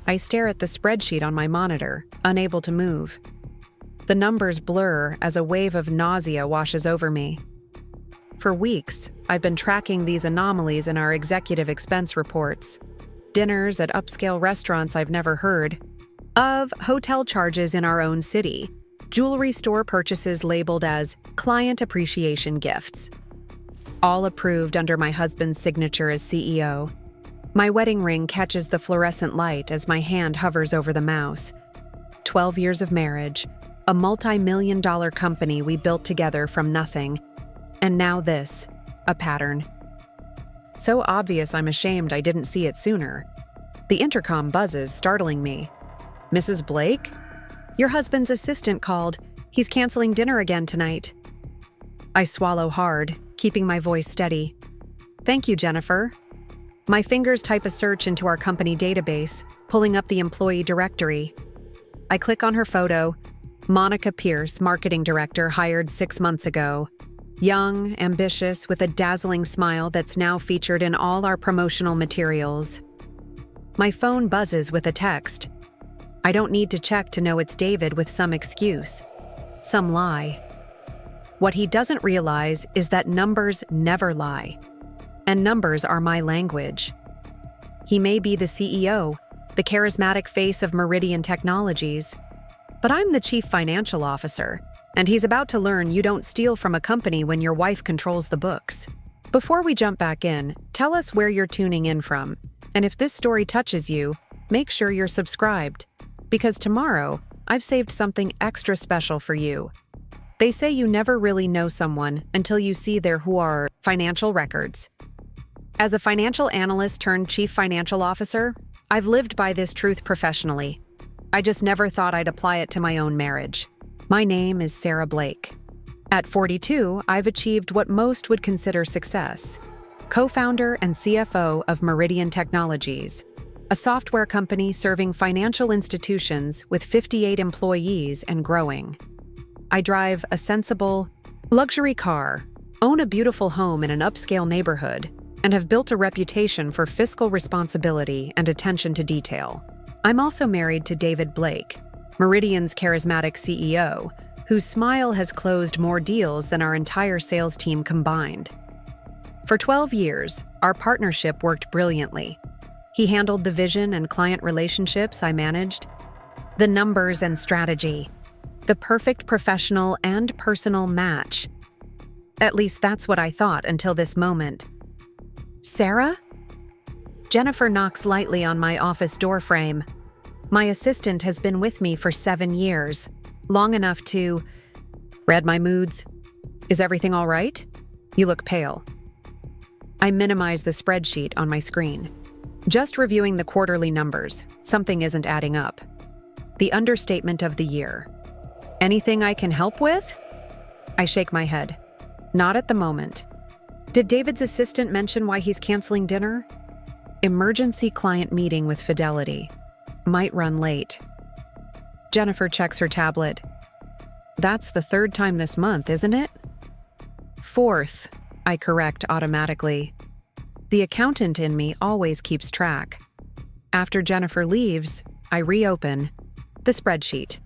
I stare at the spreadsheet on my monitor, unable to move. The numbers blur as a wave of nausea washes over me. For weeks, I've been tracking these anomalies in our executive expense reports. Dinners at upscale restaurants I've never heard of, hotel charges in our own city, jewelry store purchases labeled as client appreciation gifts. All approved under my husband's signature as CEO. My wedding ring catches the fluorescent light as my hand hovers over the mouse. 12 years of marriage, a multi-million-dollar company we built together from nothing, and now this, a pattern. So obvious I'm ashamed I didn't see it sooner. The intercom buzzes, startling me. "Mrs. Blake? Your husband's assistant called. He's canceling dinner again tonight." I swallow hard, keeping my voice steady. "Thank you, Jennifer." My fingers type a search into our company database, pulling up the employee directory. I click on her photo. Monica Pierce, marketing director, hired 6 months ago. Young, ambitious, with a dazzling smile that's now featured in all our promotional materials. My phone buzzes with a text. I don't need to check to know it's David with some excuse, some lie. What he doesn't realize is that numbers never lie, and numbers are my language. He may be the CEO, the charismatic face of Meridian Technologies, but I'm the chief financial officer, and he's about to learn you don't steal from a company when your wife controls the books. Before we jump back in, tell us where you're tuning in from, and if this story touches you, make sure you're subscribed, because tomorrow, I've saved something extra special for you. They say you never really know someone until you see their financial records. As a financial analyst turned chief financial officer, I've lived by this truth professionally. I just never thought I'd apply it to my own marriage. My name is Sarah Blake. At 42, I've achieved what most would consider success. Co-founder and CFO of Meridian Technologies, a software company serving financial institutions with 58 employees and growing. I drive a sensible, luxury car, own a beautiful home in an upscale neighborhood, and have built a reputation for fiscal responsibility and attention to detail. I'm also married to David Blake, Meridian's charismatic CEO, whose smile has closed more deals than our entire sales team combined. For 12 years, our partnership worked brilliantly. He handled the vision and client relationships I managed, the numbers and strategy, the perfect professional and personal match. At least that's what I thought until this moment. "Sarah?" Jennifer knocks lightly on my office doorframe. My assistant has been with me for 7 years, long enough to... Read my moods. "Is everything all right? You look pale." I minimize the spreadsheet on my screen. Just reviewing the quarterly numbers, something isn't adding up. The understatement of the year. "Anything I can help with?" I shake my head. "Not at the moment." "Did David's assistant mention why he's canceling dinner?" "Emergency client meeting with Fidelity. Might run late." Jennifer checks her tablet. "That's the 3rd time this month, isn't it?" "4th, I correct automatically. The accountant in me always keeps track. After Jennifer leaves, I reopen the spreadsheet.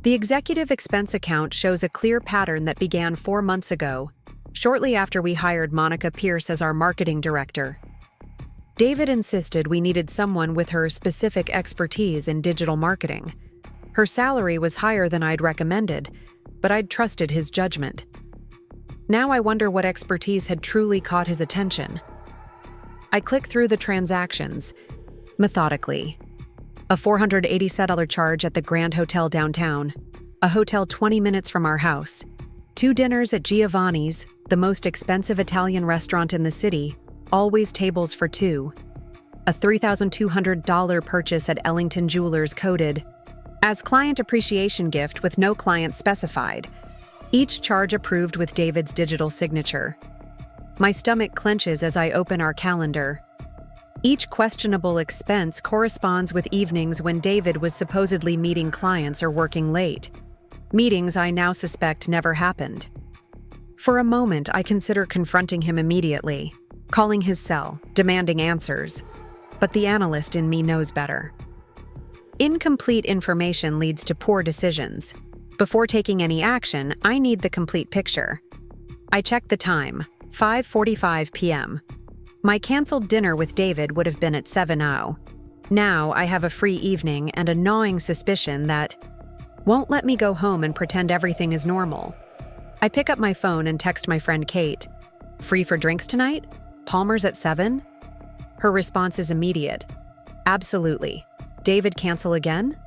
The executive expense account shows a clear pattern that began 4 months ago, shortly after we hired Monica Pierce as our marketing director. David insisted we needed someone with her specific expertise in digital marketing. Her salary was higher than I'd recommended, but I'd trusted his judgment. Now I wonder what expertise had truly caught his attention. I click through the transactions, methodically. A $487 charge at the Grand Hotel downtown, a hotel 20 minutes from our house, 2 dinners at Giovanni's, the most expensive Italian restaurant in the city, always tables for 2, a $3,200 purchase at Ellington Jewelers coded as client appreciation gift with no client specified, each charge approved with David's digital signature. My stomach clenches as I open our calendar. Each questionable expense corresponds with evenings when David was supposedly meeting clients or working late, meetings I now suspect never happened. For a moment, I consider confronting him immediately, calling his cell, demanding answers. But the analyst in me knows better. Incomplete information leads to poor decisions. Before taking any action, I need the complete picture. I checked the time, 5:45 p.m. My canceled dinner with David would have been at 7:00. Now I have a free evening and a gnawing suspicion that won't let me go home and pretend everything is normal. I pick up my phone and text my friend Kate. Free for drinks tonight? Palmer's at 7? Her response is immediate. Absolutely. David cancel again?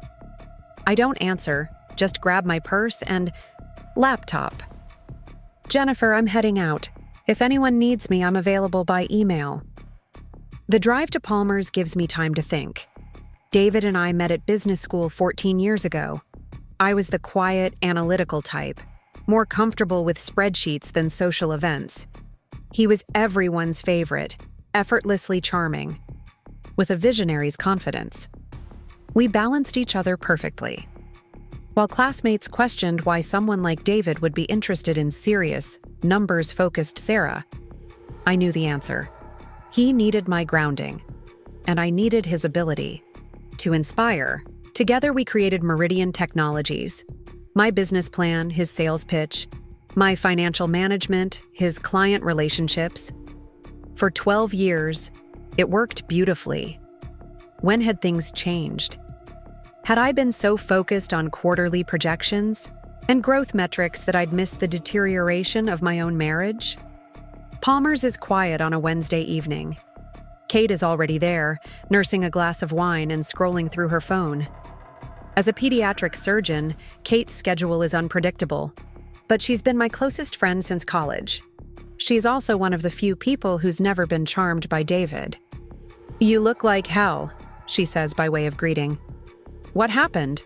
I don't answer, just grab my purse and laptop. Jennifer, I'm heading out. If anyone needs me, I'm available by email. The drive to Palmer's gives me time to think. David and I met at business school 14 years ago. I was the quiet, analytical type, more comfortable with spreadsheets than social events. He was everyone's favorite, effortlessly charming, with a visionary's confidence. We balanced each other perfectly. While classmates questioned why someone like David would be interested in serious, numbers-focused Sarah, I knew the answer. He needed my grounding, and I needed his ability to inspire. Together we created Meridian Technologies. My business plan, his sales pitch, my financial management, his client relationships. For 12 years, it worked beautifully. When had things changed? Had I been so focused on quarterly projections and growth metrics that I'd missed the deterioration of my own marriage? Palmer's is quiet on a Wednesday evening. Kate is already there, nursing a glass of wine and scrolling through her phone. As a pediatric surgeon, Kate's schedule is unpredictable, but she's been my closest friend since college. She's also one of the few people who's never been charmed by David. "You look like hell," she says by way of greeting. "What happened?"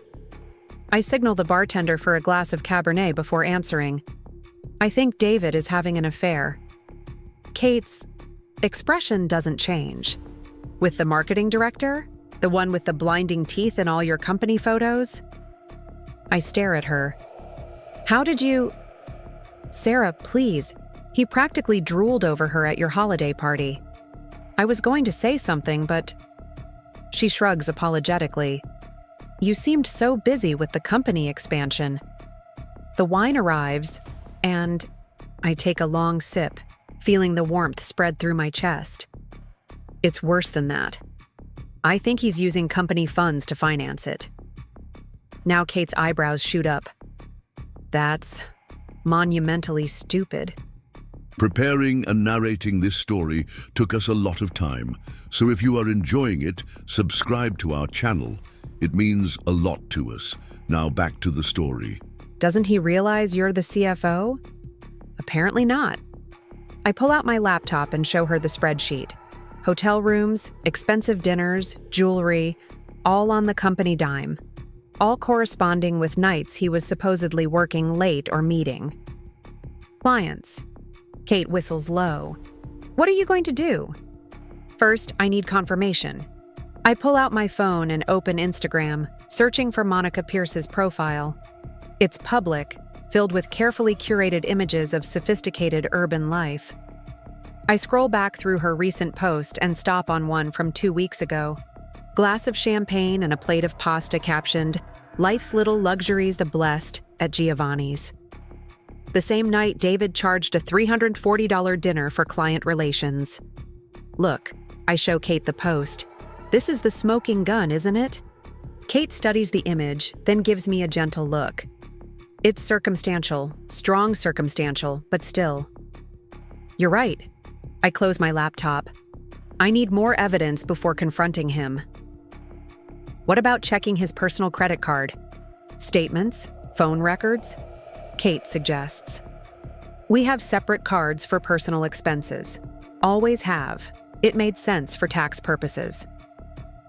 I signal the bartender for a glass of Cabernet before answering. I think David is having an affair. Kate's expression doesn't change. "With the marketing director? The one with the blinding teeth in all your company photos?" I stare at her. "How did you—" "Sarah, please. He practically drooled over her at your holiday party." I was going to say something, but she shrugs apologetically. "You seemed so busy with the company expansion." The wine arrives, and I take a long sip, feeling the warmth spread through my chest. It's worse than that. I think he's using company funds to finance it. Now Kate's eyebrows shoot up. That's monumentally stupid. Preparing and narrating this story took us a lot of time, so if you are enjoying it, subscribe to our channel. It means a lot to us. Now back to the story. Doesn't he realize you're the CFO? Apparently not. I pull out my laptop and show her the spreadsheet. Hotel rooms, expensive dinners, jewelry, all on the company dime. All corresponding with nights he was supposedly working late or meeting. Clients. Kate whistles low. "What are you going to do?" "First, I need confirmation." I pull out my phone and open Instagram, searching for Monica Pierce's profile. It's public, filled with carefully curated images of sophisticated urban life. I scroll back through her recent post and stop on one from 2 weeks ago. Glass of champagne and a plate of pasta captioned, "Life's little luxuries the blessed at Giovanni's." The same night, David charged a $340 dinner for client relations. "Look," I show Kate the post. "This is the smoking gun, isn't it?" Kate studies the image, then gives me a gentle look. It's circumstantial, strong circumstantial, but still. "You're right." I close my laptop. I need more evidence before confronting him. "What about checking his personal credit card? Statements? Phone records?" Kate suggests. "We have separate cards for personal expenses. Always have. It made sense for tax purposes."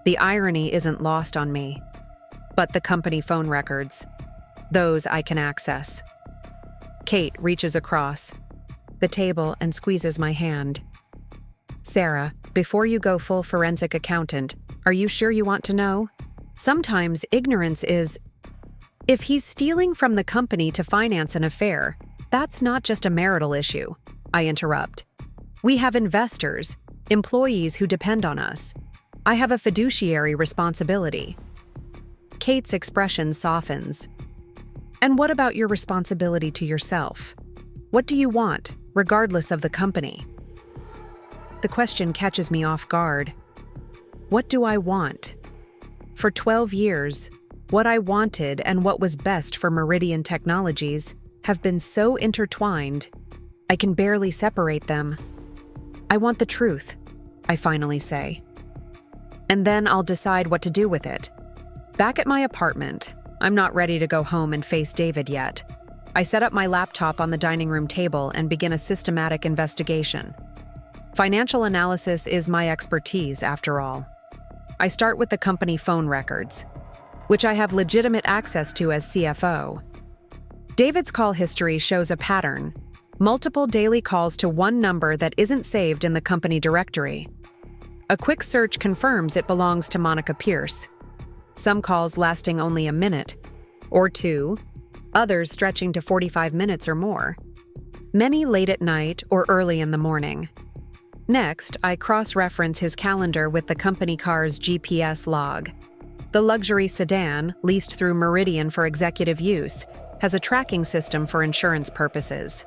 The irony isn't lost on me. But the company phone records. Those I can access. Kate reaches across the table and squeezes my hand. "Sarah, before you go full forensic accountant, are you sure you want to know? Sometimes ignorance is... If he's stealing from the company to finance an affair, that's not just a marital issue," I interrupt. "We have investors, employees who depend on us. I have a fiduciary responsibility." Kate's expression softens. And what about your responsibility to yourself? What do you want, regardless of the company? The question catches me off guard. What do I want? For 12 years, what I wanted and what was best for Meridian Technologies have been so intertwined, I can barely separate them. I want the truth, I finally say. And then I'll decide what to do with it. Back at my apartment, I'm not ready to go home and face David yet. I set up my laptop on the dining room table and begin a systematic investigation. Financial analysis is my expertise, after all. I start with the company phone records, which I have legitimate access to as CFO. David's call history shows a pattern: multiple daily calls to one number that isn't saved in the company directory. A quick search confirms it belongs to Monica Pierce. Some calls lasting only a minute or two, others stretching to 45 minutes or more. Many late at night or early in the morning. Next, I cross-reference his calendar with the company car's GPS log. The luxury sedan, leased through Meridian for executive use, has a tracking system for insurance purposes.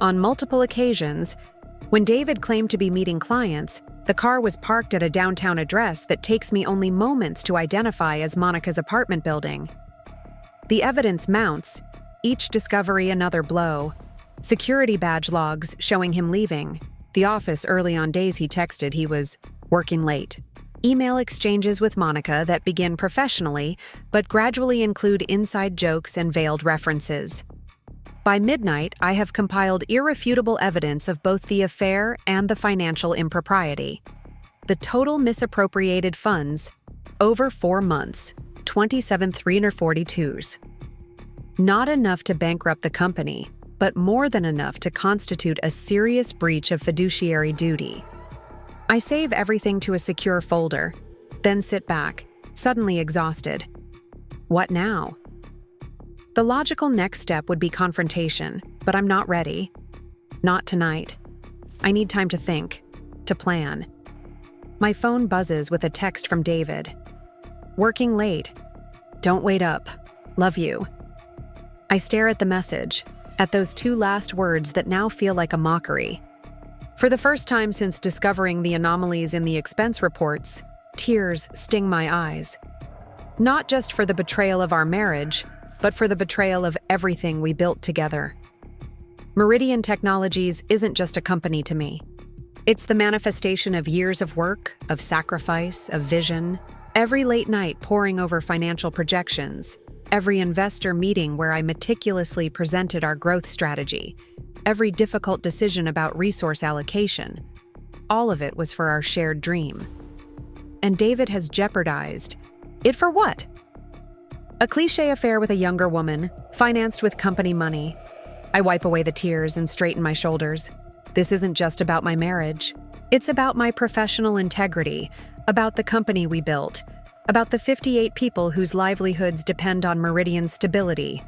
On multiple occasions, when David claimed to be meeting clients, the car was parked at a downtown address that takes me only moments to identify as Monica's apartment building. The evidence mounts, each discovery another blow. Security badge logs showing him leaving the office early on days he texted he was working late. Email exchanges with Monica that begin professionally, but gradually include inside jokes and veiled references. By midnight, I have compiled irrefutable evidence of both the affair and the financial impropriety. The total misappropriated funds, over 4 months, 27,342s. Not enough to bankrupt the company, but more than enough to constitute a serious breach of fiduciary duty. I save everything to a secure folder, then sit back, suddenly exhausted. What now? The logical next step would be confrontation, but I'm not ready. Not tonight. I need time to think, to plan. My phone buzzes with a text from David. Working late. Don't wait up. Love you. I stare at the message, at those 2 last words that now feel like a mockery. For the first time since discovering the anomalies in the expense reports, tears sting my eyes. Not just for the betrayal of our marriage, but for the betrayal of everything we built together. Meridian Technologies isn't just a company to me. It's the manifestation of years of work, of sacrifice, of vision, every late night poring over financial projections, every investor meeting where I meticulously presented our growth strategy, every difficult decision about resource allocation. All of it was for our shared dream. And David has jeopardized it for what? A cliché affair with a younger woman, financed with company money. I wipe away the tears and straighten my shoulders. This isn't just about my marriage. It's about my professional integrity, about the company we built, about the 58 people whose livelihoods depend on Meridian's stability.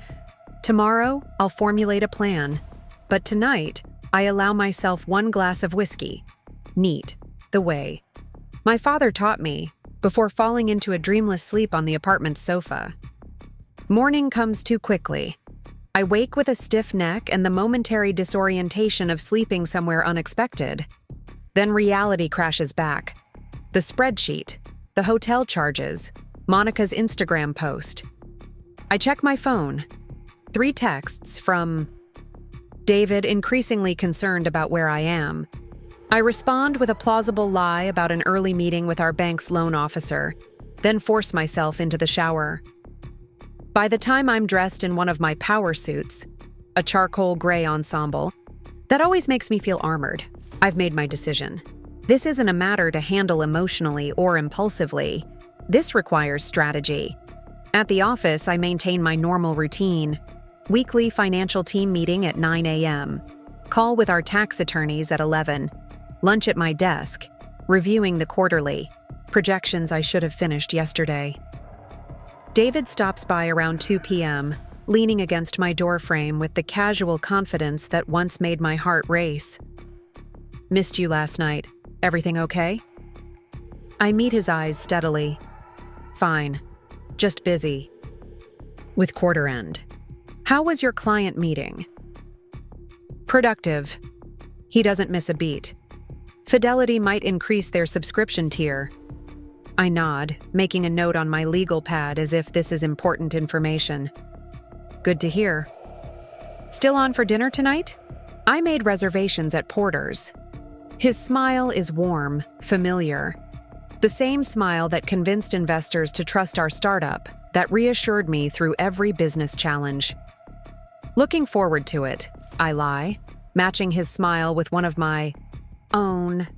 Tomorrow, I'll formulate a plan. But tonight, I allow myself 1 glass of whiskey. Neat. The way. My father taught me, before falling into a dreamless sleep on the apartment's sofa. Morning comes too quickly. I wake with a stiff neck and the momentary disorientation of sleeping somewhere unexpected. Then reality crashes back. The spreadsheet, the hotel charges, Monica's Instagram post. I check my phone. 3 texts from David, increasingly concerned about where I am. I respond with a plausible lie about an early meeting with our bank's loan officer, then force myself into the shower. By the time I'm dressed in one of my power suits, a charcoal gray ensemble, that always makes me feel armored. I've made my decision. This isn't a matter to handle emotionally or impulsively. This requires strategy. At the office, I maintain my normal routine. Weekly financial team meeting at 9 a.m. Call with our tax attorneys at 11. Lunch at my desk. Reviewing the quarterly. Projections I should have finished yesterday. David stops by around 2 p.m., leaning against my doorframe with the casual confidence that once made my heart race. Missed you last night. Everything okay? I meet his eyes steadily. Fine. Just busy. With quarter end. How was your client meeting? Productive. He doesn't miss a beat. Fidelity might increase their subscription tier. I nod, making a note on my legal pad as if this is important information. Good to hear. Still on for dinner tonight? I made reservations at Porter's. His smile is warm, familiar. The same smile that convinced investors to trust our startup, that reassured me through every business challenge. Looking forward to it, I lie, matching his smile with one of my own.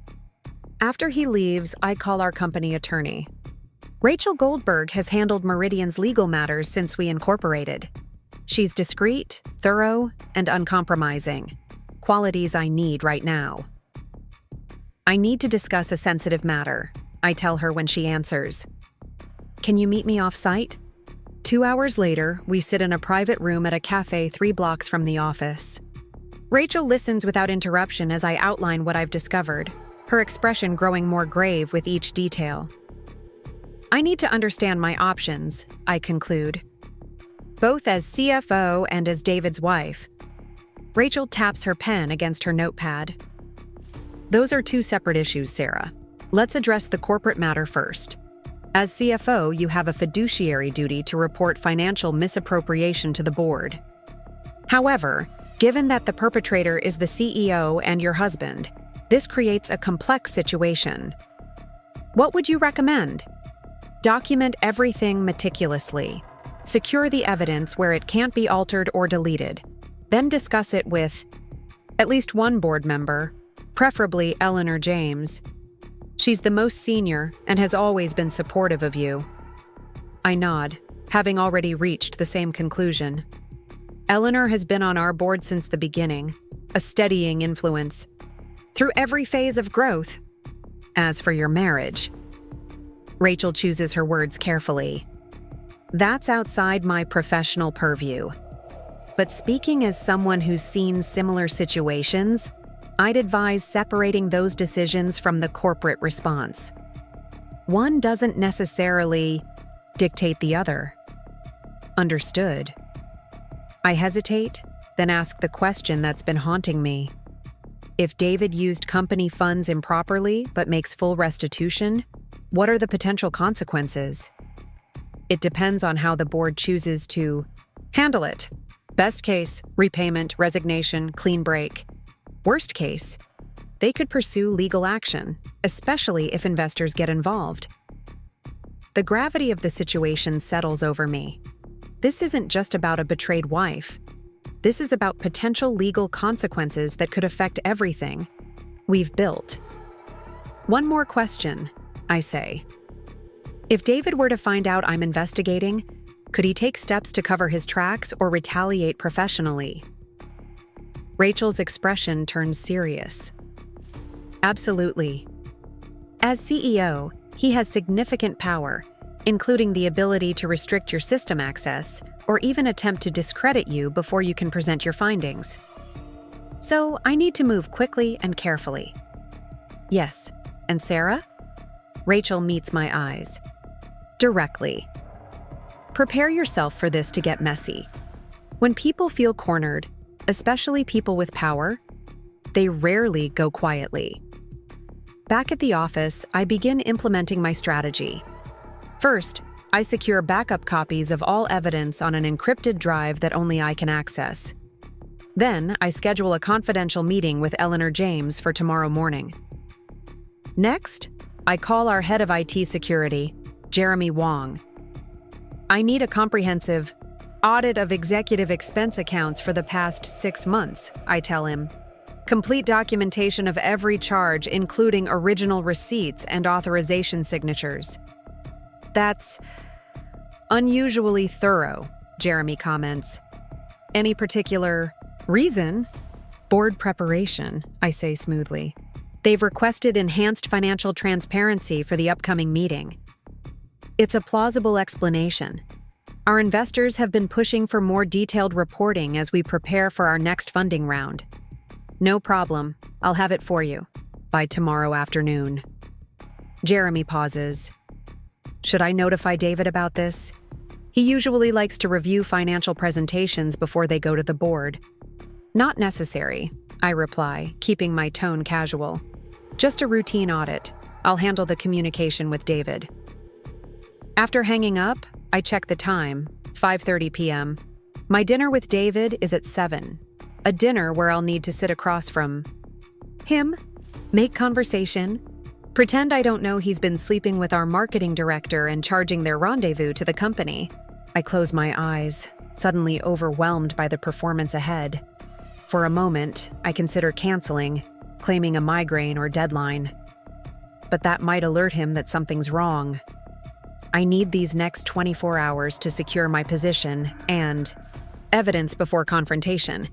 After he leaves, I call our company attorney. Rachel Goldberg has handled Meridian's legal matters since we incorporated. She's discreet, thorough, and uncompromising. Qualities I need right now. I need to discuss a sensitive matter, I tell her when she answers. Can you meet me off-site? 2 hours later, we sit in a private room at a cafe 3 blocks from the office. Rachel listens without interruption as I outline what I've discovered, her expression growing more grave with each detail. I need to understand my options, I conclude. Both as CFO and as David's wife. Rachel taps her pen against her notepad. Those are 2 separate issues, Sarah. Let's address the corporate matter first. As CFO, you have a fiduciary duty to report financial misappropriation to the board. However, given that the perpetrator is the CEO and your husband, this creates a complex situation. What would you recommend? Document everything meticulously. Secure the evidence where it can't be altered or deleted. Then discuss it with at least one board member, preferably Eleanor James. She's the most senior and has always been supportive of you. I nod, having already reached the same conclusion. Eleanor has been on our board since the beginning, a steadying influence, through every phase of growth. As for your marriage, Rachel chooses her words carefully. That's outside my professional purview. But speaking as someone who's seen similar situations, I'd advise separating those decisions from the corporate response. One doesn't necessarily dictate the other. Understood. I hesitate, then ask the question that's been haunting me. If David used company funds improperly but makes full restitution, what are the potential consequences? It depends on how the board chooses to handle it. Best case, repayment, resignation, clean break. Worst case, they could pursue legal action, especially if investors get involved. The gravity of the situation settles over me. This isn't just about a betrayed wife. This is about potential legal consequences that could affect everything we've built. One more question, I say. If David were to find out I'm investigating, could he take steps to cover his tracks or retaliate professionally? Rachel's expression turns serious. Absolutely. As CEO, he has significant power, including the ability to restrict your system access or even attempt to discredit you before you can present your findings. So I need to move quickly and carefully. Yes, and Sarah? Rachel meets my eyes. Directly. Prepare yourself for this to get messy. When people feel cornered, especially people with power, they rarely go quietly. Back at the office, I begin implementing my strategy. First, I secure backup copies of all evidence on an encrypted drive that only I can access. Then, I schedule a confidential meeting with Eleanor James for tomorrow morning. Next, I call our head of IT security, Jeremy Wong. I need a comprehensive audit of executive expense accounts for the past 6 months, I tell him. Complete documentation of every charge, including original receipts and authorization signatures. That's unusually thorough, Jeremy comments. Any particular reason? Board preparation, I say smoothly. They've requested enhanced financial transparency for the upcoming meeting. It's a plausible explanation. Our investors have been pushing for more detailed reporting as we prepare for our next funding round. No problem. I'll have it for you by tomorrow afternoon. Jeremy pauses. Should I notify David about this? He usually likes to review financial presentations before they go to the board. Not necessary, I reply, keeping my tone casual. Just a routine audit. I'll handle the communication with David. After hanging up, I check the time, 5:30 p.m. My dinner with David is at 7. A dinner where I'll need to sit across from him, make conversation, pretend I don't know he's been sleeping with our marketing director and charging their rendezvous to the company. I close my eyes, suddenly overwhelmed by the performance ahead. For a moment, I consider canceling, claiming a migraine or deadline. But that might alert him that something's wrong. I need these next 24 hours to secure my position and evidence before confrontation.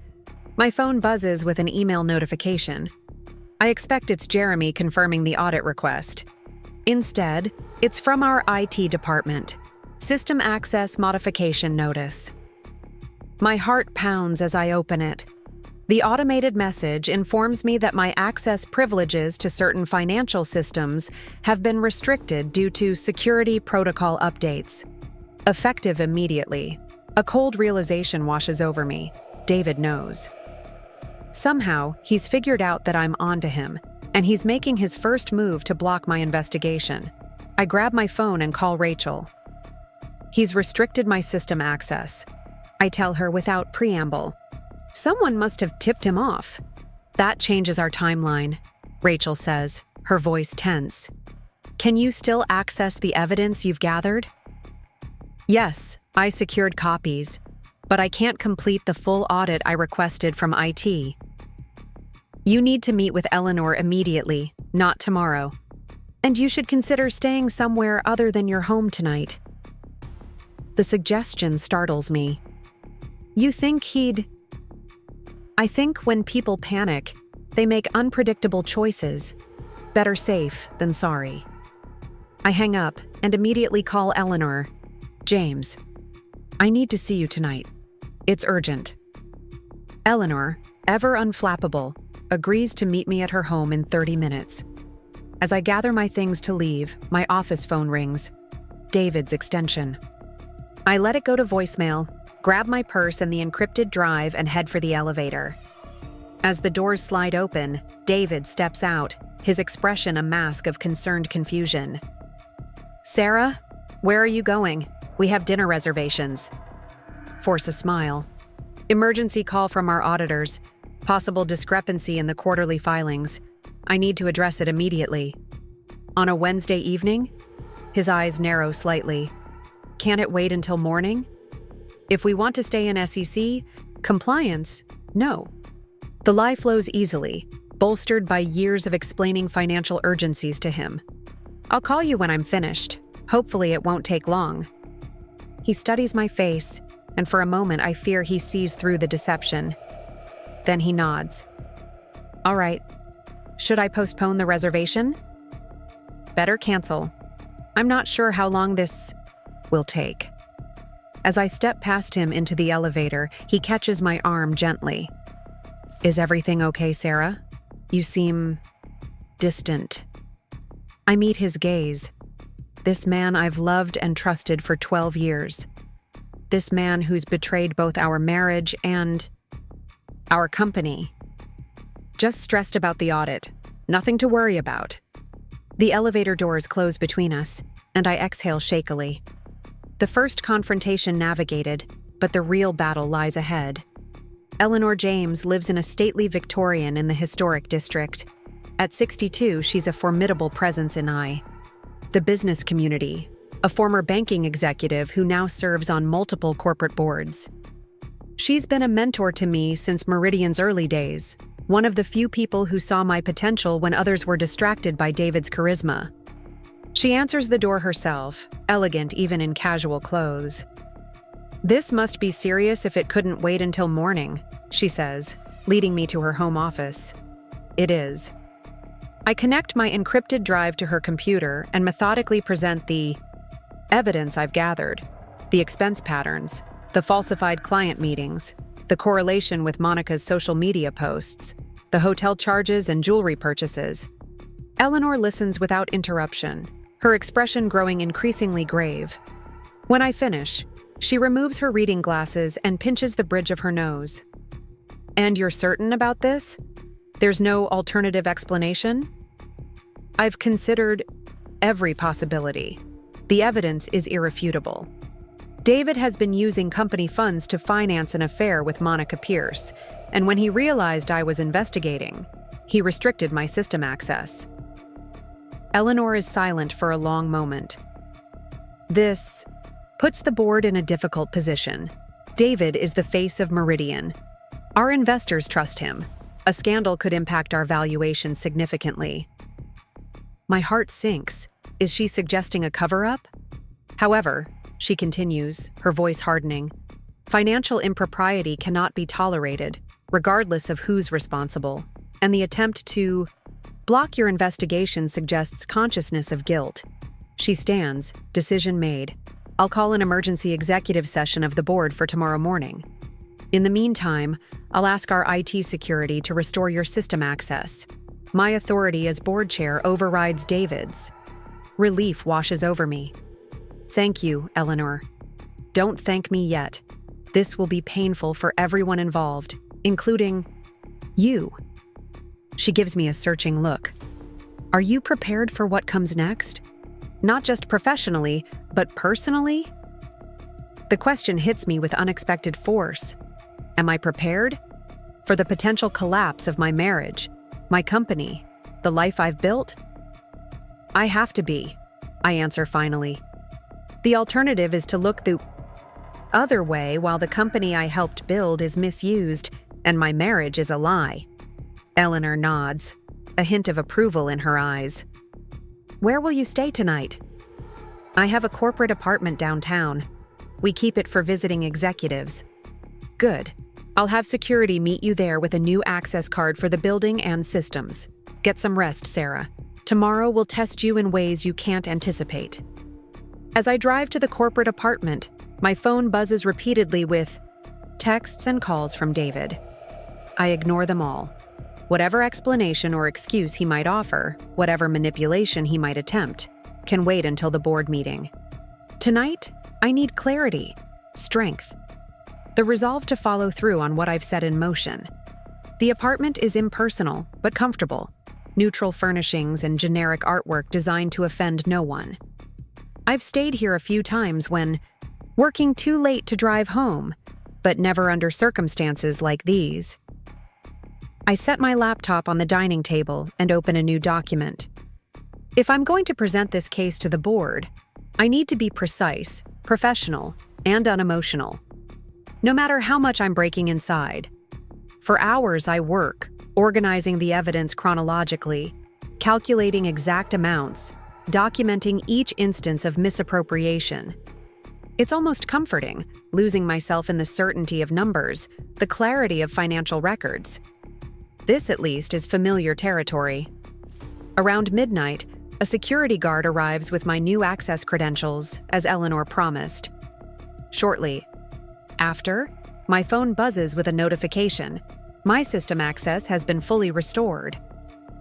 My phone buzzes with an email notification. I expect it's Jeremy confirming the audit request. Instead, it's from our IT department. System access modification notice. My heart pounds as I open it. The automated message informs me that my access privileges to certain financial systems have been restricted due to security protocol updates. Effective immediately. A cold realization washes over me. David knows. Somehow, he's figured out that I'm onto him, and he's making his first move to block my investigation. I grab my phone and call Rachel. He's restricted my system access. I tell her without preamble. Someone must have tipped him off. That changes our timeline, Rachel says, her voice tense. Can you still access the evidence you've gathered? Yes, I secured copies, but I can't complete the full audit I requested from IT. You need to meet with Eleanor immediately, not tomorrow. And you should consider staying somewhere other than your home tonight. The suggestion startles me. You think he'd... I think when people panic, they make unpredictable choices. Better safe than sorry. I hang up and immediately call Eleanor. James, I need to see you tonight. It's urgent. Eleanor, ever unflappable, agrees to meet me at her home in 30 minutes. As I gather my things to leave, my office phone rings. David's extension. I let it go to voicemail, grab my purse and the encrypted drive and head for the elevator. As the doors slide open, David steps out, his expression a mask of concerned confusion. Sarah, where are you going? We have dinner reservations. Force a smile. Emergency call from our auditors. Possible discrepancy in the quarterly filings. I need to address it immediately. On a Wednesday evening? His eyes narrow slightly. Can't it wait until morning? If we want to stay in SEC, compliance, no. The lie flows easily, bolstered by years of explaining financial urgencies to him. I'll call you when I'm finished. Hopefully it won't take long. He studies my face, and for a moment I fear he sees through the deception. Then he nods. All right. Should I postpone the reservation? Better cancel. I'm not sure how long this will take. As I step past him into the elevator, he catches my arm gently. Is everything okay, Sarah? You seem distant. I meet his gaze. This man I've loved and trusted for 12 years. This man who's betrayed both our marriage and our company. Just stressed about the audit. Nothing to worry about. The elevator doors close between us, and I exhale shakily. The first confrontation navigated, but the real battle lies ahead. Eleanor James lives in a stately Victorian in the historic district. At 62, she's a formidable presence in the business community, a former banking executive who now serves on multiple corporate boards. She's been a mentor to me since Meridian's early days, one of the few people who saw my potential when others were distracted by David's charisma. She answers the door herself, elegant even in casual clothes. This must be serious if it couldn't wait until morning, she says, leading me to her home office. It is. I connect my encrypted drive to her computer and methodically present the evidence I've gathered, the expense patterns, the falsified client meetings, the correlation with Monica's social media posts, the hotel charges and jewelry purchases. Eleanor listens without interruption, her expression growing increasingly grave. When I finish, She removes her reading glasses and pinches the bridge of her nose. And you're certain about this? There's no alternative explanation? I've considered every possibility. The evidence is irrefutable. David has been using company funds to finance an affair with Monica Pierce, and when he realized I was investigating, he restricted my system access. Eleanor is silent for a long moment. This puts the board in a difficult position. David is the face of Meridian. Our investors trust him. A scandal could impact our valuation significantly. My heart sinks. Is she suggesting a cover-up? However, she continues, her voice hardening, financial impropriety cannot be tolerated, regardless of who's responsible, and the attempt to block your investigation suggests consciousness of guilt. She stands, decision made. I'll call an emergency executive session of the board for tomorrow morning. In the meantime, I'll ask our IT security to restore your system access. My authority as board chair overrides David's. Relief washes over me. Thank you, Eleanor. Don't thank me yet. This will be painful for everyone involved, including you. She gives me a searching look. Are you prepared for what comes next? Not just professionally, but personally? The question hits me with unexpected force. Am I prepared? For the potential collapse of my marriage, my company, the life I've built? I have to be, I answer finally. The alternative is to look the other way while the company I helped build is misused and my marriage is a lie. Eleanor nods, a hint of approval in her eyes. Where will you stay tonight? I have a corporate apartment downtown. We keep it for visiting executives. Good. I'll have security meet you there with a new access card for the building and systems. Get some rest, Sarah. Tomorrow we'll test you in ways you can't anticipate. As I drive to the corporate apartment, my phone buzzes repeatedly with texts and calls from David. I ignore them all. Whatever explanation or excuse he might offer, whatever manipulation he might attempt, can wait until the board meeting. Tonight, I need clarity, strength, the resolve to follow through on what I've set in motion. The apartment is impersonal, but comfortable. Neutral furnishings and generic artwork designed to offend no one. I've stayed here a few times when working too late to drive home, but never under circumstances like these. I set my laptop on the dining table and open a new document. If I'm going to present this case to the board, I need to be precise, professional, and unemotional. No matter how much I'm breaking inside. For hours I work, organizing the evidence chronologically, calculating exact amounts, documenting each instance of misappropriation. It's almost comforting, losing myself in the certainty of numbers, the clarity of financial records. This, at least, is familiar territory. Around midnight, a security guard arrives with my new access credentials, as Eleanor promised. Shortly after, my phone buzzes with a notification. My system access has been fully restored.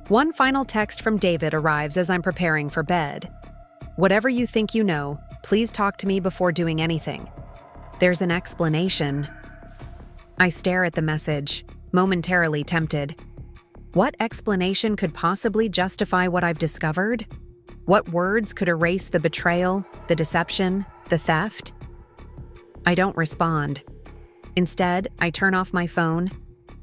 One final text from David arrives as I'm preparing for bed. Whatever you think you know, please talk to me before doing anything. There's an explanation. I stare at the message, momentarily tempted. What explanation could possibly justify what I've discovered? What words could erase the betrayal, the deception, the theft? I don't respond. Instead, I turn off my phone,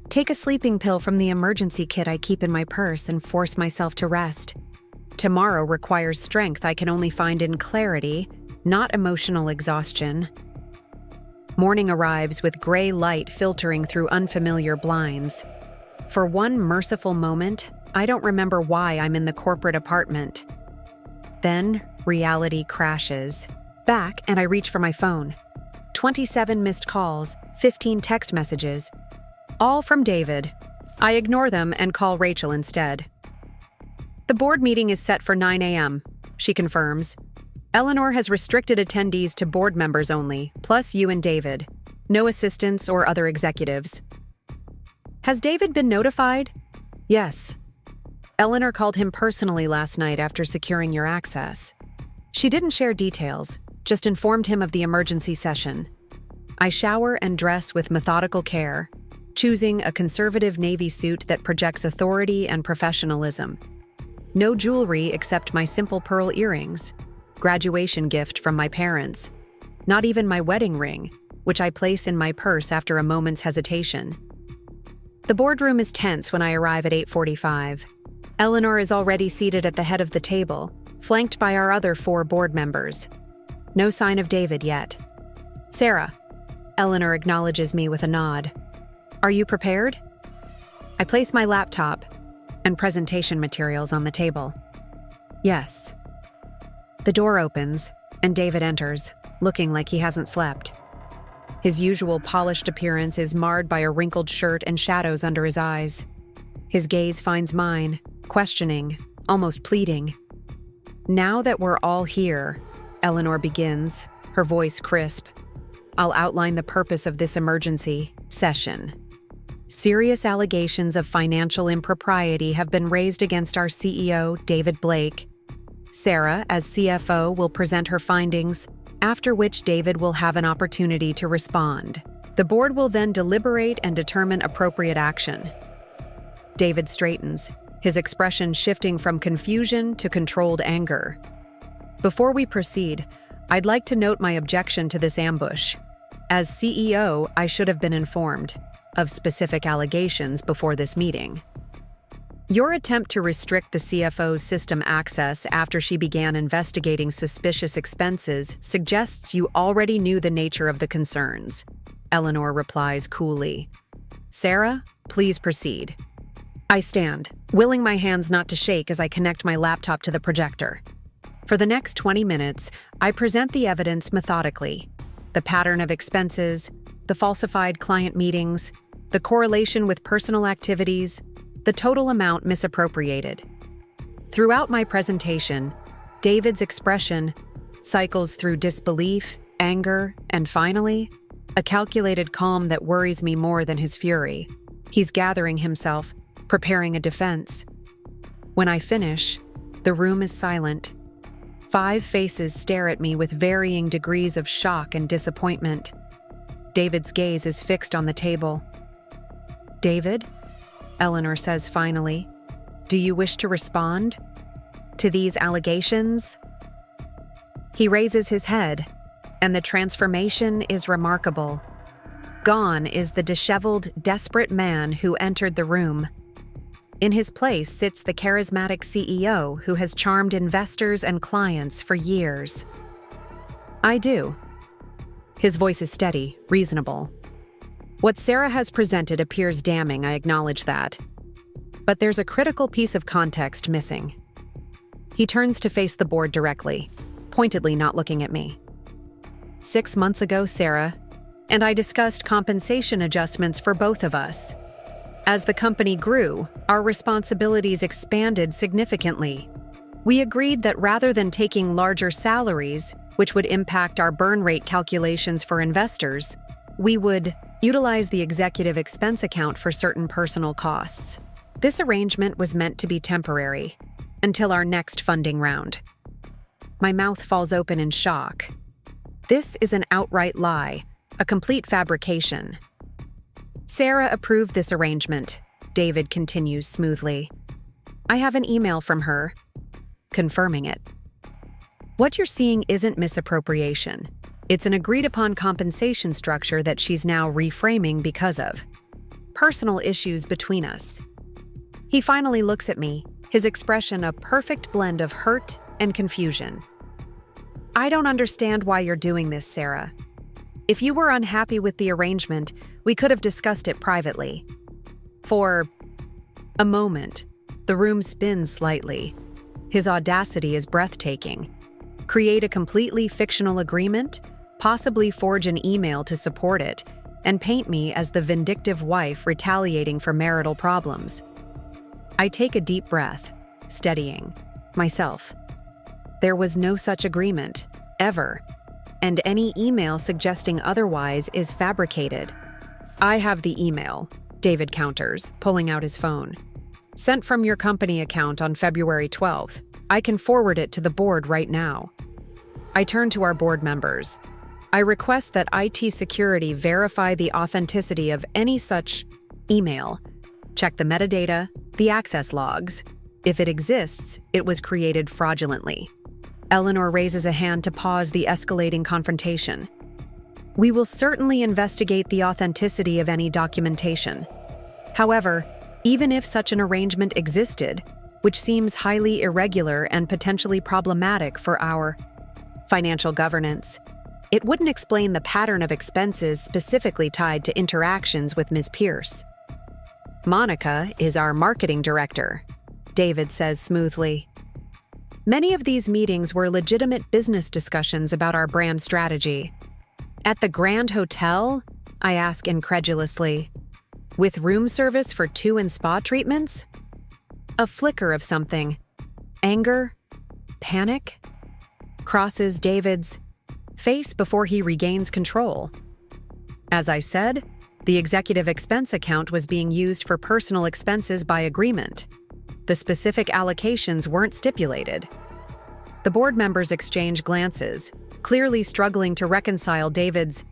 take a sleeping pill from the emergency kit I keep in my purse, and force myself to rest. Tomorrow requires strength I can only find in clarity, not emotional exhaustion. Morning arrives with gray light filtering through unfamiliar blinds. For one merciful moment, I don't remember why I'm in the corporate apartment. Then, reality crashes. Back, and I reach for my phone. 27 missed calls, 15 text messages, all from David. I ignore them and call Rachel instead. The board meeting is set for 9 a.m., she confirms. Eleanor has restricted attendees to board members only, plus you and David. No assistants or other executives. Has David been notified? Yes. Eleanor called him personally last night after securing your access. She didn't share details, just informed him of the emergency session. I shower and dress with methodical care, choosing a conservative navy suit that projects authority and professionalism. No jewelry except my simple pearl earrings, graduation gift from my parents, not even my wedding ring, which I place in my purse after a moment's hesitation. The boardroom is tense when I arrive at 8:45. Eleanor is already seated at the head of the table, flanked by our other 4 board members. No sign of David yet. "Sarah," Eleanor acknowledges me with a nod. "Are you prepared?" I place my laptop and presentation materials on the table. "Yes." The door opens, and David enters, looking like he hasn't slept. His usual polished appearance is marred by a wrinkled shirt and shadows under his eyes. His gaze finds mine, questioning, almost pleading. "Now that we're all here," Eleanor begins, her voice crisp, "I'll outline the purpose of this emergency session. Serious allegations of financial impropriety have been raised against our CEO, David Blake. Sarah, as CFO, will present her findings, after which David will have an opportunity to respond. The board will then deliberate and determine appropriate action." David straightens, his expression shifting from confusion to controlled anger. "Before we proceed, I'd like to note my objection to this ambush. As CEO, I should have been informed of specific allegations before this meeting. Your attempt to restrict the CFO's system access after she began investigating suspicious expenses suggests you already knew the nature of the concerns," Eleanor replies coolly. "Sarah, please proceed." I stand, willing my hands not to shake as I connect my laptop to the projector. For the next 20 minutes, I present the evidence methodically. The pattern of expenses, the falsified client meetings, the correlation with personal activities, the total amount misappropriated. Throughout my presentation, David's expression cycles through disbelief, anger, and finally, a calculated calm that worries me more than his fury. He's gathering himself, preparing a defense. When I finish, the room is silent. 5 faces stare at me with varying degrees of shock and disappointment. David's gaze is fixed on the table. "David," Eleanor says finally, "do you wish to respond to these allegations?" He raises his head, and the transformation is remarkable. Gone is the disheveled, desperate man who entered the room. In his place sits the charismatic CEO who has charmed investors and clients for years. "I do." His voice is steady, reasonable. "What Sarah has presented appears damning, I acknowledge that. But there's a critical piece of context missing." He turns to face the board directly, pointedly not looking at me. "6 months ago, Sarah and I discussed compensation adjustments for both of us. As the company grew, our responsibilities expanded significantly. We agreed that rather than taking larger salaries, which would impact our burn rate calculations for investors, we would utilize the executive expense account for certain personal costs. This arrangement was meant to be temporary, until our next funding round." My mouth falls open in shock. This is an outright lie, a complete fabrication. "Sarah approved this arrangement," David continues smoothly. "I have an email from her confirming it. What you're seeing isn't misappropriation. It's an agreed-upon compensation structure that she's now reframing because of personal issues between us." He finally looks at me, his expression a perfect blend of hurt and confusion. "I don't understand why you're doing this, Sarah. If you were unhappy with the arrangement, we could have discussed it privately." For a moment, the room spins slightly. His audacity is breathtaking. Create a completely fictional agreement, possibly forge an email to support it, and paint me as the vindictive wife retaliating for marital problems. I take a deep breath, steadying myself. There was no such agreement, ever. And any email suggesting otherwise is fabricated. "I have the email," David counters, pulling out his phone. "Sent from your company account on February 12th. I can forward it to the board right now." I turn to our board members. I request that IT security verify the authenticity of any such email. Check the metadata, the access logs. If it exists, it was created fraudulently. Eleanor raises a hand to pause the escalating confrontation. We will certainly investigate the authenticity of any documentation. However, even if such an arrangement existed, which seems highly irregular and potentially problematic for our financial governance, it wouldn't explain the pattern of expenses specifically tied to interactions with Ms. Pierce. Monica is our marketing director, David says smoothly. Many of these meetings were legitimate business discussions about our brand strategy. At the Grand Hotel? I ask incredulously. With room service for 2 and spa treatments? A flicker of something. Anger? Panic? Crosses David's face before he regains control. As I said, the executive expense account was being used for personal expenses by agreement. The specific allocations weren't stipulated. The board members exchange glances, clearly struggling to reconcile David's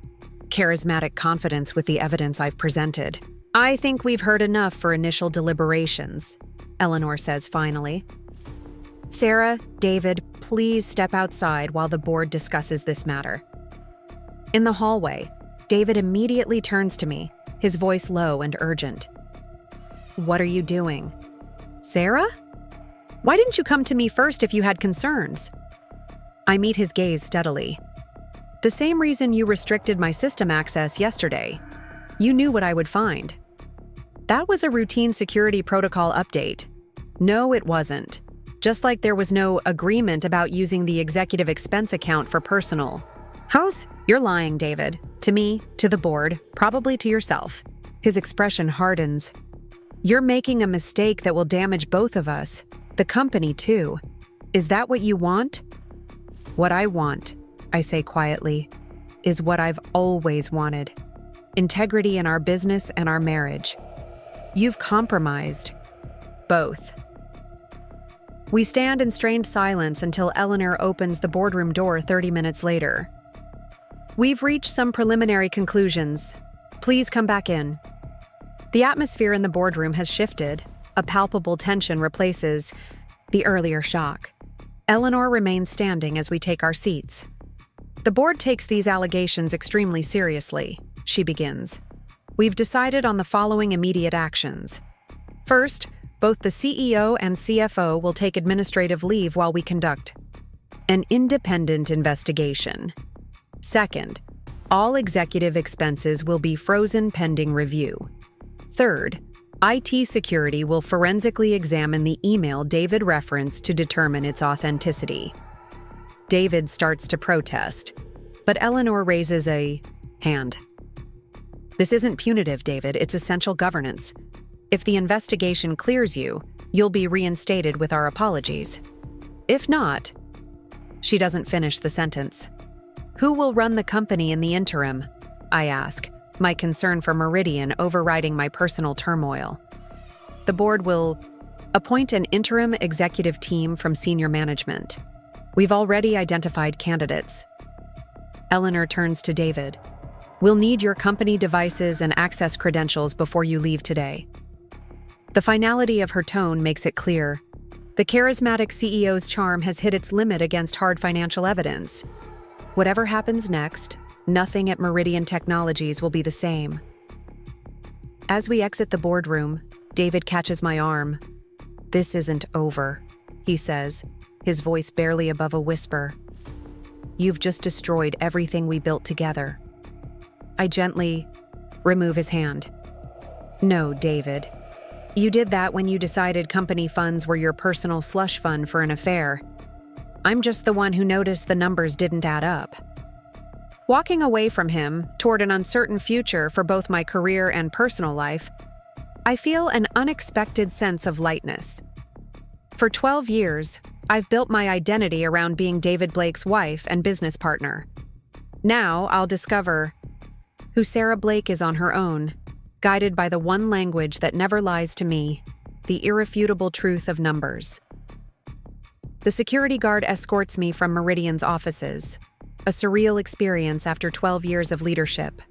charismatic confidence with the evidence I've presented. I think we've heard enough for initial deliberations, Eleanor says finally. Sarah, David, please step outside while the board discusses this matter. In the hallway, David immediately turns to me, his voice low and urgent. What are you doing? Sarah? Why didn't you come to me first if you had concerns? I meet his gaze steadily. The same reason you restricted my system access yesterday. You knew what I would find. That was a routine security protocol update. No, it wasn't. Just like there was no agreement about using the executive expense account for personal. House, you're lying, David. To me, to the board, probably to yourself. His expression hardens. You're making a mistake that will damage both of us. The company, too. Is that what you want? What I want, I say quietly, is what I've always wanted. Integrity in our business and our marriage. You've compromised. Both. We stand in strained silence until Eleanor opens the boardroom door 30 minutes later. We've reached some preliminary conclusions. Please come back in. The atmosphere in the boardroom has shifted. A palpable tension replaces the earlier shock. Eleanor remains standing as we take our seats. The board takes these allegations extremely seriously, she begins. We've decided on the following immediate actions. First, both the CEO and CFO will take administrative leave while we conduct an independent investigation. Second, all executive expenses will be frozen pending review. Third, IT security will forensically examine the email David referenced to determine its authenticity. David starts to protest, but Eleanor raises a hand. This isn't punitive, David, it's essential governance. If the investigation clears you, you'll be reinstated with our apologies. If not, she doesn't finish the sentence. Who will run the company in the interim? I ask, my concern for Meridian overriding my personal turmoil. The board will appoint an interim executive team from senior management. We've already identified candidates. Eleanor turns to David. We'll need your company devices and access credentials before you leave today. The finality of her tone makes it clear. The charismatic CEO's charm has hit its limit against hard financial evidence. Whatever happens next, nothing at Meridian Technologies will be the same. As we exit the boardroom, David catches my arm. This isn't over, he says, his voice barely above a whisper. You've just destroyed everything we built together. I gently remove his hand. No, David. You did that when you decided company funds were your personal slush fund for an affair. I'm just the one who noticed the numbers didn't add up. Walking away from him toward an uncertain future for both my career and personal life, I feel an unexpected sense of lightness. For 12 years, I've built my identity around being David Blake's wife and business partner. Now I'll discover who Sarah Blake is on her own, guided by the one language that never lies to me, the irrefutable truth of numbers. The security guard escorts me from Meridian's offices, a surreal experience after 12 years of leadership.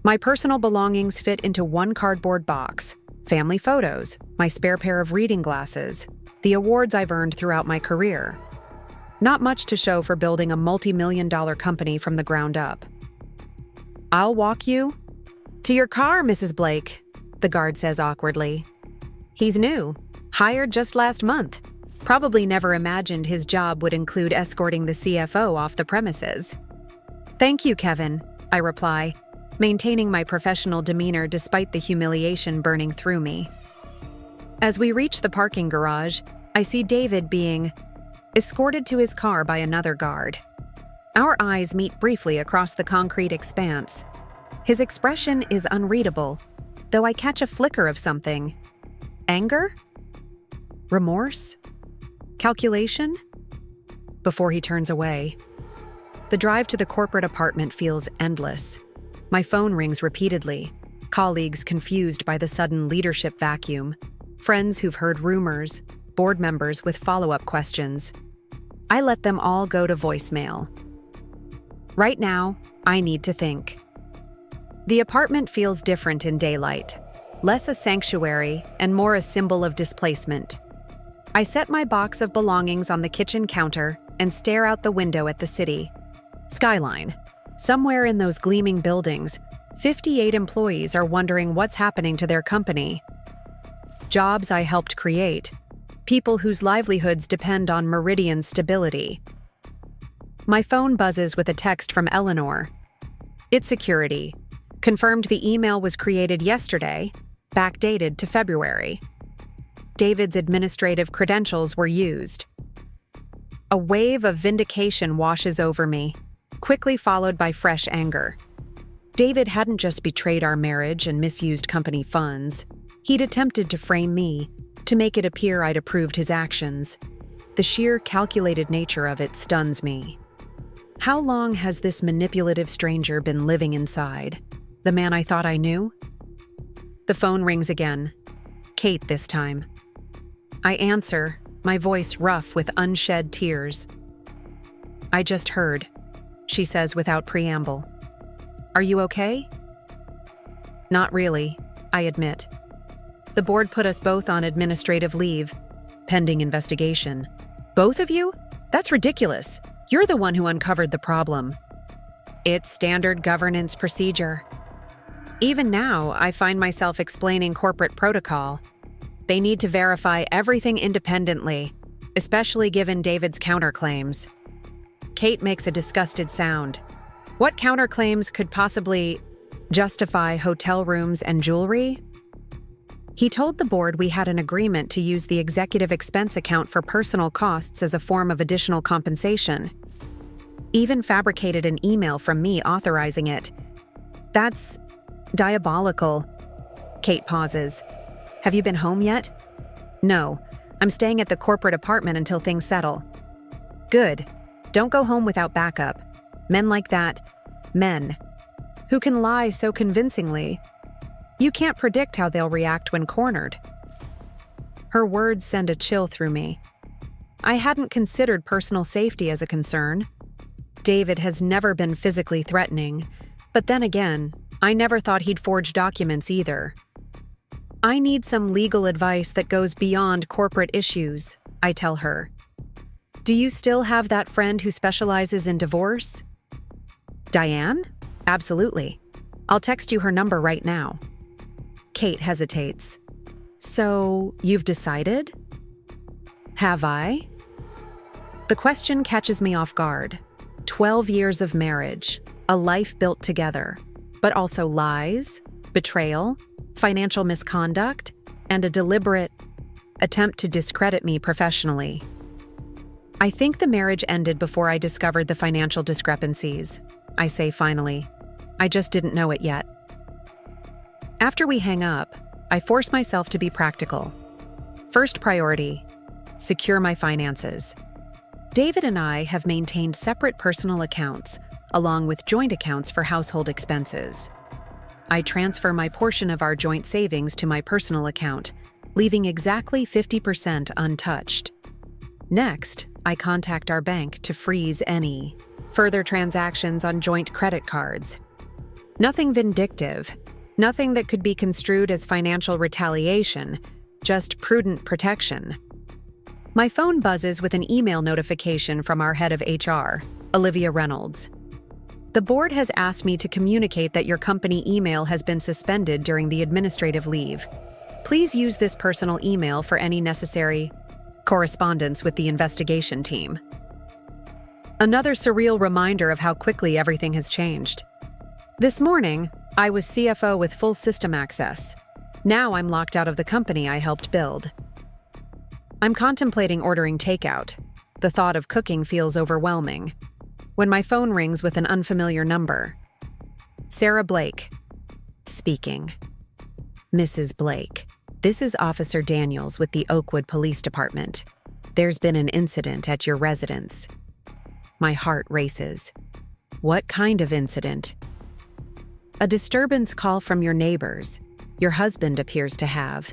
My personal belongings fit into one cardboard box: family photos, my spare pair of reading glasses, the awards I've earned throughout my career. Not much to show for building a multi-million-dollar company from the ground up. "I'll walk you to your car, Mrs. Blake," the guard says awkwardly. He's new, hired just last month. Probably never imagined his job would include escorting the CFO off the premises. "Thank you, Kevin," I reply, maintaining my professional demeanor despite the humiliation burning through me. As we reach the parking garage, I see David being escorted to his car by another guard. Our eyes meet briefly across the concrete expanse. His expression is unreadable, though I catch a flicker of something. Anger? Remorse? Calculation? Before he turns away. The drive to the corporate apartment feels endless. My phone rings repeatedly, colleagues confused by the sudden leadership vacuum, friends who've heard rumors, board members with follow-up questions. I let them all go to voicemail. Right now, I need to think. The apartment feels different in daylight, less a sanctuary and more a symbol of displacement. I set my box of belongings on the kitchen counter and stare out the window at the city. Skyline. Somewhere in those gleaming buildings, 58 employees are wondering what's happening to their company. Jobs I helped create. People whose livelihoods depend on Meridian's stability. My phone buzzes with a text from Eleanor. It's security. Confirmed the email was created yesterday, backdated to February. David's administrative credentials were used. A wave of vindication washes over me, quickly followed by fresh anger. David hadn't just betrayed our marriage and misused company funds. He'd attempted to frame me, to make it appear I'd approved his actions. The sheer calculated nature of it stuns me. How long has this manipulative stranger been living inside? The man I thought I knew? The phone rings again. Kate this time. I answer, my voice rough with unshed tears. "I just heard," she says without preamble. "Are you okay?" "Not really," I admit. "The board put us both on administrative leave, pending investigation." "Both of you? That's ridiculous. You're the one who uncovered the problem." "It's standard governance procedure." Even now, I find myself explaining corporate protocol. They need to verify everything independently, especially given David's counterclaims. Kate makes a disgusted sound. What counterclaims could possibly justify hotel rooms and jewelry? He told the board we had an agreement to use the executive expense account for personal costs as a form of additional compensation. Even fabricated an email from me authorizing it. That's diabolical. Kate pauses. "Have you been home yet?" "No, I'm staying at the corporate apartment until things settle." "Good. Don't go home without backup. Men like that, men, who can lie so convincingly, you can't predict how they'll react when cornered." Her words send a chill through me. I hadn't considered personal safety as a concern. David has never been physically threatening, but then again, I never thought he'd forge documents either. "I need some legal advice that goes beyond corporate issues," I tell her. "Do you still have that friend who specializes in divorce?" "Diane? Absolutely. I'll text you her number right now." Kate hesitates. "So, you've decided?" "Have I?" The question catches me off guard. 12 years of marriage, a life built together, but also lies, betrayal, financial misconduct, and a deliberate attempt to discredit me professionally. "I think the marriage ended before I discovered the financial discrepancies," I say finally. "I just didn't know it yet." After we hang up, I force myself to be practical. First priority, secure my finances. David and I have maintained separate personal accounts, along with joint accounts for household expenses. I transfer my portion of our joint savings to my personal account, leaving exactly 50% untouched. Next, I contact our bank to freeze any further transactions on joint credit cards. Nothing vindictive, nothing that could be construed as financial retaliation, just prudent protection. My phone buzzes with an email notification from our head of HR, Olivia Reynolds. The board has asked me to communicate that your company email has been suspended during the administrative leave. Please use this personal email for any necessary correspondence with the investigation team. Another surreal reminder of how quickly everything has changed. This morning, I was CFO with full system access. Now I'm locked out of the company I helped build. I'm contemplating ordering takeout. The thought of cooking feels overwhelming. When my phone rings with an unfamiliar number. Sarah Blake. Speaking. Mrs. Blake, this is Officer Daniels with the Oakwood Police Department. There's been an incident at your residence. My heart races. What kind of incident? A disturbance call from your neighbors. Your husband appears to have.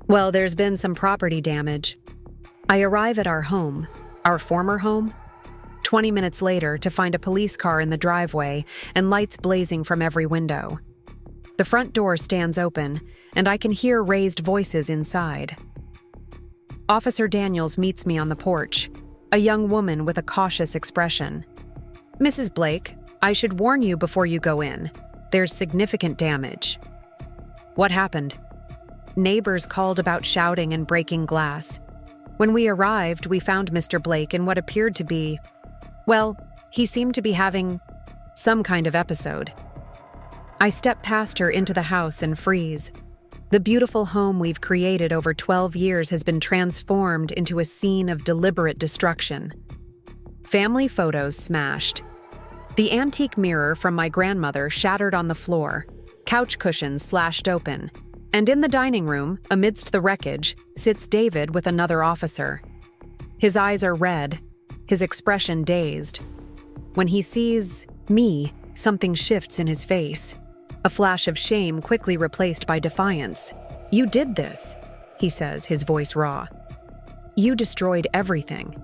Well, there's been some property damage. I arrive at our home, our former home, 20 minutes later to find a police car in the driveway and lights blazing from every window. The front door stands open, and I can hear raised voices inside. Officer Daniels meets me on the porch, a young woman with a cautious expression. Mrs. Blake, I should warn you before you go in. There's significant damage. What happened? Neighbors called about shouting and breaking glass. When we arrived, we found Mr. Blake in what appeared to be, well, he seemed to be having some kind of episode. I step past her into the house and freeze. The beautiful home we've created over 12 years has been transformed into a scene of deliberate destruction. Family photos smashed. The antique mirror from my grandmother shattered on the floor, couch cushions slashed open, and in the dining room, amidst the wreckage, sits David with another officer. His eyes are red, his expression dazed. When he sees me, something shifts in his face. A flash of shame quickly replaced by defiance. You did this, he says, his voice raw. You destroyed everything.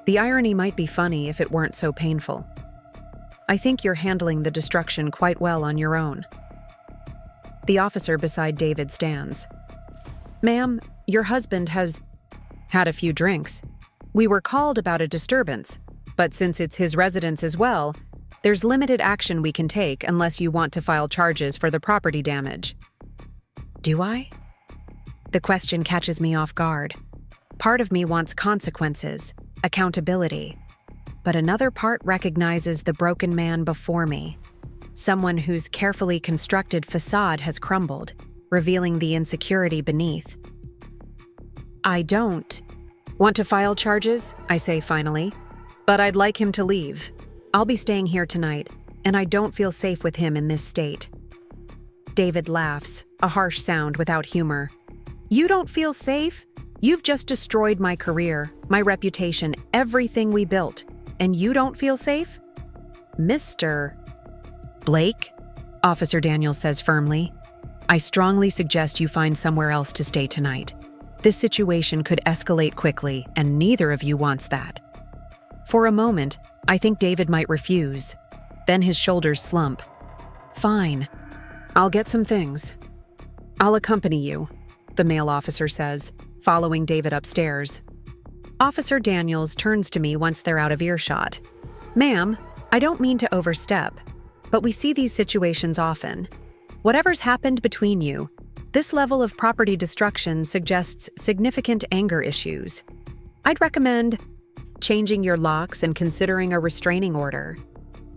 The irony might be funny if it weren't so painful. I think you're handling the destruction quite well on your own. The officer beside David stands. Ma'am, your husband has had a few drinks. We were called about a disturbance, but since it's his residence as well, there's limited action we can take unless you want to file charges for the property damage. Do I? The question catches me off guard. Part of me wants consequences, accountability, but another part recognizes the broken man before me, someone whose carefully constructed facade has crumbled, revealing the insecurity beneath. I don't want to file charges, I say finally, but I'd like him to leave. I'll be staying here tonight, and I don't feel safe with him in this state. David laughs, a harsh sound without humor. You don't feel safe? You've just destroyed my career, my reputation, everything we built, and you don't feel safe? Mr. Blake, Officer Daniels says firmly, I strongly suggest you find somewhere else to stay tonight. This situation could escalate quickly, and neither of you wants that. For a moment, I think David might refuse. Then his shoulders slump. Fine. I'll get some things. I'll accompany you, the male officer says, following David upstairs. Officer Daniels turns to me once they're out of earshot. Ma'am, I don't mean to overstep, but we see these situations often. Whatever's happened between you, this level of property destruction suggests significant anger issues. I'd recommend changing your locks and considering a restraining order.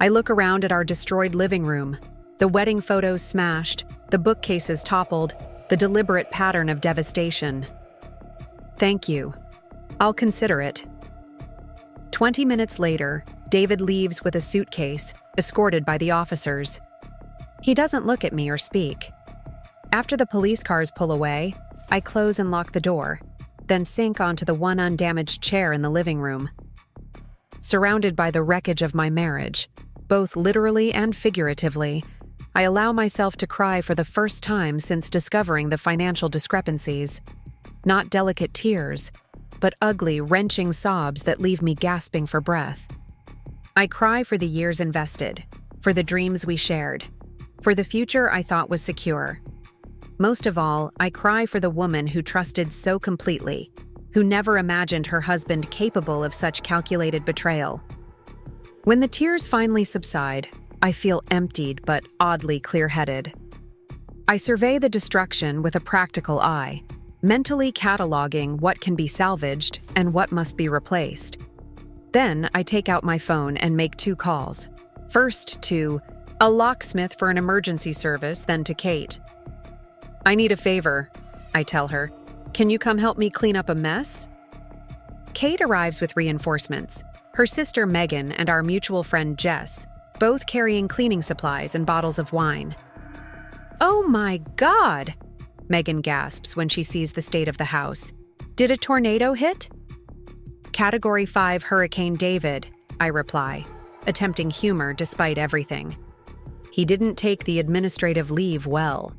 I look around at our destroyed living room, the wedding photos smashed, the bookcases toppled, the deliberate pattern of devastation. Thank you. I'll consider it. 20 minutes later, David leaves with a suitcase, escorted by the officers. He doesn't look at me or speak. After the police cars pull away, I close and lock the door, then sink onto the one undamaged chair in the living room. Surrounded by the wreckage of my marriage, both literally and figuratively, I allow myself to cry for the first time since discovering the financial discrepancies. Not delicate tears, but ugly, wrenching sobs that leave me gasping for breath. I cry for the years invested, for the dreams we shared, for the future I thought was secure. Most of all, I cry for the woman who trusted so completely, who never imagined her husband capable of such calculated betrayal. When the tears finally subside, I feel emptied but oddly clear-headed. I survey the destruction with a practical eye, mentally cataloging what can be salvaged and what must be replaced. Then I take out my phone and make 2 calls. First to a locksmith for an emergency service, then to Kate. "I need a favor," I tell her. "Can you come help me clean up a mess?" Kate arrives with reinforcements, her sister Megan and our mutual friend Jess, both carrying cleaning supplies and bottles of wine. "Oh my God!" Megan gasps when she sees the state of the house. "Did a tornado hit?" "Category 5 Hurricane David," I reply, attempting humor despite everything. He didn't take the administrative leave well.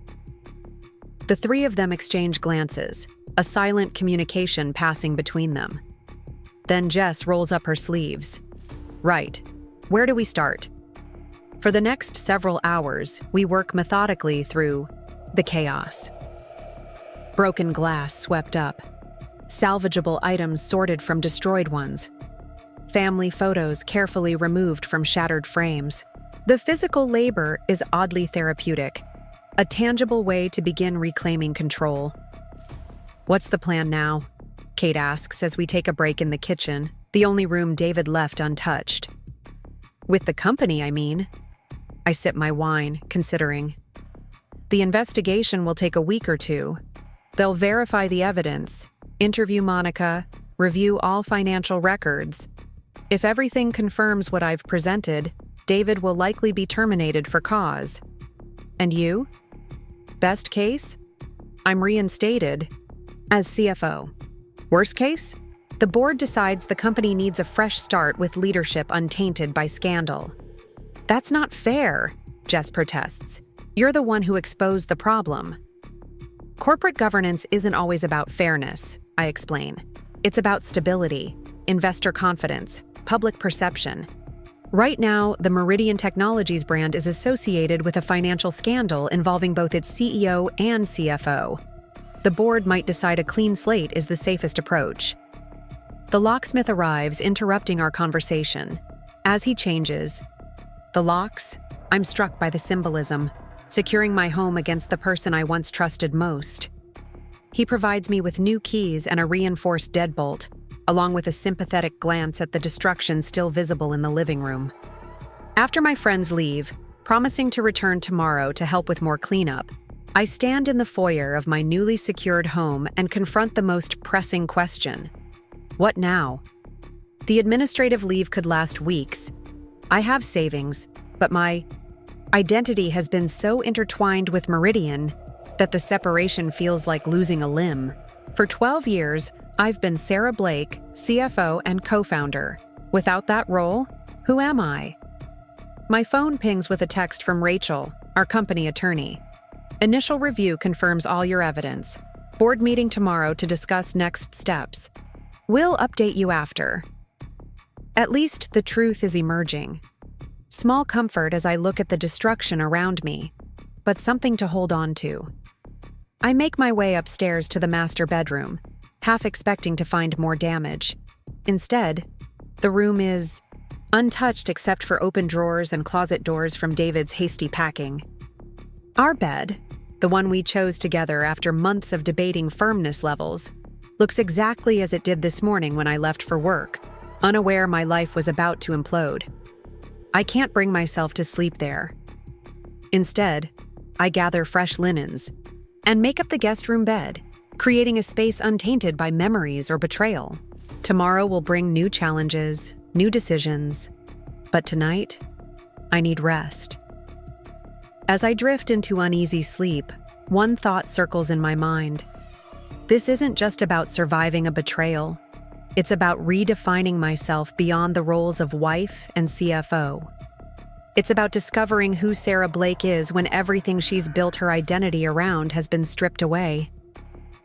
The 3 of them exchange glances, a silent communication passing between them. Then Jess rolls up her sleeves. "Right. Where do we start?" For the next several hours, we work methodically through the chaos. Broken glass swept up, salvageable items sorted from destroyed ones, family photos carefully removed from shattered frames. The physical labor is oddly therapeutic, a tangible way to begin reclaiming control. "What's the plan now?" Kate asks as we take a break in the kitchen, the only room David left untouched. "With the company, I mean." I sip my wine, considering. "The investigation will take a week or 2. They'll verify the evidence, interview Monica, review all financial records. If everything confirms what I've presented, David will likely be terminated for cause. And you? Best case? I'm reinstated as CFO. Worst case? The board decides the company needs a fresh start with leadership untainted by scandal." "That's not fair," Jess protests. "You're the one who exposed the problem." "Corporate governance isn't always about fairness," I explain. "It's about stability, investor confidence, public perception. Right now, the Meridian Technologies brand is associated with a financial scandal involving both its CEO and CFO. The board might decide a clean slate is the safest approach." The locksmith arrives, interrupting our conversation. As he changes, "The locks?" I'm struck by the symbolism, securing my home against the person I once trusted most. He provides me with new keys and a reinforced deadbolt, along with a sympathetic glance at the destruction still visible in the living room. After my friends leave, promising to return tomorrow to help with more cleanup, I stand in the foyer of my newly secured home and confront the most pressing question. What now? The administrative leave could last weeks. I have savings, but my identity has been so intertwined with Meridian that the separation feels like losing a limb. For 12 years, I've been Sarah Blake, CFO and co-founder. Without that role, who am I? My phone pings with a text from Rachel, our company attorney. Initial review confirms all your evidence. Board meeting tomorrow to discuss next steps. We'll update you after. At least the truth is emerging. Small comfort as I look at the destruction around me, but something to hold on to. I make my way upstairs to the master bedroom, half expecting to find more damage. Instead, the room is untouched except for open drawers and closet doors from David's hasty packing. Our bed, the one we chose together after months of debating firmness levels, looks exactly as it did this morning when I left for work, unaware my life was about to implode. I can't bring myself to sleep there. Instead, I gather fresh linens and make up the guest room bed, creating a space untainted by memories or betrayal. Tomorrow will bring new challenges, new decisions, but tonight, I need rest. As I drift into uneasy sleep, one thought circles in my mind. This isn't just about surviving a betrayal. It's about redefining myself beyond the roles of wife and CFO. It's about discovering who Sarah Blake is when everything she's built her identity around has been stripped away.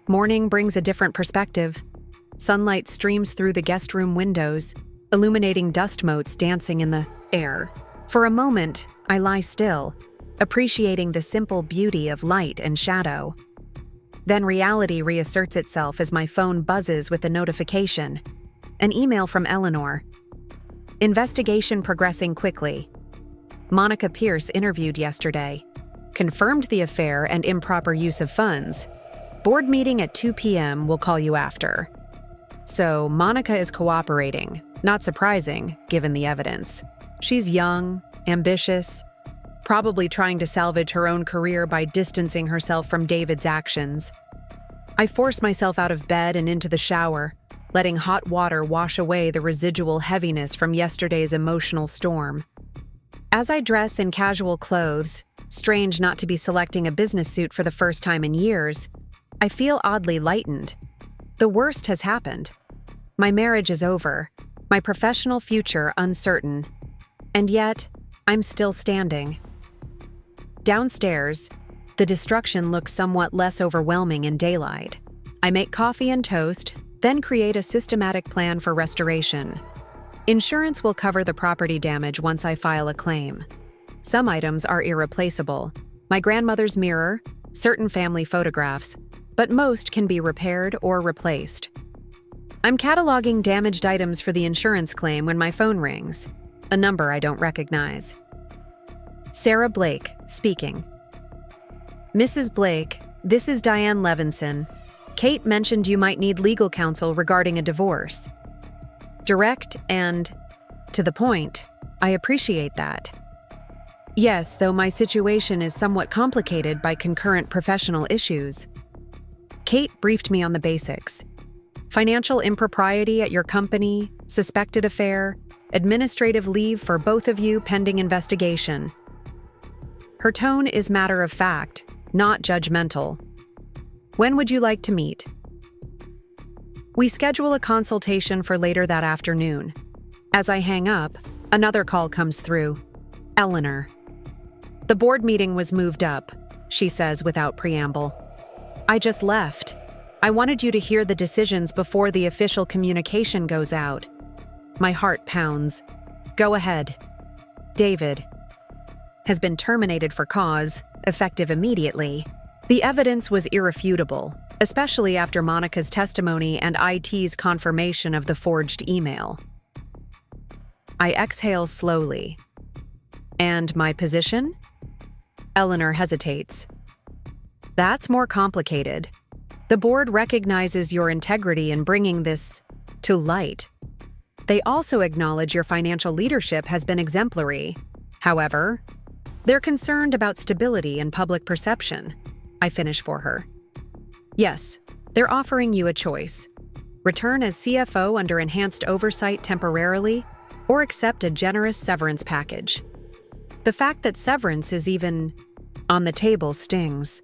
Morning brings a different perspective. Sunlight streams through the guest room windows, illuminating dust motes dancing in the air. For a moment, I lie still, appreciating the simple beauty of light and shadow. Then reality reasserts itself as my phone buzzes with a notification. An email from Eleanor. Investigation progressing quickly. Monica Pierce interviewed yesterday. Confirmed the affair and improper use of funds. Board meeting at 2 p.m. We'll call you after. So, Monica is cooperating. Not surprising, given the evidence. She's young, ambitious, probably trying to salvage her own career by distancing herself from David's actions. I force myself out of bed and into the shower, letting hot water wash away the residual heaviness from yesterday's emotional storm. As I dress in casual clothes, strange not to be selecting a business suit for the first time in years, I feel oddly lightened. The worst has happened. My marriage is over, my professional future uncertain, and yet, I'm still standing. Downstairs, the destruction looks somewhat less overwhelming in daylight. I make coffee and toast, then create a systematic plan for restoration. Insurance will cover the property damage once I file a claim. Some items are irreplaceable. My grandmother's mirror, certain family photographs, but most can be repaired or replaced. I'm cataloging damaged items for the insurance claim when my phone rings, a number I don't recognize. Sarah Blake, speaking. Mrs. Blake, this is Diane Levinson. Kate mentioned you might need legal counsel regarding a divorce. Direct and to the point. I appreciate that. Yes, though my situation is somewhat complicated by concurrent professional issues. Kate briefed me on the basics. Financial impropriety at your company, suspected affair, administrative leave for both of you pending investigation. Her tone is matter of fact, not judgmental. When would you like to meet? We schedule a consultation for later that afternoon. As I hang up, another call comes through. Eleanor. The board meeting was moved up, she says without preamble. I just left. I wanted you to hear the decisions before the official communication goes out. My heart pounds. Go ahead. David has been terminated for cause, effective immediately. The evidence was irrefutable, especially after Monica's testimony and IT's confirmation of the forged email. I exhale slowly. And my position? Eleanor hesitates. That's more complicated. The board recognizes your integrity in bringing this to light. They also acknowledge your financial leadership has been exemplary. However, they're concerned about stability and public perception. I finish for her. Yes, they're offering you a choice. Return as CFO under enhanced oversight temporarily, or accept a generous severance package. The fact that severance is even on the table stings.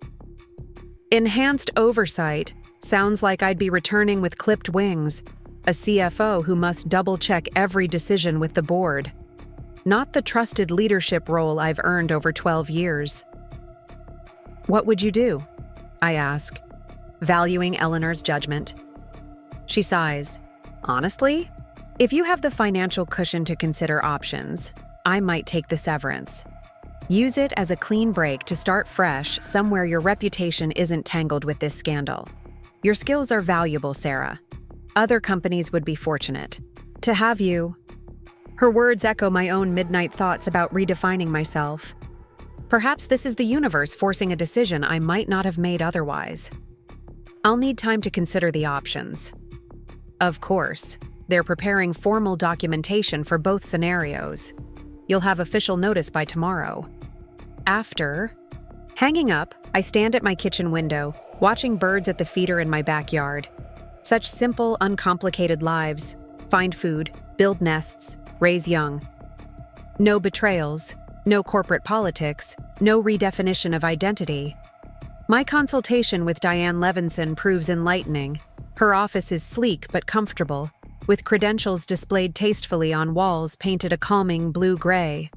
Enhanced oversight sounds like I'd be returning with clipped wings, a CFO who must double-check every decision with the board. Not the trusted leadership role I've earned over 12 years. What would you do? I ask, valuing Eleanor's judgment. She sighs. Honestly, if you have the financial cushion to consider options, I might take the severance. Use it as a clean break to start fresh somewhere your reputation isn't tangled with this scandal. Your skills are valuable, Sarah. Other companies would be fortunate to have you. Her words echo my own midnight thoughts about redefining myself. Perhaps this is the universe forcing a decision I might not have made otherwise. I'll need time to consider the options. Of course, they're preparing formal documentation for both scenarios. You'll have official notice by tomorrow. After hanging up, I stand at my kitchen window, watching birds at the feeder in my backyard. Such simple, uncomplicated lives. Find food, build nests, raise young. No betrayals, no corporate politics, no redefinition of identity. My consultation with Diane Levinson proves enlightening. Her office is sleek but comfortable, with credentials displayed tastefully on walls painted a calming blue-gray.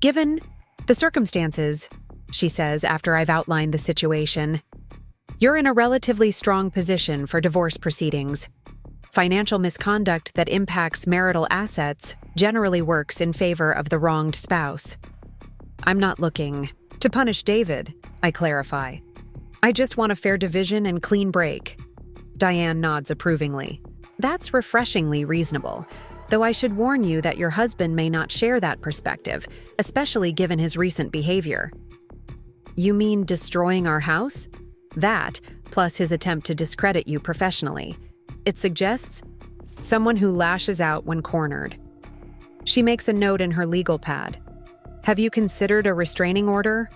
Given the circumstances, she says after I've outlined the situation, you're in a relatively strong position for divorce proceedings. Financial misconduct that impacts marital assets generally works in favor of the wronged spouse. I'm not looking to punish David, I clarify. I just want a fair division and clean break. Diane nods approvingly. That's refreshingly reasonable, though I should warn you that your husband may not share that perspective, especially given his recent behavior. You mean destroying our house? That, plus his attempt to discredit you professionally. It suggests someone who lashes out when cornered. She makes a note in her legal pad. Have you considered a restraining order?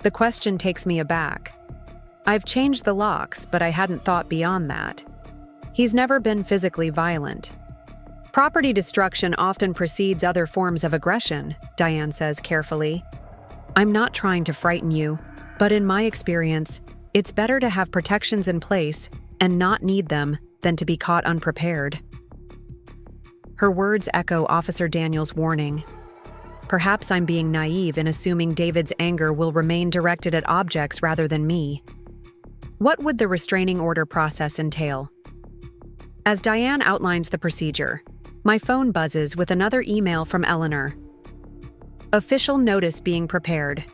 The question takes me aback. I've changed the locks, but I hadn't thought beyond that. He's never been physically violent. Property destruction often precedes other forms of aggression, Diane says carefully. I'm not trying to frighten you, but in my experience, it's better to have protections in place and not need them than to be caught unprepared. Her words echo Officer Daniel's warning. Perhaps I'm being naive in assuming David's anger will remain directed at objects rather than me. What would the restraining order process entail? As Diane outlines the procedure, my phone buzzes with another email from Eleanor. Official notice being prepared.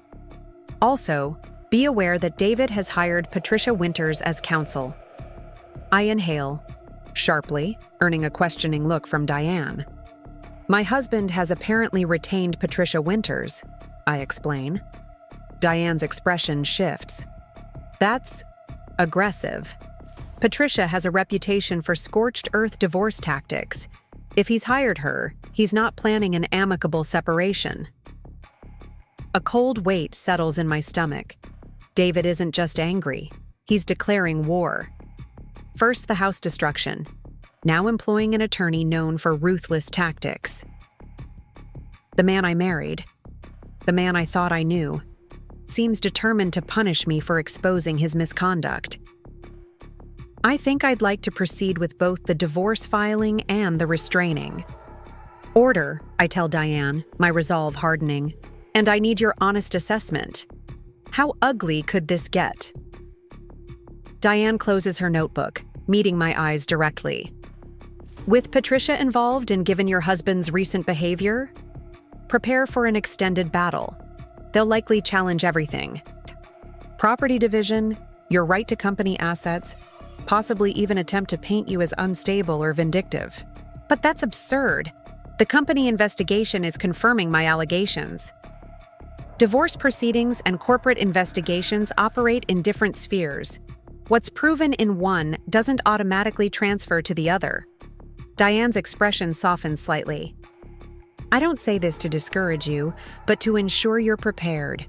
Also, be aware that David has hired Patricia Winters as counsel. I inhale, sharply, earning a questioning look from Diane. My husband has apparently retained Patricia Winters, I explain. Diane's expression shifts. That's aggressive. Patricia has a reputation for scorched earth divorce tactics. If he's hired her, he's not planning an amicable separation. A cold weight settles in my stomach. David isn't just angry. He's declaring war. First, the house destruction. Now employing an attorney known for ruthless tactics. The man I married, the man I thought I knew, seems determined to punish me for exposing his misconduct. I think I'd like to proceed with both the divorce filing and the restraining. Order, I tell Diane, my resolve hardening, and I need your honest assessment. How ugly could this get? Diane closes her notebook, meeting my eyes directly. With Patricia involved and given your husband's recent behavior, prepare for an extended battle. They'll likely challenge everything. Property division, your right to company assets, possibly even attempt to paint you as unstable or vindictive. But that's absurd. The company investigation is confirming my allegations. Divorce proceedings and corporate investigations operate in different spheres. What's proven in one doesn't automatically transfer to the other. Diane's expression softens slightly. I don't say this to discourage you, but to ensure you're prepared.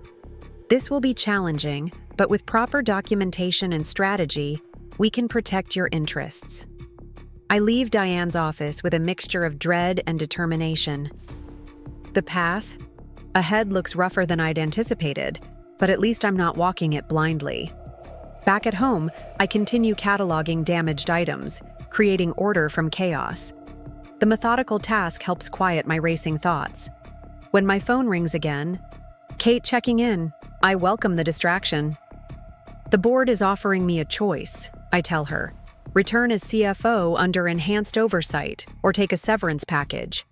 This will be challenging, but with proper documentation and strategy, we can protect your interests. I leave Diane's office with a mixture of dread and determination. The path ahead looks rougher than I'd anticipated, but at least I'm not walking it blindly. Back at home, I continue cataloging damaged items, creating order from chaos. The methodical task helps quiet my racing thoughts. When my phone rings again, Kate checking in, I welcome the distraction. The board is offering me a choice, I tell her. Return as CFO under enhanced oversight or take a severance package.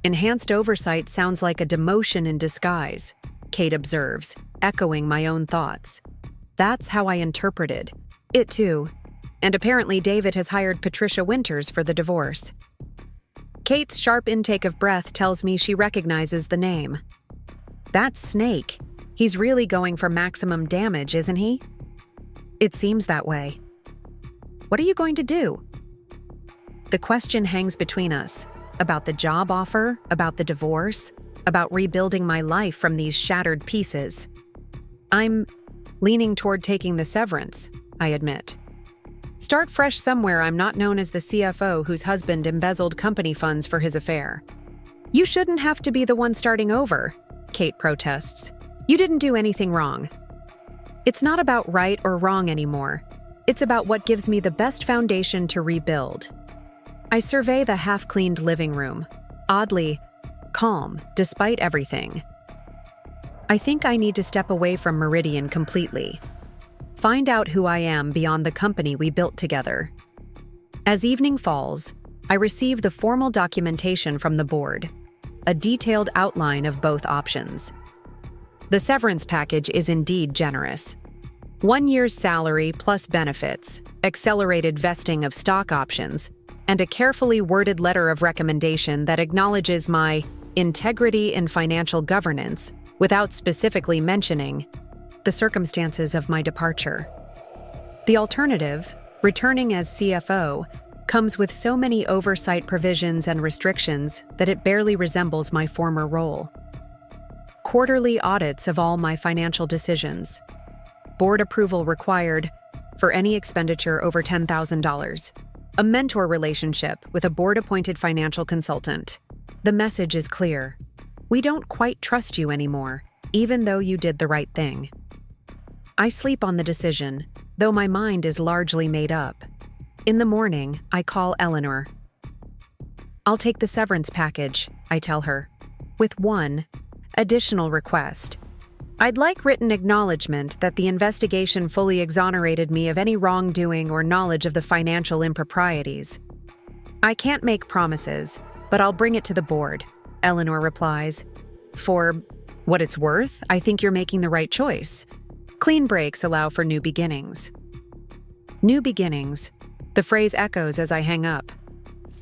Enhanced oversight sounds like a demotion in disguise, Kate observes, echoing my own thoughts. That's how I interpreted it too. And apparently David has hired Patricia Winters for the divorce. Kate's sharp intake of breath tells me she recognizes the name. That's Snake. He's really going for maximum damage, isn't he? It seems that way. What are you going to do? The question hangs between us. About the job offer, about the divorce, about rebuilding my life from these shattered pieces. I'm leaning toward taking the severance, I admit. Start fresh somewhere I'm not known as the CFO whose husband embezzled company funds for his affair. You shouldn't have to be the one starting over, Kate protests. You didn't do anything wrong. It's not about right or wrong anymore. It's about what gives me the best foundation to rebuild. I survey the half-cleaned living room, oddly calm despite everything. I think I need to step away from Meridian completely. Find out who I am beyond the company we built together. As evening falls, I receive the formal documentation from the board, a detailed outline of both options. The severance package is indeed generous. 1 year's salary plus benefits, accelerated vesting of stock options, and a carefully worded letter of recommendation that acknowledges my integrity in financial governance without specifically mentioning the circumstances of my departure. The alternative, returning as CFO, comes with so many oversight provisions and restrictions that it barely resembles my former role. Quarterly audits of all my financial decisions. Board approval required for any expenditure over $10,000. A mentor relationship with a board-appointed financial consultant. The message is clear. We don't quite trust you anymore, even though you did the right thing. I sleep on the decision, though my mind is largely made up. In the morning, I call Eleanor. I'll take the severance package, I tell her, with one additional request. I'd like written acknowledgement that the investigation fully exonerated me of any wrongdoing or knowledge of the financial improprieties. I can't make promises, but I'll bring it to the board, Eleanor replies. For what it's worth, I think you're making the right choice. Clean breaks allow for new beginnings. New beginnings. The phrase echoes as I hang up.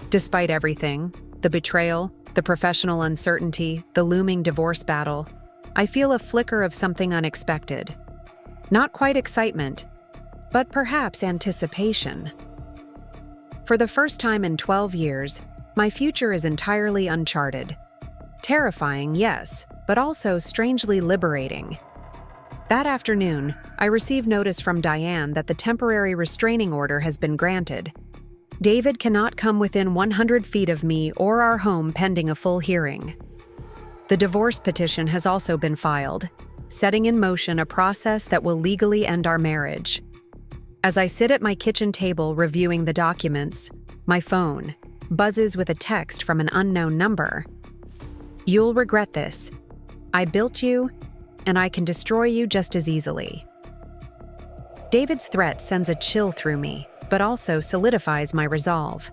Despite everything, the betrayal, the professional uncertainty, the looming divorce battle, I feel a flicker of something unexpected. Not quite excitement, but perhaps anticipation. For the first time in 12 years, my future is entirely uncharted. Terrifying, yes, but also strangely liberating. That afternoon, I receive notice from Diane that the temporary restraining order has been granted. David cannot come within 100 feet of me or our home pending a full hearing. The divorce petition has also been filed, setting in motion a process that will legally end our marriage. As I sit at my kitchen table reviewing the documents, my phone buzzes with a text from an unknown number. You'll regret this. I built you, and I can destroy you just as easily. David's threat sends a chill through me, but also solidifies my resolve.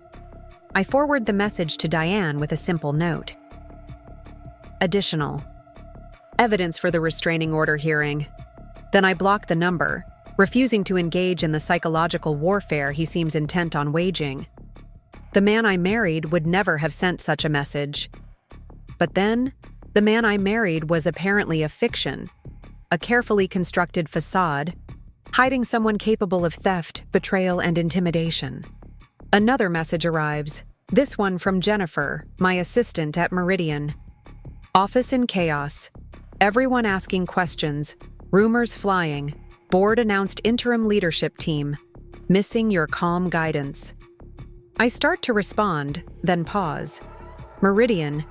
I forward the message to Diane with a simple note. Additional evidence for the restraining order hearing. Then I block the number, refusing to engage in the psychological warfare he seems intent on waging. The man I married would never have sent such a message. But then, the man I married was apparently a fiction, a carefully constructed facade, hiding someone capable of theft, betrayal, and intimidation. Another message arrives, this one from Jennifer, my assistant at Meridian. Office in chaos. Everyone asking questions, rumors flying, board announced interim leadership team, missing your calm guidance. I start to respond, then pause. Meridian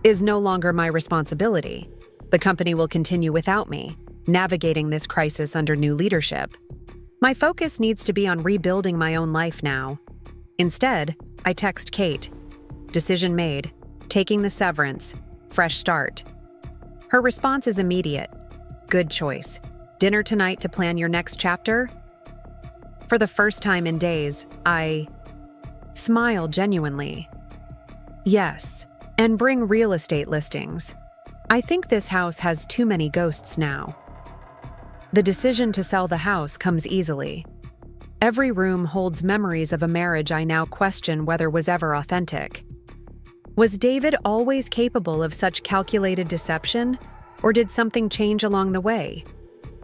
is no longer my responsibility. The company will continue without me, navigating this crisis under new leadership. My focus needs to be on rebuilding my own life now. Instead, I text Kate. Decision made. Taking the severance. Fresh start. Her response is immediate. Good choice. Dinner tonight to plan your next chapter? For the first time in days, I smile genuinely. Yes, and bring real estate listings. I think this house has too many ghosts now. The decision to sell the house comes easily. Every room holds memories of a marriage I now question whether was ever authentic. Was David always capable of such calculated deception, or did something change along the way?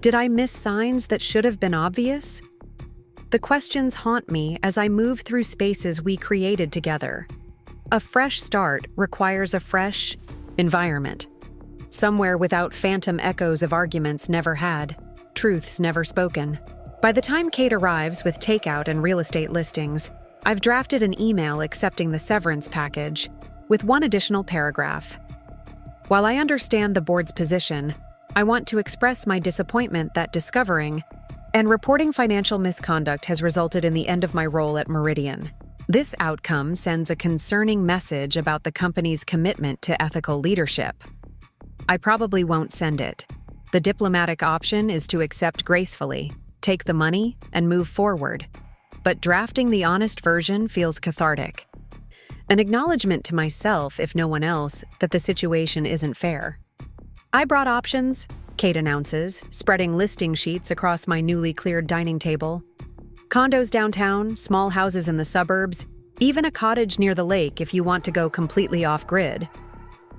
Did I miss signs that should have been obvious? The questions haunt me as I move through spaces we created together. A fresh start requires a fresh environment. Somewhere without phantom echoes of arguments never had, truths never spoken. By the time Kate arrives with takeout and real estate listings, I've drafted an email accepting the severance package, with one additional paragraph. While I understand the board's position, I want to express my disappointment that discovering and reporting financial misconduct has resulted in the end of my role at Meridian. This outcome sends a concerning message about the company's commitment to ethical leadership. I probably won't send it. The diplomatic option is to accept gracefully, take the money, and move forward. but drafting the honest version feels cathartic. An acknowledgement to myself, if no one else, that the situation isn't fair. "I brought options," Kate announces, spreading listing sheets across my newly cleared dining table. "Condos downtown, small houses in the suburbs, even a cottage near the lake if you want to go completely off-grid."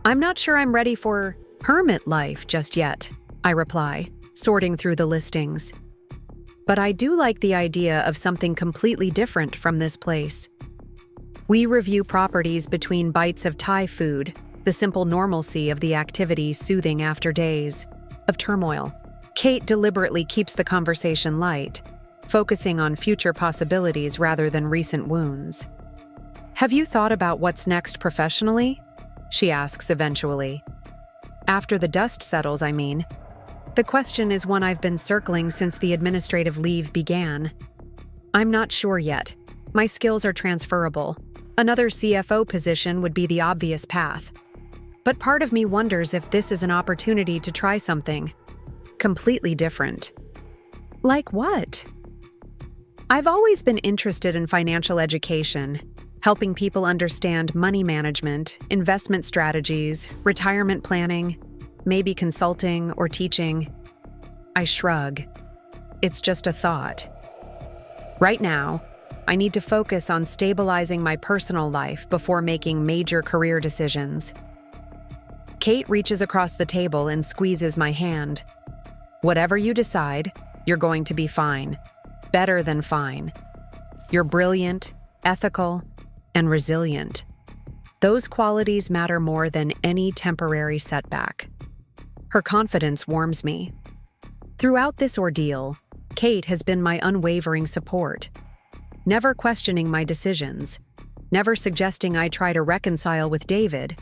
"I'm not sure I'm ready for hermit life just yet," I reply, sorting through the listings. "But I do like the idea of something completely different from this place." We review properties between bites of Thai food, the simple normalcy of the activity soothing after days of turmoil. Kate deliberately keeps the conversation light, focusing on future possibilities rather than recent wounds. "Have you thought about what's next professionally?" she asks eventually. "After the dust settles, I mean. The question is one I've been circling since the administrative leave began. I'm not sure yet. My skills are transferable. Another CFO position would be the obvious path. But part of me wonders if this is an opportunity to try something completely different." "Like what?" "I've always been interested in financial education, helping people understand money management, investment strategies, retirement planning, maybe consulting or teaching." I shrug. It's just a thought. Right now, I need to focus on stabilizing my personal life before making major career decisions. Kate reaches across the table and squeezes my hand. "Whatever you decide, you're going to be fine. Better than fine. You're brilliant, ethical, and resilient. Those qualities matter more than any temporary setback." Her confidence warms me. Throughout this ordeal, Kate has been my unwavering support, never questioning my decisions, never suggesting I try to reconcile with David,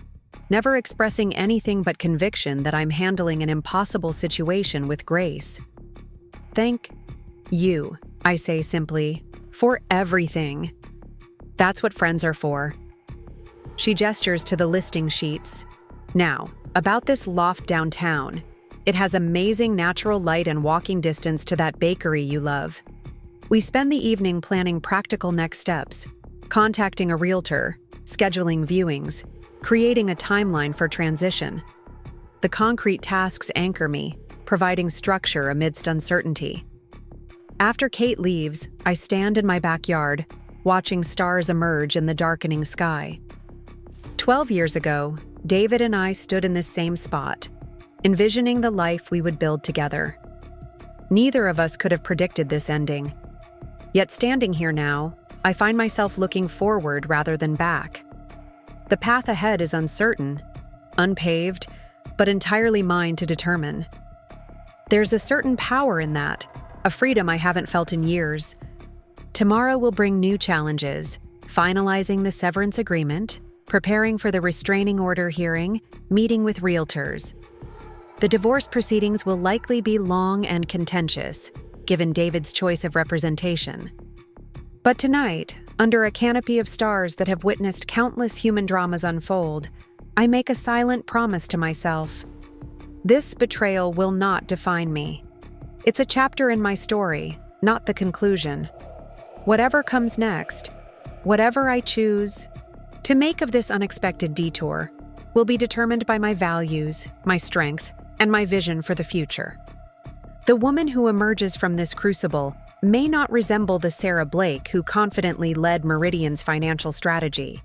never expressing anything but conviction that I'm handling an impossible situation with grace. "Thank you," I say simply, "for everything. That's what friends are for." She gestures to the listing sheets. "Now, about this loft downtown. It has amazing natural light and walking distance to that bakery you love. We spend the evening planning practical next steps, contacting a realtor, scheduling viewings, creating a timeline for transition. The concrete tasks anchor me, providing structure amidst uncertainty." After Kate leaves, I stand in my backyard, watching stars emerge in the darkening sky. 12 years ago, David and I stood in this same spot, envisioning the life we would build together. Neither of us could have predicted this ending. Yet standing here now, I find myself looking forward rather than back. The path ahead is uncertain, unpaved, but entirely mine to determine. There's a certain power in that, a freedom I haven't felt in years. Tomorrow will bring new challenges, finalizing the severance agreement, preparing for the restraining order hearing, meeting with realtors. The divorce proceedings will likely be long and contentious, given David's choice of representation. But tonight, under a canopy of stars that have witnessed countless human dramas unfold, I make a silent promise to myself. This betrayal will not define me. It's a chapter in my story, not the conclusion. Whatever comes next, whatever I choose to make of this unexpected detour, will be determined by my values, my strength, and my vision for the future. The woman who emerges from this crucible may not resemble the Sarah Blake who confidently led Meridian's financial strategy.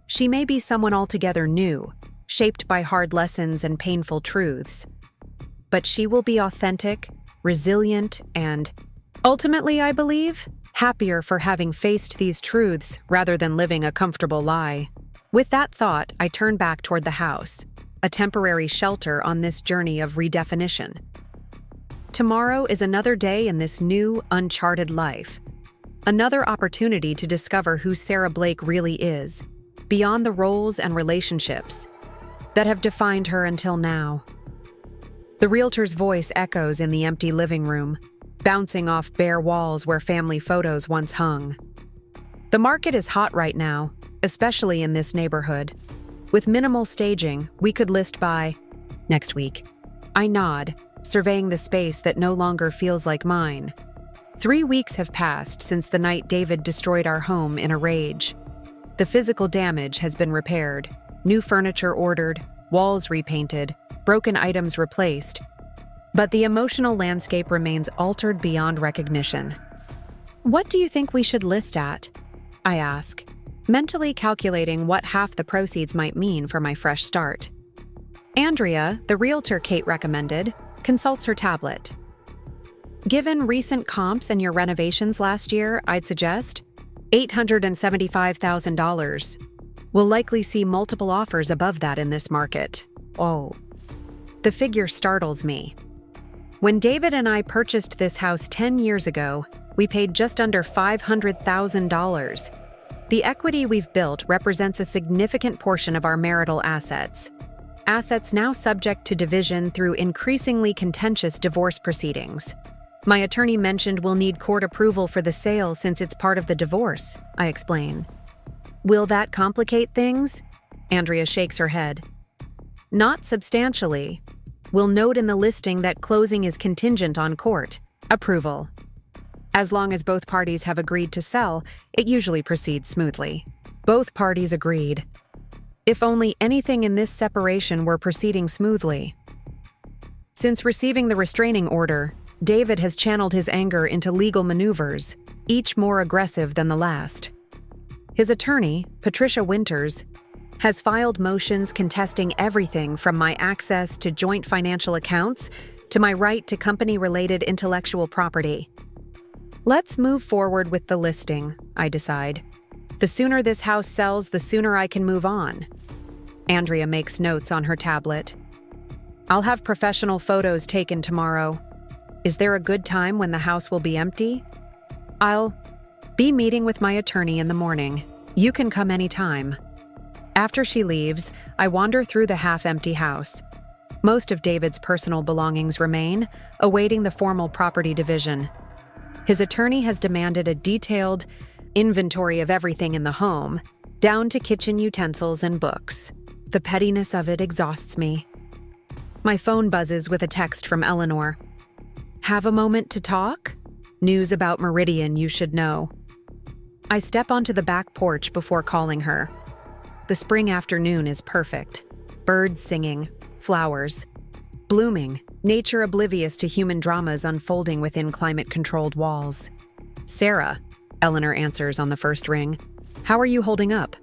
She may be someone altogether new, shaped by hard lessons and painful truths. But she will be authentic, resilient, and, ultimately, I believe, happier for having faced these truths rather than living a comfortable lie. With that thought, I turn back toward the house, a temporary shelter on this journey of redefinition. Tomorrow is another day in this new, uncharted life. Another opportunity to discover who Sarah Blake really is, beyond the roles and relationships that have defined her until now. The realtor's voice echoes in the empty living room, bouncing off bare walls where family photos once hung. The market is hot right now, especially in this neighborhood. With minimal staging, we could list by next week. I nod, surveying the space that no longer feels like mine. 3 weeks have passed since the night David destroyed our home in a rage. The physical damage has been repaired, new furniture ordered, walls repainted, broken items replaced, but the emotional landscape remains altered beyond recognition. "What do you think we should list at?" I ask, mentally calculating what half the proceeds might mean for my fresh start. Andrea, the realtor Kate recommended, consults her tablet. "Given recent comps and your renovations last year, I'd suggest $875,000. We'll likely see multiple offers above that in this market." Oh. The figure startles me. When David and I purchased this house 10 years ago, we paid just under $500,000. The equity we've built represents a significant portion of our marital assets. Assets now subject to division through increasingly contentious divorce proceedings. My attorney mentioned we'll need court approval for the sale since it's part of the divorce, I explain. "Will that complicate things?" Andrea shakes her head. "Not substantially. We'll note in the listing that closing is contingent on court approval. As long as both parties have agreed to sell, it usually proceeds smoothly." Both parties agreed. If only anything in this separation were proceeding smoothly. Since receiving the restraining order, David has channeled his anger into legal maneuvers, each more aggressive than the last. His attorney, Patricia Winters, has filed motions contesting everything from my access to joint financial accounts to my right to company-related intellectual property. Let's move forward with the listing, I decide. The sooner this house sells, the sooner I can move on. Andrea makes notes on her tablet. "I'll have professional photos taken tomorrow. Is there a good time when the house will be empty?" "I'll be meeting with my attorney in the morning. You can come anytime." After she leaves, I wander through the half-empty house. Most of David's personal belongings remain, awaiting the formal property division. His attorney has demanded a detailed inventory of everything in the home, down to kitchen utensils and books. The pettiness of it exhausts me. My phone buzzes with a text from Eleanor. "Have a moment to talk? News about Meridian you should know." I step onto the back porch before calling her. The spring afternoon is perfect. Birds singing, flowers blooming, nature oblivious to human dramas unfolding within climate-controlled walls. "Sarah," Eleanor answers on the first ring. "How are you holding up?"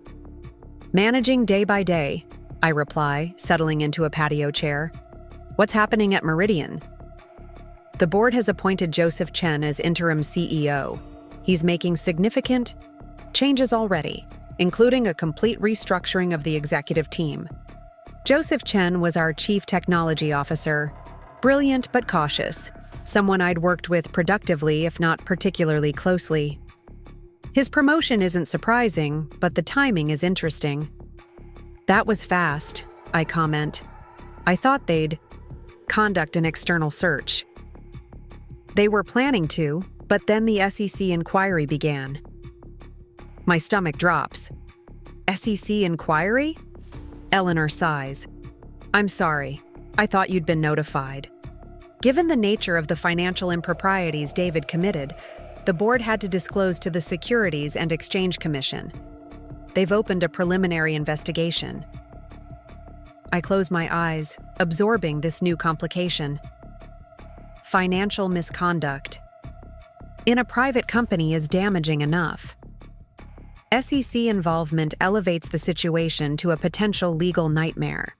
"Managing day by day," I reply, settling into a patio chair. "What's happening at Meridian?" "The board has appointed Joseph Chen as interim CEO. He's making significant changes already, including a complete restructuring of the executive team. Joseph Chen was our chief technology officer, brilliant but cautious, someone I'd worked with productively if not particularly closely. His promotion isn't surprising, but the timing is interesting." "That was fast," I comment. "I thought they'd conduct an external search." "They were planning to, but then the SEC inquiry began." My stomach drops. "SEC inquiry?" Eleanor sighs. "I'm sorry. I thought you'd been notified." Given the nature of the financial improprieties David committed, the board had to disclose to the Securities and Exchange Commission. They've opened a preliminary investigation. I close my eyes, absorbing this new complication. Financial misconduct in a private company is damaging enough. SEC involvement elevates the situation to a potential legal nightmare.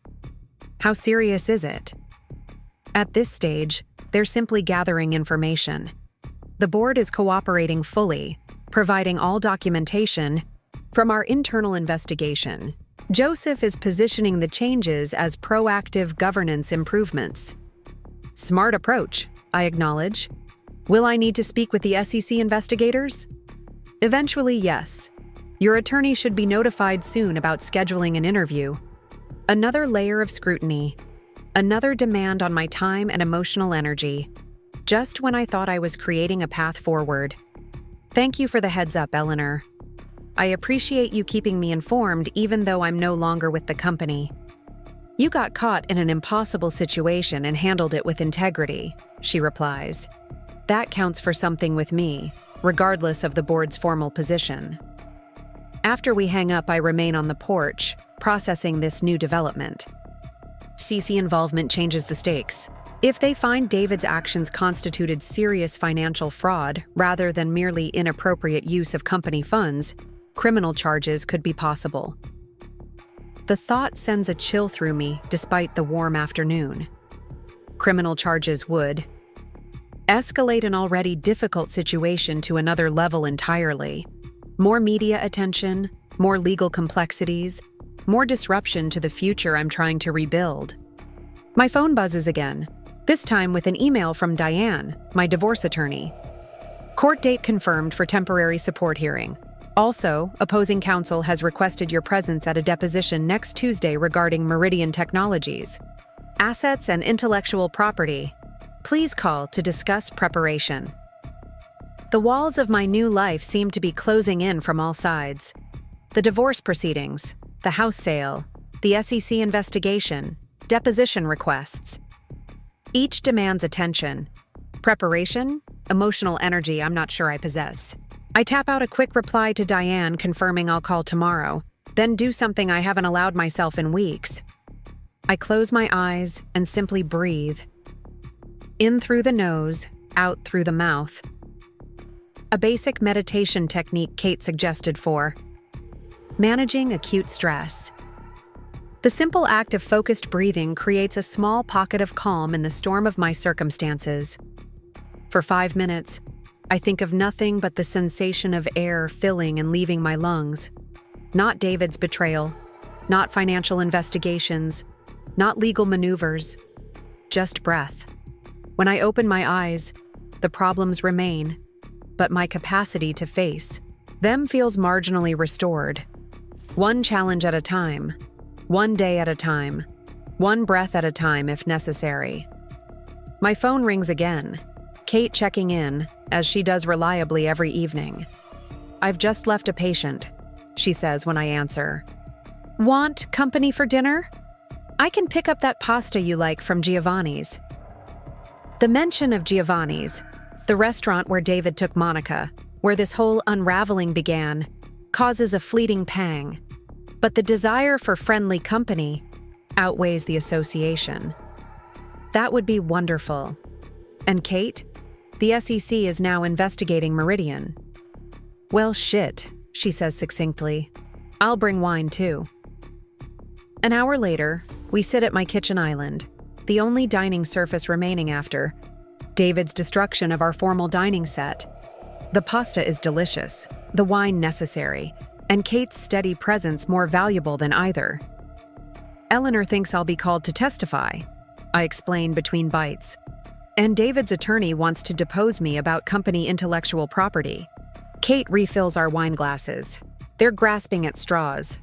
How serious is it? At this stage, they're simply gathering information. The board is cooperating fully, providing all documentation from our internal investigation. Joseph is positioning the changes as proactive governance improvements. Smart approach, I acknowledge. Will I need to speak with the SEC investigators? Eventually, yes. Your attorney should be notified soon about scheduling an interview. Another layer of scrutiny. Another demand on my time and emotional energy. Just when I thought I was creating a path forward. Thank you for the heads up, Eleanor. I appreciate you keeping me informed even though I'm no longer with the company. You got caught in an impossible situation and handled it with integrity, she replies. That counts for something with me, regardless of the board's formal position. After we hang up, I remain on the porch, processing this new development. CC involvement changes the stakes. If they find David's actions constituted serious financial fraud rather than merely inappropriate use of company funds, criminal charges could be possible. The thought sends a chill through me despite the warm afternoon. Criminal charges would escalate an already difficult situation to another level entirely. More media attention, more legal complexities, more disruption to the future I'm trying to rebuild. My phone buzzes again, this time with an email from Diane, my divorce attorney. Court date confirmed for temporary support hearing. Also, opposing counsel has requested your presence at a deposition next Tuesday regarding Meridian Technologies. Assets and intellectual property. Please call to discuss preparation. The walls of my new life seem to be closing in from all sides. The divorce proceedings, the house sale, the SEC investigation, deposition requests. Each demands attention. Preparation, emotional energy I'm not sure I possess. I tap out a quick reply to Diane confirming I'll call tomorrow, then do something I haven't allowed myself in weeks. I close my eyes and simply breathe. In through the nose, out through the mouth. A basic meditation technique Kate suggested for managing acute stress. The simple act of focused breathing creates a small pocket of calm in the storm of my circumstances. For 5 minutes, I think of nothing but the sensation of air filling and leaving my lungs. Not David's betrayal, not financial investigations, not legal maneuvers, just breath. When I open my eyes, the problems remain, but my capacity to face them feels marginally restored. One challenge at a time, one day at a time, one breath at a time if necessary. My phone rings again, Kate checking in, as she does reliably every evening. "I've just left a patient," she says when I answer. "Want company for dinner? I can pick up that pasta you like from Giovanni's." The mention of Giovanni's, the restaurant where David took Monica, where this whole unraveling began, causes a fleeting pang. But the desire for friendly company outweighs the association. That would be wonderful. And Kate? The SEC is now investigating Meridian. "Well, shit," she says succinctly. "I'll bring wine too." An hour later, we sit at my kitchen island, the only dining surface remaining after David's destruction of our formal dining set. The pasta is delicious, the wine necessary, and Kate's steady presence more valuable than either. Eleanor thinks I'll be called to testify, I explain between bites. And David's attorney wants to depose me about company intellectual property. Kate refills our wine glasses. They're grasping at straws.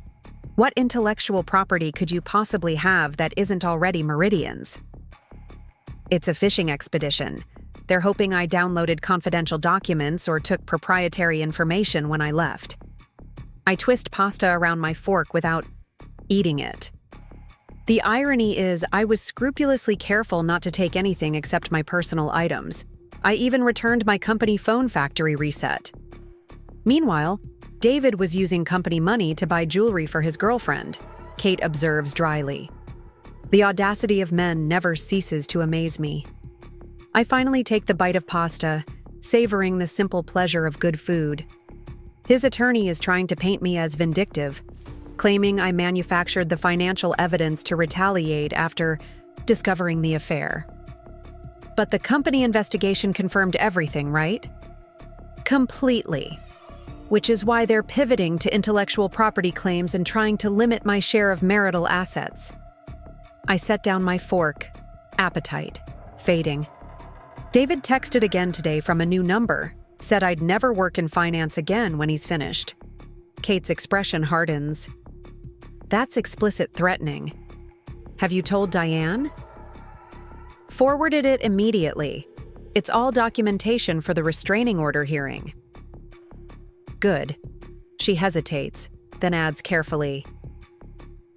What intellectual property could you possibly have that isn't already Meridian's? It's a fishing expedition. They're hoping I downloaded confidential documents or took proprietary information when I left. I twist pasta around my fork without eating it. The irony is I was scrupulously careful not to take anything except my personal items. I even returned my company phone factory reset. Meanwhile, David was using company money to buy jewelry for his girlfriend, Kate observes dryly. The audacity of men never ceases to amaze me. I finally take the bite of pasta, savoring the simple pleasure of good food. His attorney is trying to paint me as vindictive, claiming I manufactured the financial evidence to retaliate after discovering the affair. But the company investigation confirmed everything, right? Completely. Which is why they're pivoting to intellectual property claims and trying to limit my share of marital assets. I set down my fork, appetite fading. David texted again today from a new number, said I'd never work in finance again when he's finished. Kate's expression hardens. That's explicit threatening. Have you told Diane? Forwarded it immediately. It's all documentation for the restraining order hearing. Good. She hesitates, then adds carefully.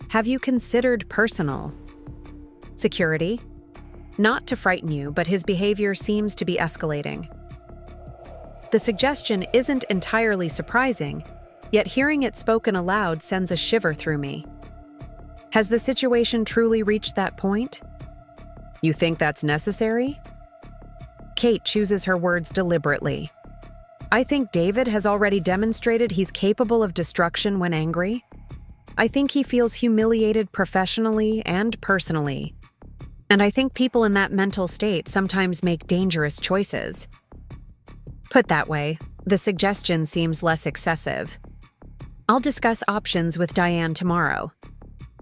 Have you considered personal security? Not to frighten you, but his behavior seems to be escalating. The suggestion isn't entirely surprising, yet hearing it spoken aloud sends a shiver through me. Has the situation truly reached that point? You think that's necessary? Kate chooses her words deliberately. I think David has already demonstrated he's capable of destruction when angry. I think he feels humiliated professionally and personally. And I think people in that mental state sometimes make dangerous choices. Put that way, the suggestion seems less excessive. I'll discuss options with Diane tomorrow.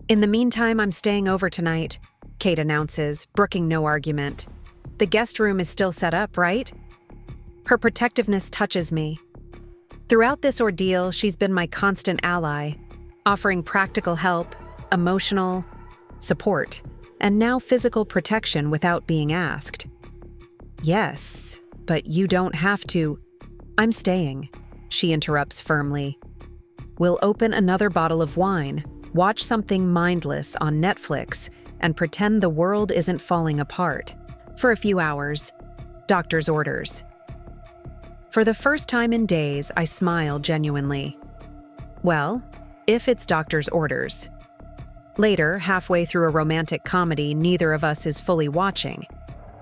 In the meantime, I'm staying over tonight, Kate announces, brooking no argument. The guest room is still set up, right? Her protectiveness touches me. Throughout this ordeal, she's been my constant ally, offering practical help, emotional support, and now physical protection without being asked. Yes, but you don't have to. I'm staying, she interrupts firmly. We'll open another bottle of wine, watch something mindless on Netflix, and pretend the world isn't falling apart. For a few hours. Doctor's orders. For the first time in days, I smile genuinely. Well, if it's doctor's orders. Later, halfway through a romantic comedy neither of us is fully watching,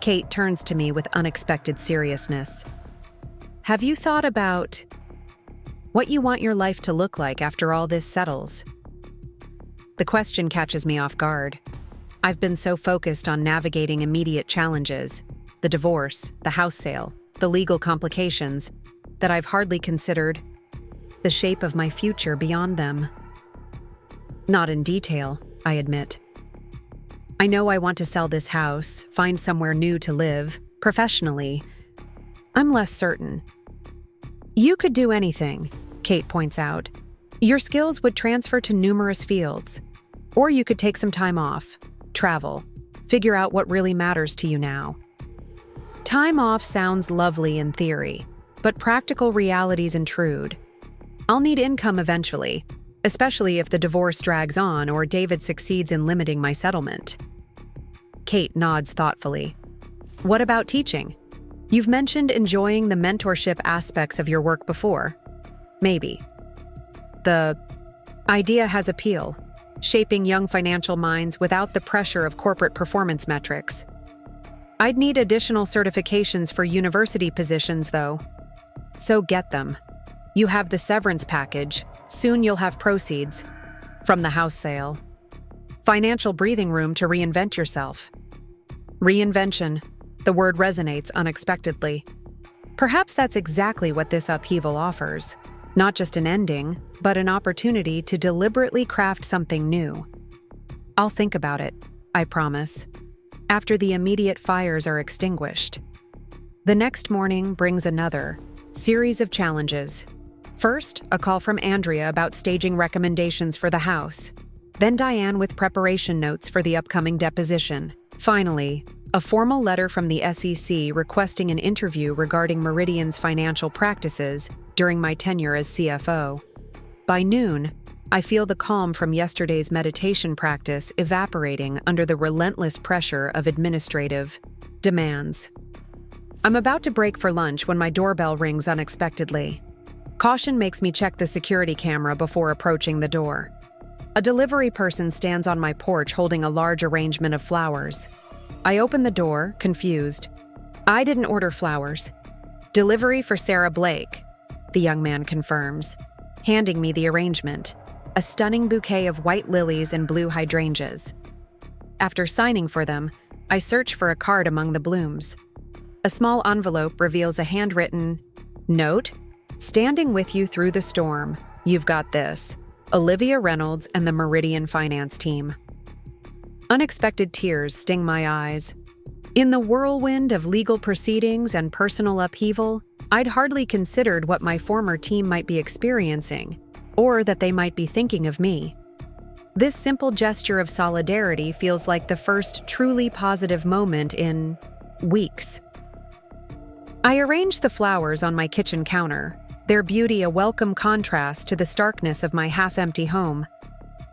Kate turns to me with unexpected seriousness. Have you thought about what you want your life to look like after all this settles? The question catches me off guard. I've been so focused on navigating immediate challenges, the divorce, the house sale, the legal complications, that I've hardly considered the shape of my future beyond them. Not in detail, I admit. I know I want to sell this house, find somewhere new to live, professionally. I'm less certain. You could do anything, Kate points out. Your skills would transfer to numerous fields. Or you could take some time off, travel, figure out what really matters to you now. Time off sounds lovely in theory, but practical realities intrude. I'll need income eventually, especially if the divorce drags on or David succeeds in limiting my settlement. Kate nods thoughtfully. What about teaching? You've mentioned enjoying the mentorship aspects of your work before. Maybe. The idea has appeal, shaping young financial minds without the pressure of corporate performance metrics. I'd need additional certifications for university positions, though. So get them. You have the severance package. Soon you'll have proceeds from the house sale. Financial breathing room to reinvent yourself. Reinvention. The word resonates unexpectedly. Perhaps that's exactly what this upheaval offers. Not just an ending, but an opportunity to deliberately craft something new. I'll think about it, I promise, after the immediate fires are extinguished. The next morning brings another series of challenges. First, a call from Andrea about staging recommendations for the house. Then Diane with preparation notes for the upcoming deposition. Finally, a formal letter from the SEC requesting an interview regarding Meridian's financial practices during my tenure as CFO. By noon, I feel the calm from yesterday's meditation practice evaporating under the relentless pressure of administrative demands. I'm about to break for lunch when my doorbell rings unexpectedly. Caution makes me check the security camera before approaching the door. A delivery person stands on my porch holding a large arrangement of flowers. I open the door, confused. I didn't order flowers. Delivery for Sarah Blake, the young man confirms, handing me the arrangement, a stunning bouquet of white lilies and blue hydrangeas. After signing for them, I search for a card among the blooms. A small envelope reveals a handwritten note. Standing with you through the storm, you've got this. Olivia Reynolds and the Meridian Finance Team. Unexpected tears sting my eyes. In the whirlwind of legal proceedings and personal upheaval, I'd hardly considered what my former team might be experiencing, or that they might be thinking of me. This simple gesture of solidarity feels like the first truly positive moment in weeks. I arrange the flowers on my kitchen counter, their beauty a welcome contrast to the starkness of my half-empty home.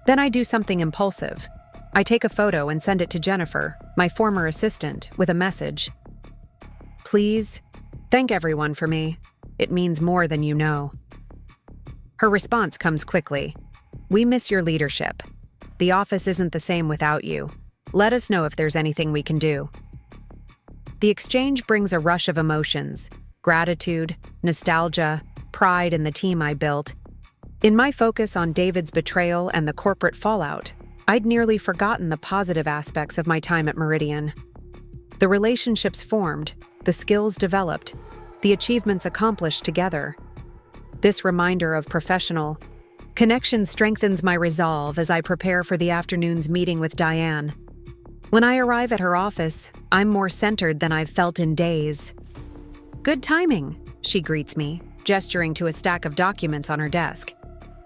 Then I do something impulsive. I take a photo and send it to Jennifer, my former assistant, with a message. Please, thank everyone for me. It means more than you know. Her response comes quickly. We miss your leadership. The office isn't the same without you. Let us know if there's anything we can do. The exchange brings a rush of emotions: gratitude, nostalgia, pride in the team I built. In my focus on David's betrayal and the corporate fallout, I'd nearly forgotten the positive aspects of my time at Meridian. The relationships formed, the skills developed, the achievements accomplished together. This reminder of professional connection strengthens my resolve as I prepare for the afternoon's meeting with Diane. When I arrive at her office, I'm more centered than I've felt in days. Good timing, she greets me, gesturing to a stack of documents on her desk.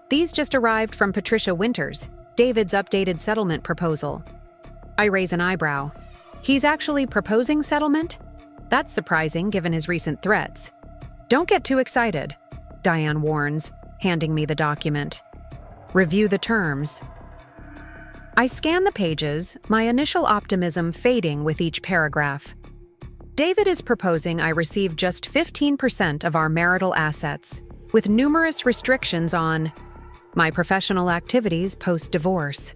These just arrived from Patricia Winters, David's updated settlement proposal. I raise an eyebrow. He's actually proposing settlement? That's surprising given his recent threats. Don't get too excited, Diane warns, handing me the document. Review the terms. I scan the pages, my initial optimism fading with each paragraph. David is proposing I receive just 15% of our marital assets, with numerous restrictions on my professional activities post-divorce.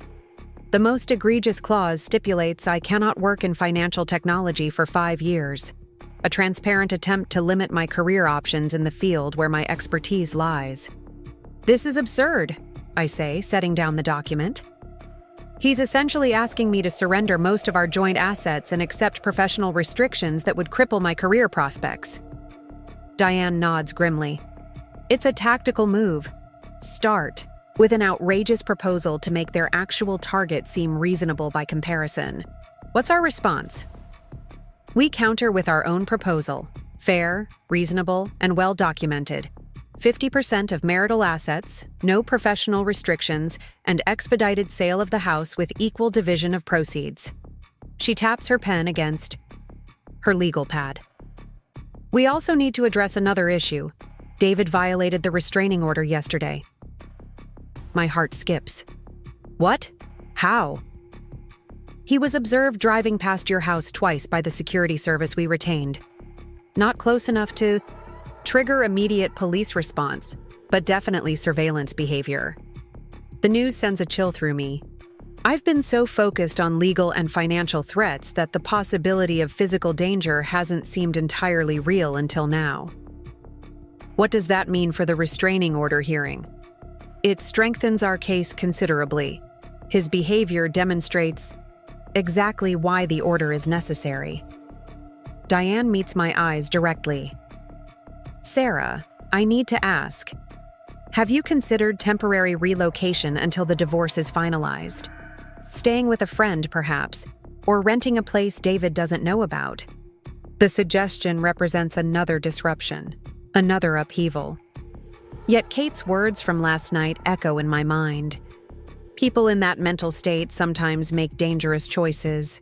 The most egregious clause stipulates I cannot work in financial technology for 5 years, a transparent attempt to limit my career options in the field where my expertise lies. This is absurd, I say, setting down the document. He's essentially asking me to surrender most of our joint assets and accept professional restrictions that would cripple my career prospects. Diane nods grimly. It's a tactical move. Start with an outrageous proposal to make their actual target seem reasonable by comparison. What's our response? We counter with our own proposal: fair, reasonable, and well documented. 50% of marital assets, no professional restrictions, and expedited sale of the house with equal division of proceeds. She taps her pen against her legal pad. We also need to address another issue. David violated the restraining order yesterday. My heart skips. What? How? He was observed driving past your house twice by the security service we retained. Not close enough to trigger immediate police response, but definitely surveillance behavior. The news sends a chill through me. I've been so focused on legal and financial threats that the possibility of physical danger hasn't seemed entirely real until now. What does that mean for the restraining order hearing? It strengthens our case considerably. His behavior demonstrates exactly why the order is necessary. Diane meets my eyes directly. Sarah, I need to ask, have you considered temporary relocation until the divorce is finalized? Staying with a friend, perhaps, or renting a place David doesn't know about? The suggestion represents another disruption, another upheaval. Yet Kate's words from last night echo in my mind. People in that mental state sometimes make dangerous choices.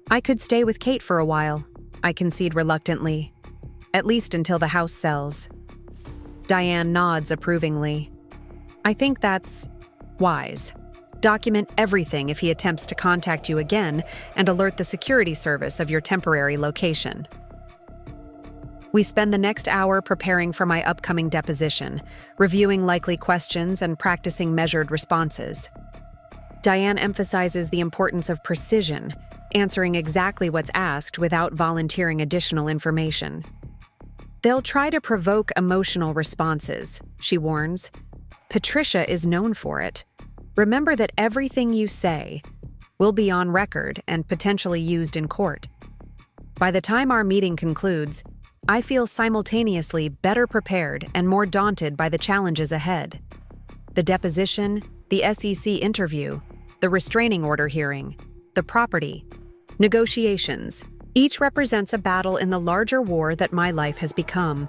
I could stay with Kate for a while, I concede reluctantly. At least until the house sells. Diane nods approvingly. I think that's wise. Document everything if he attempts to contact you again and alert the security service of your temporary location. We spend the next hour preparing for my upcoming deposition, reviewing likely questions and practicing measured responses. Diane emphasizes the importance of precision, answering exactly what's asked without volunteering additional information. They'll try to provoke emotional responses, she warns. Patricia is known for it. Remember that everything you say will be on record and potentially used in court. By the time our meeting concludes, I feel simultaneously better prepared and more daunted by the challenges ahead. The deposition, the SEC interview, the restraining order hearing, the property, negotiations. Each represents a battle in the larger war that my life has become.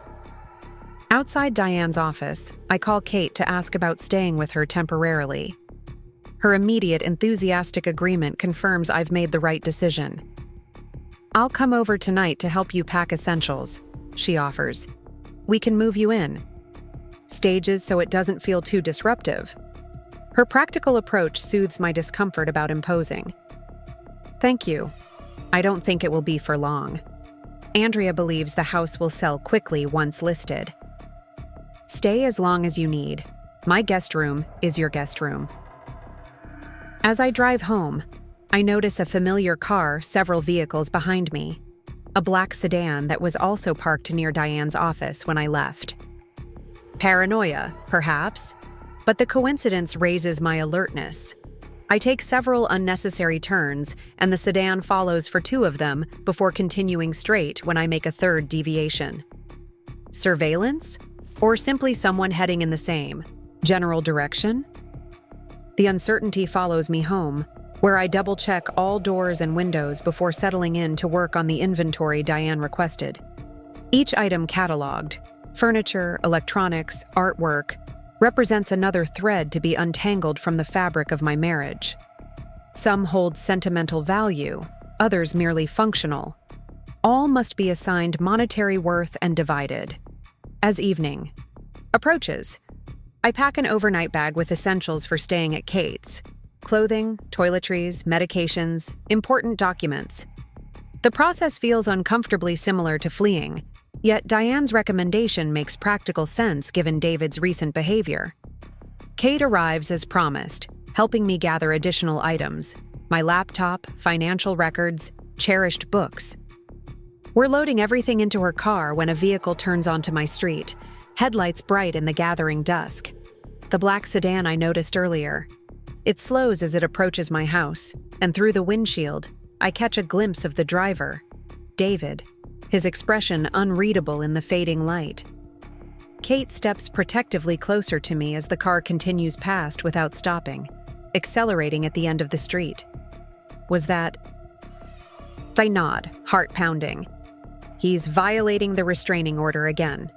Outside Diane's office, I call Kate to ask about staying with her temporarily. Her immediate, enthusiastic agreement confirms I've made the right decision. I'll come over tonight to help you pack essentials, she offers. We can move you in. Stages so it doesn't feel too disruptive. Her practical approach soothes my discomfort about imposing. Thank you. I don't think it will be for long. Andrea believes the house will sell quickly once listed. Stay as long as you need. My guest room is your guest room. As I drive home, I notice a familiar car several vehicles behind me. A black sedan that was also parked near Diane's office when I left. Paranoia, perhaps, but the coincidence raises my alertness. I take several unnecessary turns, and the sedan follows for 2 of them before continuing straight when I make a 3rd deviation. Surveillance? Or simply someone heading in the same general direction? The uncertainty follows me home, where I double-check all doors and windows before settling in to work on the inventory Diane requested. Each item cataloged, furniture, electronics, artwork, represents another thread to be untangled from the fabric of my marriage. Some hold sentimental value, others merely functional. All must be assigned monetary worth and divided. As evening approaches, I pack an overnight bag with essentials for staying at Kate's. Clothing, toiletries, medications, important documents. The process feels uncomfortably similar to fleeing, yet Diane's recommendation makes practical sense given David's recent behavior. Kate arrives as promised, helping me gather additional items: my laptop, financial records, cherished books. We're loading everything into her car when a vehicle turns onto my street, headlights bright in the gathering dusk. The black sedan I noticed earlier. It slows as it approaches my house, and through the windshield, I catch a glimpse of the driver, David, his expression unreadable in the fading light. Kate steps protectively closer to me as the car continues past without stopping, accelerating at the end of the street. Was that... I nod, heart pounding. He's violating the restraining order again.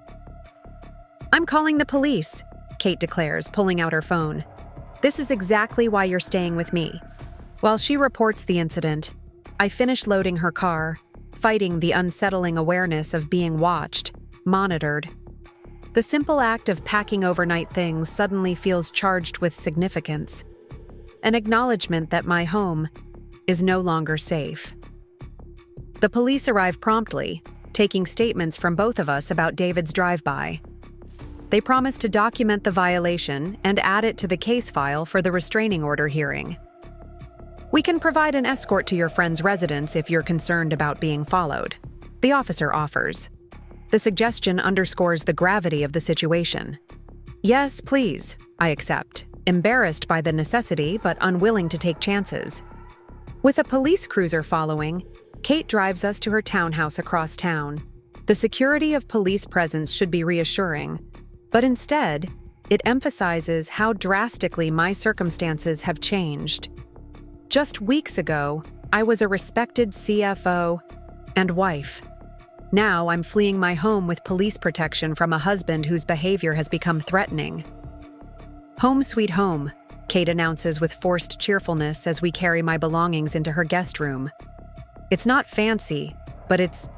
"I'm calling the police," Kate declares, pulling out her phone. "This is exactly why you're staying with me." While she reports the incident, I finish loading her car, fighting the unsettling awareness of being watched, monitored. The simple act of packing overnight things suddenly feels charged with significance. An acknowledgement that my home is no longer safe. The police arrive promptly, taking statements from both of us about David's drive-by. They promise to document the violation and add it to the case file for the restraining order hearing. "We can provide an escort to your friend's residence if you're concerned about being followed," the officer offers. The suggestion underscores the gravity of the situation. "Yes, please," I accept, embarrassed by the necessity but unwilling to take chances. With a police cruiser following, Kate drives us to her townhouse across town. The security of police presence should be reassuring, but instead, it emphasizes how drastically my circumstances have changed. Just weeks ago, I was a respected CFO and wife. Now I'm fleeing my home with police protection from a husband whose behavior has become threatening. "Home sweet home," Kate announces with forced cheerfulness as we carry my belongings into her guest room. It's not fancy, but it's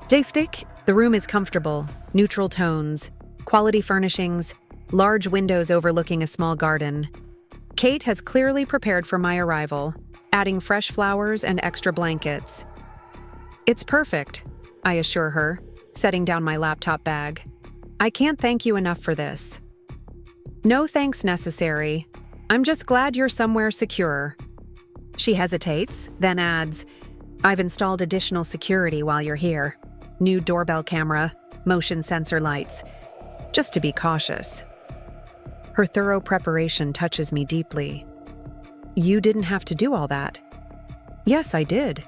diftig. The room is comfortable, neutral tones, quality furnishings, large windows overlooking a small garden. Kate has clearly prepared for my arrival, adding fresh flowers and extra blankets. "It's perfect," I assure her, setting down my laptop bag. "I can't thank you enough for this." "No thanks necessary. I'm just glad you're somewhere secure." She hesitates, then adds, "I've installed additional security while you're here. New doorbell camera, motion sensor lights, just to be cautious." Her thorough preparation touches me deeply. "You didn't have to do all that." "Yes, I did."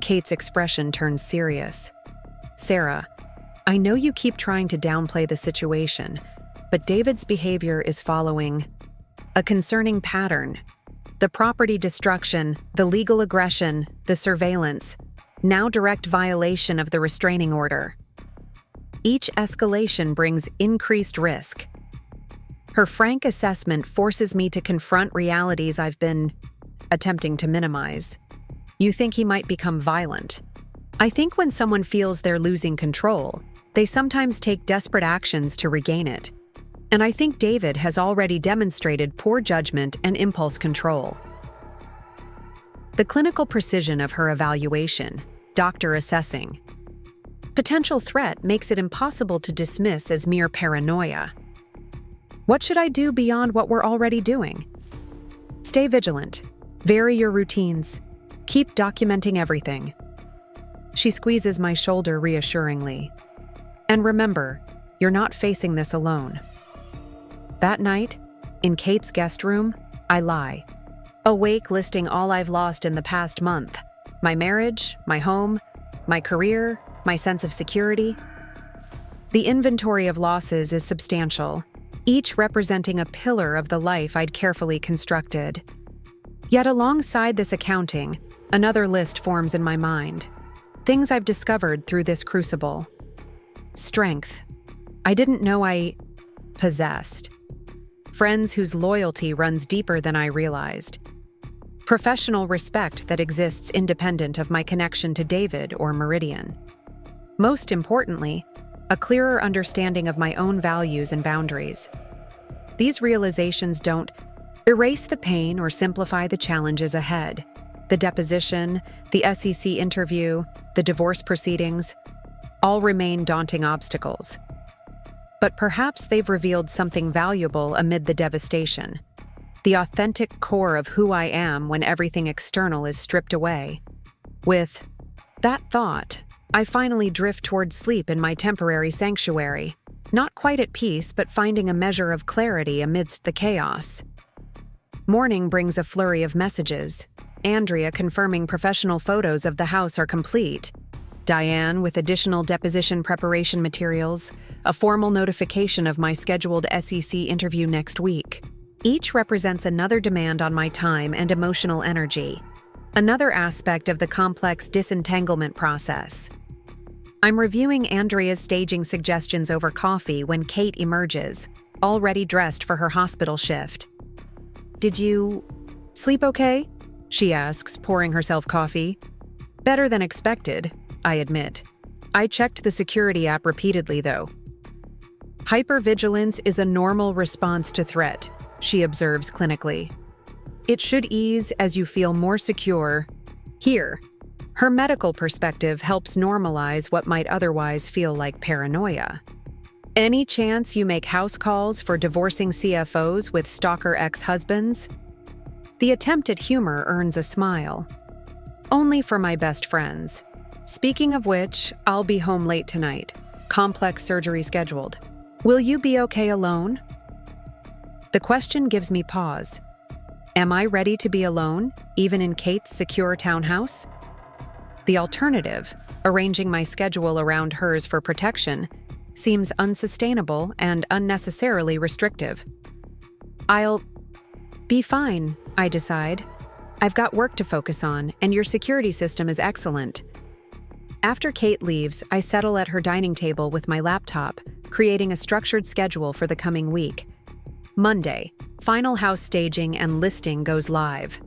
Kate's expression turns serious. "Sarah, I know you keep trying to downplay the situation, but David's behavior is following a concerning pattern. The property destruction, the legal aggression, the surveillance, now direct violation of the restraining order. Each escalation brings increased risk." Her frank assessment forces me to confront realities I've been attempting to minimize. "You think he might become violent?" I think when someone feels they're losing control, they sometimes take desperate actions to regain it. And I think David has already demonstrated poor judgment and impulse control. The clinical precision of her evaluation, doctor assessing, Potential threat makes it impossible to dismiss as mere paranoia. What should I do beyond what we're already doing? Stay vigilant. Vary your routines. Keep documenting everything. She squeezes my shoulder reassuringly. And remember, you're not facing this alone. That night, in Kate's guest room, I lie. Awake, listing all I've lost in the past month. My marriage, my home, my career, my sense of security. The inventory of losses is substantial, each representing a pillar of the life I'd carefully constructed. Yet alongside this accounting, another list forms in my mind. Things I've discovered through this crucible. Strength. I didn't know I possessed. Friends whose loyalty runs deeper than I realized. Professional respect that exists independent of my connection to David or Meridian. Most importantly, a clearer understanding of my own values and boundaries. These realizations don't erase the pain or simplify the challenges ahead. The deposition, the SEC interview, the divorce proceedings, all remain daunting obstacles. But perhaps they've revealed something valuable amid the devastation. The authentic core of who I am when everything external is stripped away. With that thought, I finally drift toward sleep in my temporary sanctuary, not quite at peace, but finding a measure of clarity amidst the chaos. Morning brings a flurry of messages. Andrea confirming professional photos of the house are complete. Diane with additional deposition preparation materials, a formal notification of my scheduled SEC interview next week. Each represents another demand on my time and emotional energy, another aspect of the complex disentanglement process. I'm reviewing Andrea's staging suggestions over coffee when Kate emerges, already dressed for her hospital shift. "Did you sleep okay?" she asks, pouring herself coffee. "Better than expected," I admit. I checked the security app repeatedly, though. "Hypervigilance is a normal response to threat," she observes clinically. "It should ease as you feel more secure." Here, her medical perspective helps normalize what might otherwise feel like paranoia. "Any chance you make house calls for divorcing CFOs with stalker ex-husbands?" The attempt at humor earns a smile. "Only for my best friends. Speaking of which, I'll be home late tonight. Complex surgery scheduled. Will you be okay alone?" The question gives me pause. Am I ready to be alone, even in Kate's secure townhouse? The alternative, arranging my schedule around hers for protection, seems unsustainable and unnecessarily restrictive. "I'll be fine," I decide. "I've got work to focus on, and your security system is excellent." After Kate leaves, I settle at her dining table with my laptop, creating a structured schedule for the coming week. Monday, final house staging and listing goes live.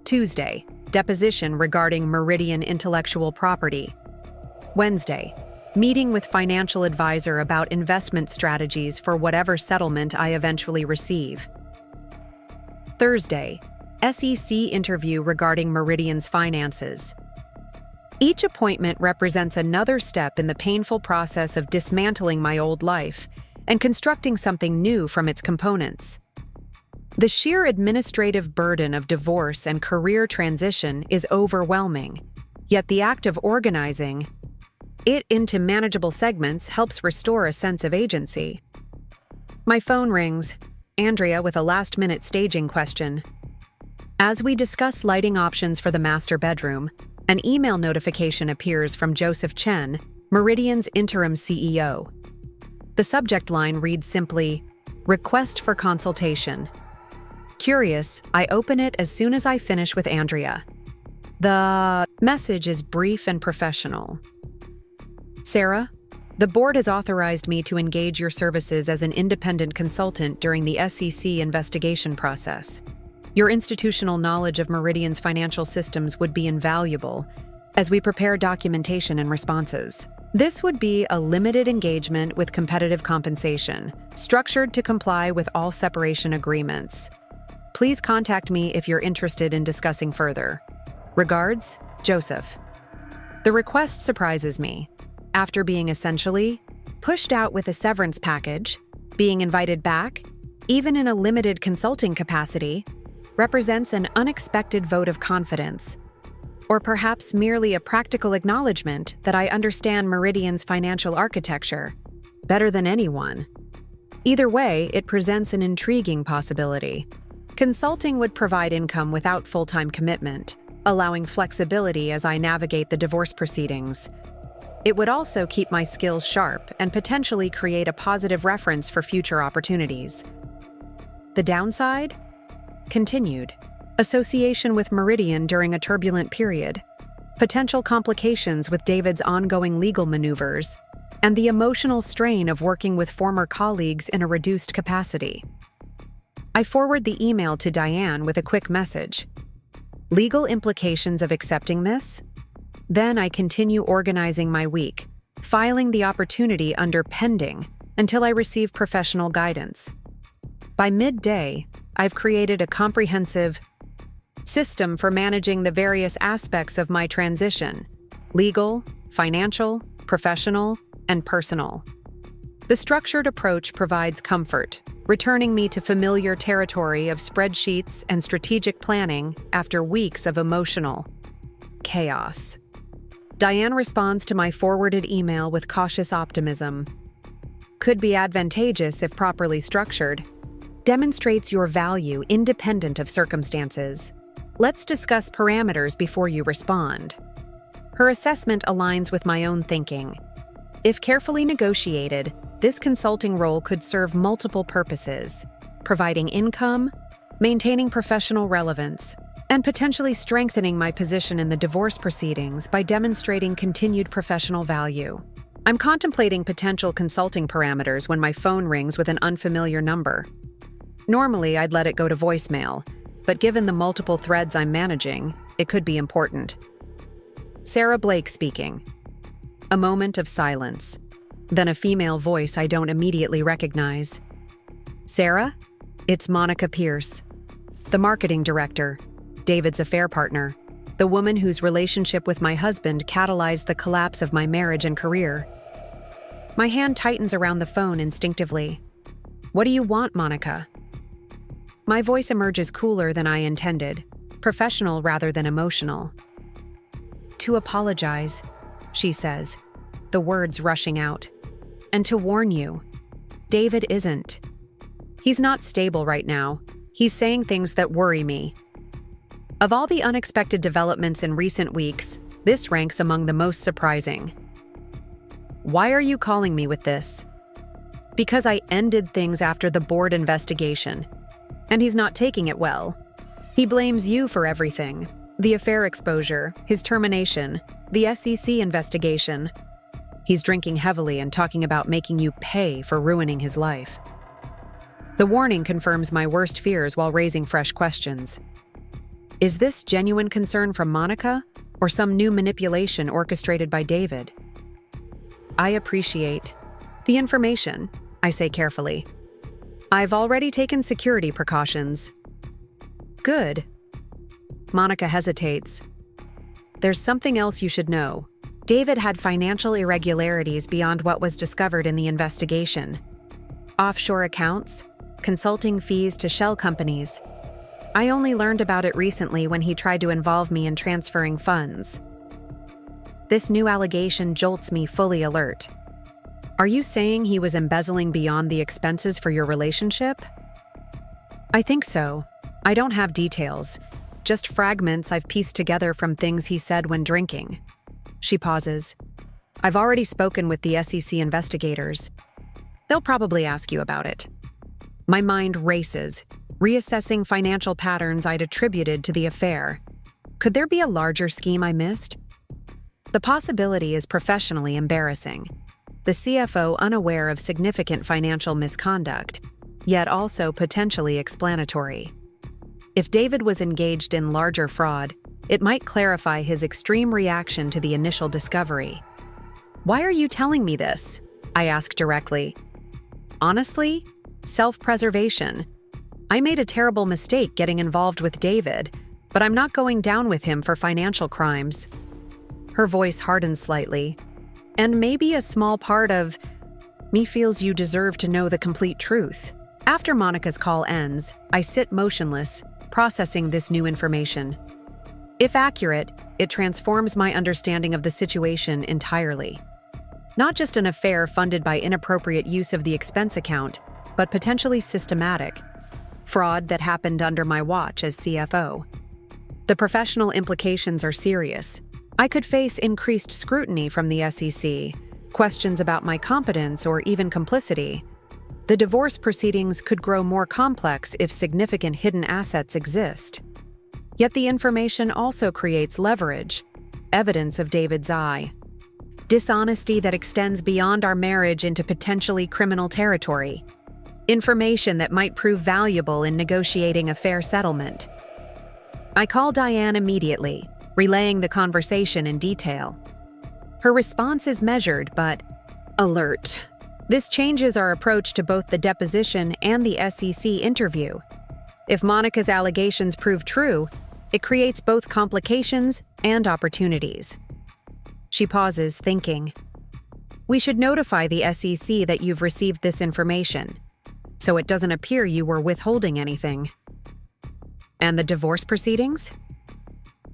Tuesday, deposition regarding Meridian intellectual property. Wednesday, meeting with financial advisor about investment strategies for whatever settlement I eventually receive. Thursday, SEC interview regarding Meridian's finances. Each appointment represents another step in the painful process of dismantling my old life and constructing something new from its components. The sheer administrative burden of divorce and career transition is overwhelming, yet the act of organizing it into manageable segments helps restore a sense of agency. My phone rings, Andrea with a last-minute staging question. As we discuss lighting options for the master bedroom, an email notification appears from Joseph Chen, Meridian's interim CEO. The subject line reads simply, "Request for consultation." Curious, I open it as soon as I finish with Andrea. The message is brief and professional. "Sarah, the board has authorized me to engage your services as an independent consultant during the SEC investigation process. Your institutional knowledge of Meridian's financial systems would be invaluable as we prepare documentation and responses. This would be a limited engagement with competitive compensation, structured to comply with all separation agreements. Please contact me if you're interested in discussing further. Regards, Joseph." The request surprises me. after being essentially pushed out with a severance package, being invited back, even in a limited consulting capacity, represents an unexpected vote of confidence, or perhaps merely a practical acknowledgement that I understand Meridian's financial architecture better than anyone. Either way, it presents an intriguing possibility. Consulting would provide income without full-time commitment, allowing flexibility as I navigate the divorce proceedings. It would also keep my skills sharp and potentially create a positive reference for future opportunities. The downside? Continued association with Meridian during a turbulent period, potential complications with David's ongoing legal maneuvers, and the emotional strain of working with former colleagues in a reduced capacity. I forward the email to Diane with a quick message. Legal implications of accepting this? Then I continue organizing my week, filing the opportunity under pending until I receive professional guidance. By midday, I've created a comprehensive system for managing the various aspects of my transition: legal, financial, professional, and personal. The structured approach provides comfort, returning me to familiar territory of spreadsheets and strategic planning after weeks of emotional chaos. Diane responds to my forwarded email with cautious optimism. Could be advantageous if properly structured. Demonstrates your value independent of circumstances. Let's discuss parameters before you respond. Her assessment aligns with my own thinking. If carefully negotiated, this consulting role could serve multiple purposes, providing income, maintaining professional relevance, and potentially strengthening my position in the divorce proceedings by demonstrating continued professional value. I'm contemplating potential consulting parameters when my phone rings with an unfamiliar number. Normally, I'd let it go to voicemail, but given the multiple threads I'm managing, it could be important. Sarah Blake speaking. A moment of silence. Then a female voice I don't immediately recognize. Sarah? It's Monica Pierce, the marketing director, David's affair partner, the woman whose relationship with my husband catalyzed the collapse of my marriage and career. My hand tightens around the phone instinctively. What do you want, Monica? My voice emerges cooler than I intended, professional rather than emotional. To apologize, she says, the words rushing out. And to warn you, David isn't. He's not stable right now. He's saying things that worry me. Of all the unexpected developments in recent weeks, this ranks among the most surprising. Why are you calling me with this? Because I ended things after the board investigation. And he's not taking it well. He blames you for everything. The affair exposure, his termination, the SEC investigation. He's drinking heavily and talking about making you pay for ruining his life. The warning confirms my worst fears while raising fresh questions. Is this genuine concern from Monica, or some new manipulation orchestrated by David? I appreciate the information, I say carefully. I've already taken security precautions. Good. Monica hesitates. There's something else you should know. David had financial irregularities beyond what was discovered in the investigation. Offshore accounts, consulting fees to shell companies. I only learned about it recently when he tried to involve me in transferring funds. This new allegation jolts me fully alert. Are you saying he was embezzling beyond the expenses for your relationship? I think so. I don't have details, just fragments I've pieced together from things he said when drinking. She pauses. I've already spoken with the SEC investigators. They'll probably ask you about it. My mind races, reassessing financial patterns I'd attributed to the affair. Could there be a larger scheme I missed? The possibility is professionally embarrassing. The CFO unaware of significant financial misconduct, yet also potentially explanatory. If David was engaged in larger fraud, it might clarify his extreme reaction to the initial discovery. Why are you telling me this? I ask directly. Honestly, self-preservation. I made a terrible mistake getting involved with David, but I'm not going down with him for financial crimes. Her voice hardens slightly. And maybe a small part of me feels you deserve to know the complete truth. After Monica's call ends, I sit motionless, processing this new information. If accurate, it transforms my understanding of the situation entirely. Not just an affair funded by inappropriate use of the expense account, but potentially systematic. Fraud that happened under my watch as CFO. The professional implications are serious. I could face increased scrutiny from the SEC, questions about my competence or even complicity. The divorce proceedings could grow more complex if significant hidden assets exist. Yet the information also creates leverage, evidence of David's eye. Dishonesty that extends beyond our marriage into potentially criminal territory. Information that might prove valuable in negotiating a fair settlement. I call Diane immediately, relaying the conversation in detail. Her response is measured but alert. This changes our approach to both the deposition and the SEC interview. If Monica's allegations prove true, it creates both complications and opportunities. She pauses, thinking. We should notify the SEC that you've received this information, so it doesn't appear you were withholding anything. And the divorce proceedings?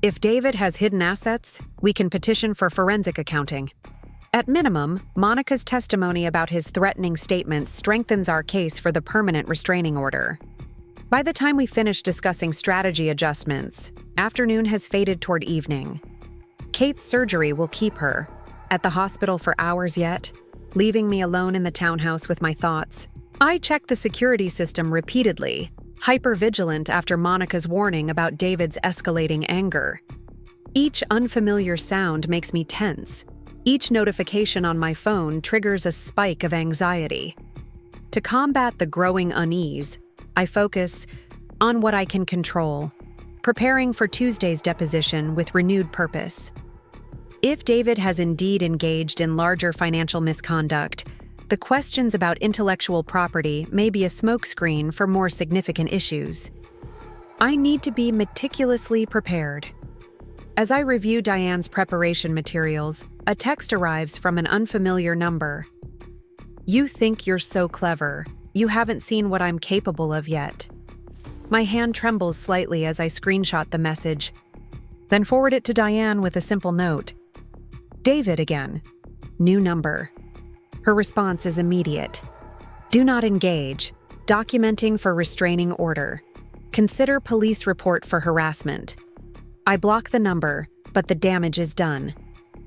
If David has hidden assets, we can petition for forensic accounting. At minimum, Monica's testimony about his threatening statements strengthens our case for the permanent restraining order. By the time we finish discussing strategy adjustments, afternoon has faded toward evening. Kate's surgery will keep her at the hospital for hours yet, leaving me alone in the townhouse with my thoughts. I check the security system repeatedly, hyper-vigilant after Monica's warning about David's escalating anger. Each unfamiliar sound makes me tense. Each notification on my phone triggers a spike of anxiety. To combat the growing unease, I focus on what I can control, preparing for Tuesday's deposition with renewed purpose. If David has indeed engaged in larger financial misconduct, the questions about intellectual property may be a smokescreen for more significant issues. I need to be meticulously prepared. As I review Diane's preparation materials, a text arrives from an unfamiliar number. You think you're so clever. You haven't seen what I'm capable of yet. My hand trembles slightly as I screenshot the message, then forward it to Diane with a simple note. David again. New number. Her response is immediate. Do not engage. Documenting for restraining order. Consider police report for harassment. I block the number, but the damage is done.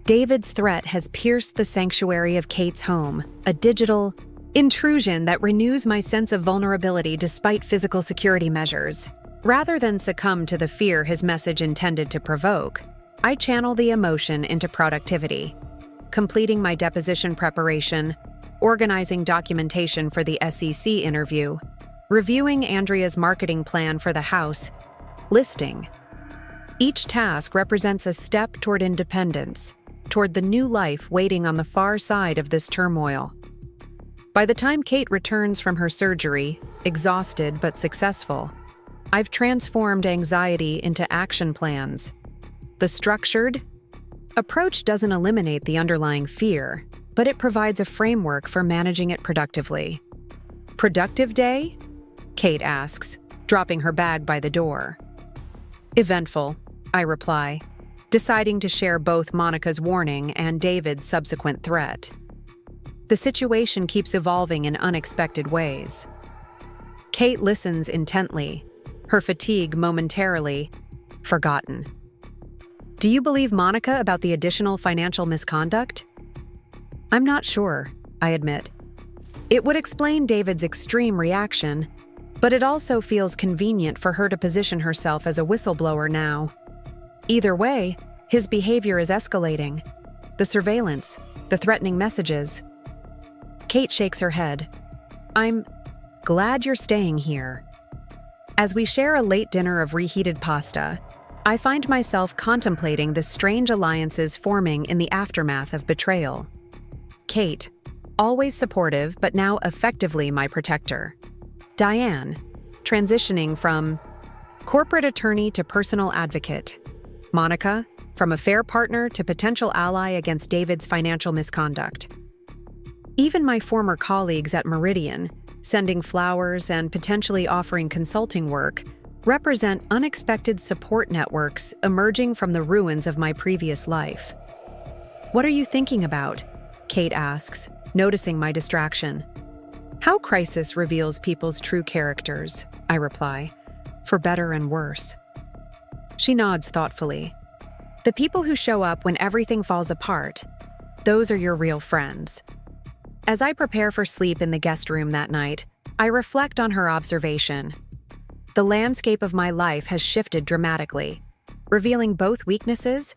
David's threat has pierced the sanctuary of Kate's home, a digital intrusion that renews my sense of vulnerability despite physical security measures. Rather than succumb to the fear his message intended to provoke, I channel the emotion into productivity, completing my deposition preparation, organizing documentation for the SEC interview, reviewing Andrea's marketing plan for the house, listing. Each task represents a step toward independence, toward the new life waiting on the far side of this turmoil. By the time Kate returns from her surgery, exhausted but successful, I've transformed anxiety into action plans. The structured approach doesn't eliminate the underlying fear, but it provides a framework for managing it productively. Productive day? Kate asks, dropping her bag by the door. Eventful, I reply, deciding to share both Monica's warning and David's subsequent threat. The situation keeps evolving in unexpected ways. Kate listens intently, her fatigue momentarily forgotten. Do you believe Monica about the additional financial misconduct? I'm not sure, I admit. It would explain David's extreme reaction, but it also feels convenient for her to position herself as a whistleblower now. Either way, his behavior is escalating. The surveillance, the threatening messages. Kate shakes her head. I'm glad you're staying here. As we share a late dinner of reheated pasta, I find myself contemplating the strange alliances forming in the aftermath of betrayal. Kate, always supportive but now effectively my protector. Diane, transitioning from corporate attorney to personal advocate. Monica, from a fair partner to potential ally against David's financial misconduct. Even my former colleagues at Meridian, sending flowers and potentially offering consulting work, represent unexpected support networks emerging from the ruins of my previous life. "What are you thinking about?" Kate asks, noticing my distraction. "How crisis reveals people's true characters," I reply, "for better and worse." She nods thoughtfully. "The people who show up when everything falls apart, those are your real friends." As I prepare for sleep in the guest room that night, I reflect on her observation. The landscape of my life has shifted dramatically, revealing both weaknesses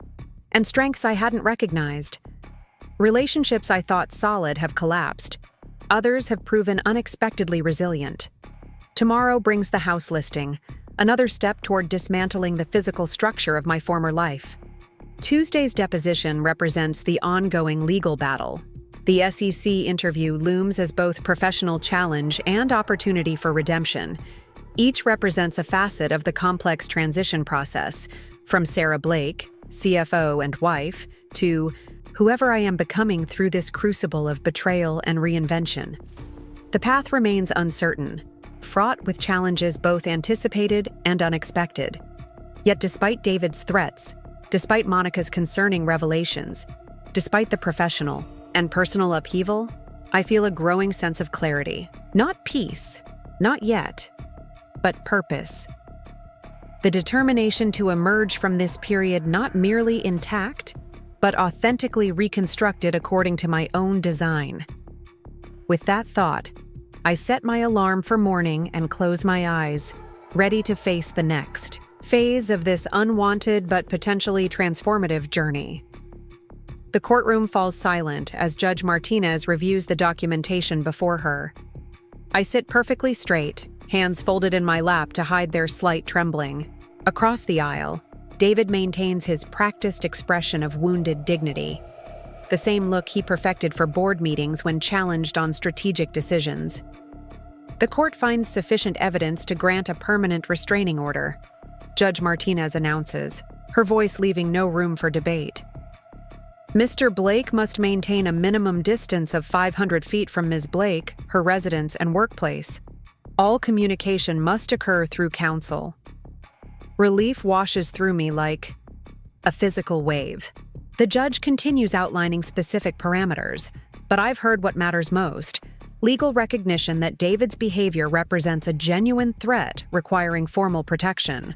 and strengths I hadn't recognized. Relationships I thought solid have collapsed. Others have proven unexpectedly resilient. Tomorrow brings the house listing, another step toward dismantling the physical structure of my former life. Tuesday's deposition represents the ongoing legal battle. The SEC interview looms as both professional challenge and opportunity for redemption. Each represents a facet of the complex transition process, from Sarah Blake, CFO and wife, to whoever I am becoming through this crucible of betrayal and reinvention. The path remains uncertain, fraught with challenges both anticipated and unexpected. Yet despite David's threats, despite Monica's concerning revelations, despite the professional and personal upheaval, I feel a growing sense of clarity. Not peace, not yet, but purpose. The determination to emerge from this period not merely intact, but authentically reconstructed according to my own design. With that thought, I set my alarm for morning and close my eyes, ready to face the next phase of this unwanted but potentially transformative journey. The courtroom falls silent as Judge Martinez reviews the documentation before her. I sit perfectly straight, hands folded in my lap to hide their slight trembling. Across the aisle, David maintains his practiced expression of wounded dignity, the same look he perfected for board meetings when challenged on strategic decisions. The court finds sufficient evidence to grant a permanent restraining order, Judge Martinez announces, her voice leaving no room for debate. Mr. Blake must maintain a minimum distance of 500 feet from Ms. Blake, her residence and workplace. All communication must occur through counsel. Relief washes through me like a physical wave. The judge continues outlining specific parameters, but I've heard what matters most: legal recognition that David's behavior represents a genuine threat requiring formal protection.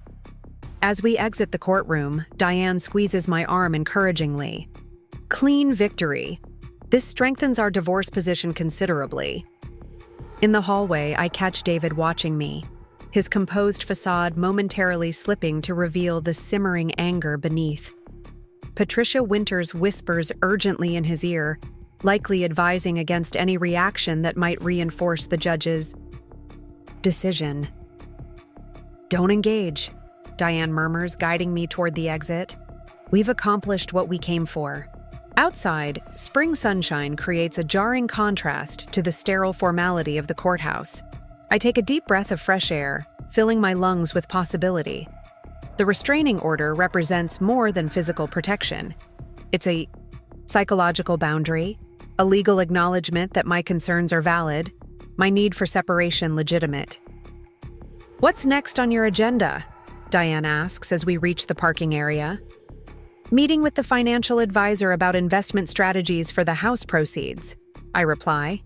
As we exit the courtroom, Diane squeezes my arm encouragingly. Clean victory. This strengthens our divorce position considerably. In the hallway, I catch David watching me, his composed facade momentarily slipping to reveal the simmering anger beneath. Patricia Winters whispers urgently in his ear, likely advising against any reaction that might reinforce the judge's decision. "Don't engage," Diane murmurs, guiding me toward the exit. "We've accomplished what we came for." Outside, spring sunshine creates a jarring contrast to the sterile formality of the courthouse. I take a deep breath of fresh air, filling my lungs with possibility. The restraining order represents more than physical protection. It's a psychological boundary, a legal acknowledgement that my concerns are valid, my need for separation legitimate. "What's next on your agenda?" Diane asks as we reach the parking area. "Meeting with the financial advisor about investment strategies for the house proceeds," I reply.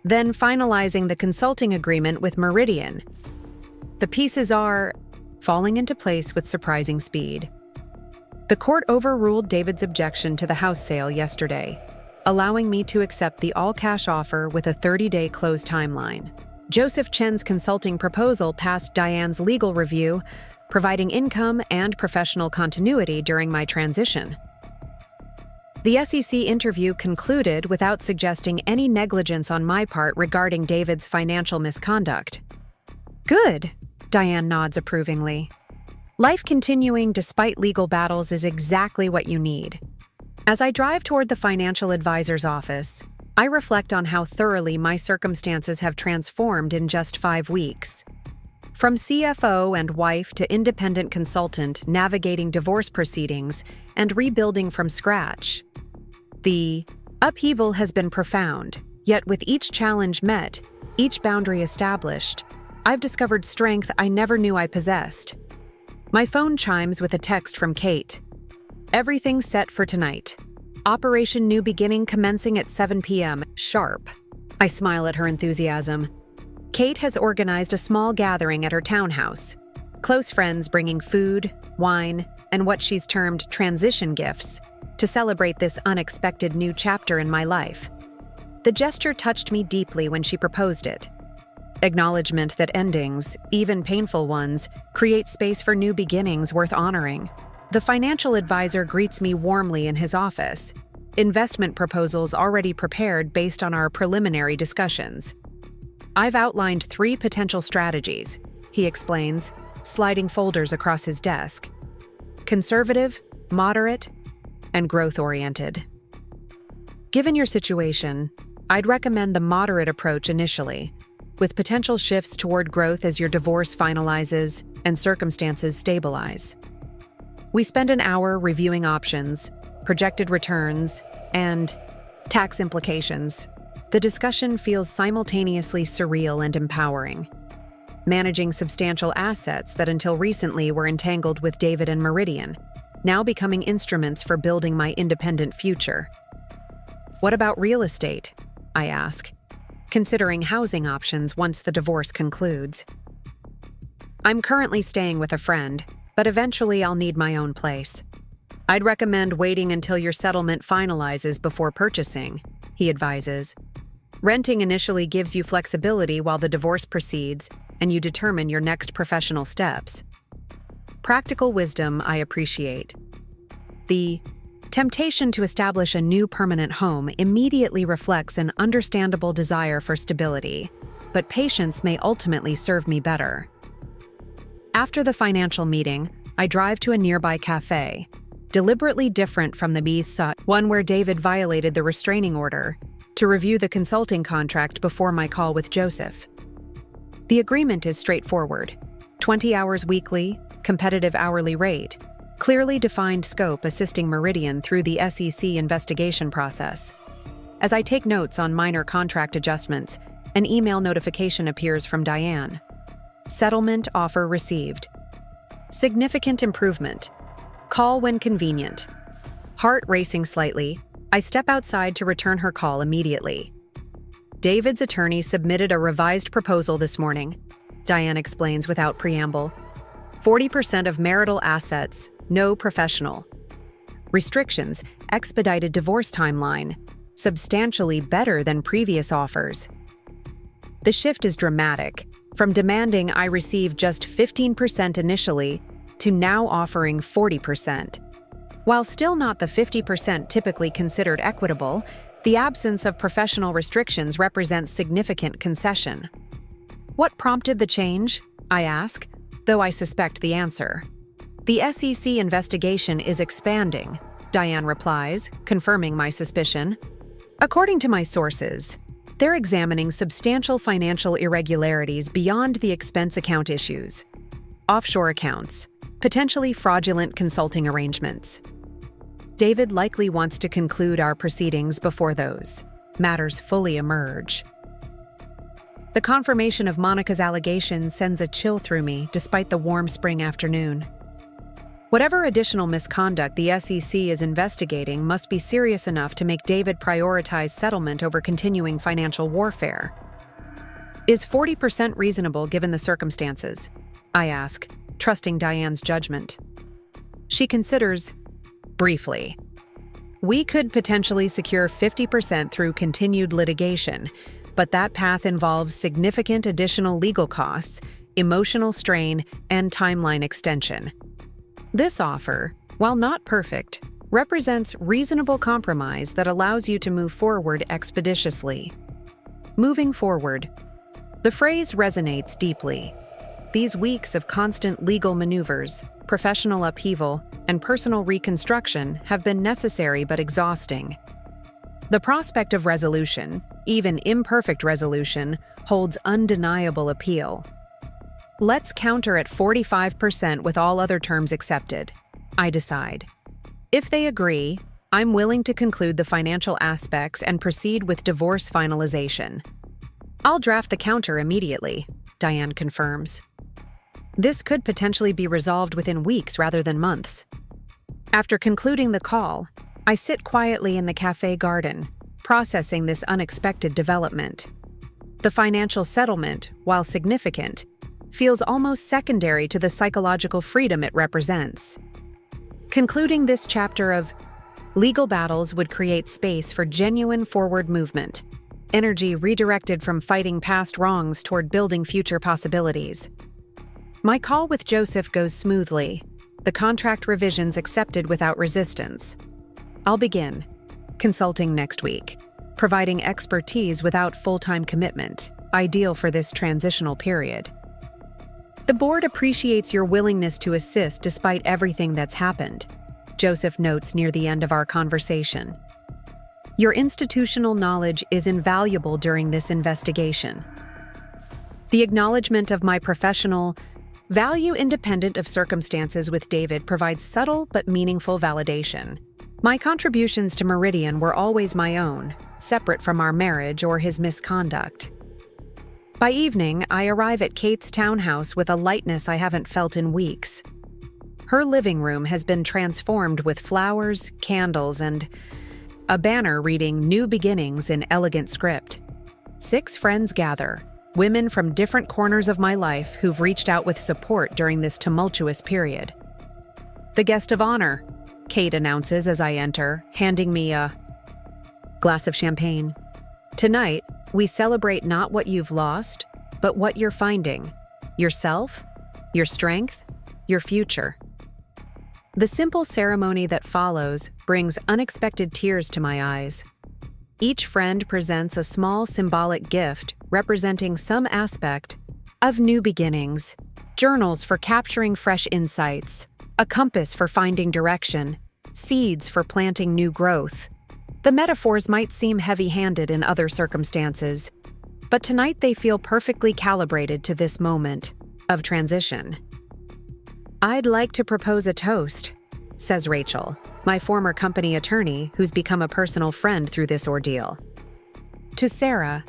"Then finalizing the consulting agreement with Meridian." The pieces are falling into place with surprising speed. The court overruled David's objection to the house sale yesterday, allowing me to accept the all-cash offer with a 30-day close timeline. Joseph Chen's consulting proposal passed Diane's legal review, providing income and professional continuity during my transition. The SEC interview concluded without suggesting any negligence on my part regarding David's financial misconduct. "Good," Diane nods approvingly. "Life continuing despite legal battles is exactly what you need." As I drive toward the financial advisor's office, I reflect on how thoroughly my circumstances have transformed in just 5 weeks. From CFO and wife to independent consultant navigating divorce proceedings and rebuilding from scratch. The upheaval has been profound, yet with each challenge met, each boundary established, I've discovered strength I never knew I possessed. My phone chimes with a text from Kate. Everything's set for tonight. Operation New Beginning commencing at 7 p.m. sharp. I smile at her enthusiasm. Kate has organized a small gathering at her townhouse. Close friends bringing food, wine, and what she's termed transition gifts to celebrate this unexpected new chapter in my life. The gesture touched me deeply when she proposed it. Acknowledgement that endings, even painful ones, create space for new beginnings worth honoring. The financial advisor greets me warmly in his office. Investment proposals already prepared based on our preliminary discussions. I've outlined 3 potential strategies, he explains, sliding folders across his desk. Conservative, moderate, and growth-oriented. Given your situation, I'd recommend the moderate approach initially, with potential shifts toward growth as your divorce finalizes and circumstances stabilize. We spend an hour reviewing options, projected returns, and tax implications. The discussion feels simultaneously surreal and empowering. Managing substantial assets that until recently were entangled with David and Meridian, now becoming instruments for building my independent future. What about real estate? I ask, considering housing options once the divorce concludes. I'm currently staying with a friend, but eventually I'll need my own place. I'd recommend waiting until your settlement finalizes before purchasing, he advises. Renting initially gives you flexibility while the divorce proceeds and you determine your next professional steps. Practical wisdom I appreciate. The temptation to establish a new permanent home immediately reflects an understandable desire for stability, but patience may ultimately serve me better. After the financial meeting, I drive to a nearby cafe, deliberately different from the one where David violated the restraining order, to review the consulting contract before my call with Joseph. The agreement is straightforward: 20 hours weekly, competitive hourly rate, clearly defined scope assisting Meridian through the SEC investigation process. As I take notes on minor contract adjustments, an email notification appears from Diane. Settlement offer received. Significant improvement. Call when convenient. Heart racing slightly, I step outside to return her call immediately. David's attorney submitted a revised proposal this morning, Diane explains without preamble. 40% of marital assets, no professional. Restrictions, expedited divorce timeline, substantially better than previous offers. The shift is dramatic, from demanding I receive just 15% initially to now offering 40%. While still not the 50% typically considered equitable, the absence of professional restrictions represents significant concession. What prompted the change? I ask, though I suspect the answer. The SEC investigation is expanding, Diane replies, confirming my suspicion. According to my sources, they're examining substantial financial irregularities beyond the expense account issues. Offshore accounts, potentially fraudulent consulting arrangements. David likely wants to conclude our proceedings before those matters fully emerge. The confirmation of Monica's allegations sends a chill through me despite the warm spring afternoon. Whatever additional misconduct the SEC is investigating must be serious enough to make David prioritize settlement over continuing financial warfare. Is 40% reasonable given the circumstances? I ask, trusting Diane's judgment. She considers, briefly. We could potentially secure 50% through continued litigation, but that path involves significant additional legal costs, emotional strain, and timeline extension. This offer, while not perfect, represents reasonable compromise that allows you to move forward expeditiously. Moving forward. The phrase resonates deeply. These weeks of constant legal maneuvers, professional upheaval, and personal reconstruction have been necessary but exhausting. The prospect of resolution, even imperfect resolution, holds undeniable appeal. Let's counter at 45% with all other terms accepted. I decide. If they agree, I'm willing to conclude the financial aspects and proceed with divorce finalization. I'll draft the counter immediately, Diane confirms. This could potentially be resolved within weeks rather than months. After concluding the call, I sit quietly in the cafe garden, processing this unexpected development. The financial settlement, while significant, feels almost secondary to the psychological freedom it represents. Concluding this chapter of legal battles would create space for genuine forward movement, energy redirected from fighting past wrongs toward building future possibilities. My call with Joseph goes smoothly, the contract revisions accepted without resistance. I'll begin consulting next week, providing expertise without full-time commitment, ideal for this transitional period. The board appreciates your willingness to assist despite everything that's happened, Joseph notes near the end of our conversation. Your institutional knowledge is invaluable during this investigation. The acknowledgement of my professional value independent of circumstances with David provides subtle but meaningful validation. My contributions to Meridian were always my own, separate from our marriage or his misconduct. By evening, I arrive at Kate's townhouse with a lightness I haven't felt in weeks. Her living room has been transformed with flowers, candles, and a banner reading "New Beginnings" in elegant script. 6 friends gather, women from different corners of my life who've reached out with support during this tumultuous period. The guest of honor, Kate announces as I enter, handing me a glass of champagne. Tonight, we celebrate not what you've lost, but what you're finding: yourself, your strength, your future. The simple ceremony that follows brings unexpected tears to my eyes. Each friend presents a small symbolic gift representing some aspect of new beginnings: journals for capturing fresh insights, a compass for finding direction, seeds for planting new growth. The metaphors might seem heavy-handed in other circumstances, but tonight they feel perfectly calibrated to this moment of transition. I'd like to propose a toast, says Rachel, my former company attorney who's become a personal friend through this ordeal. To Sarah,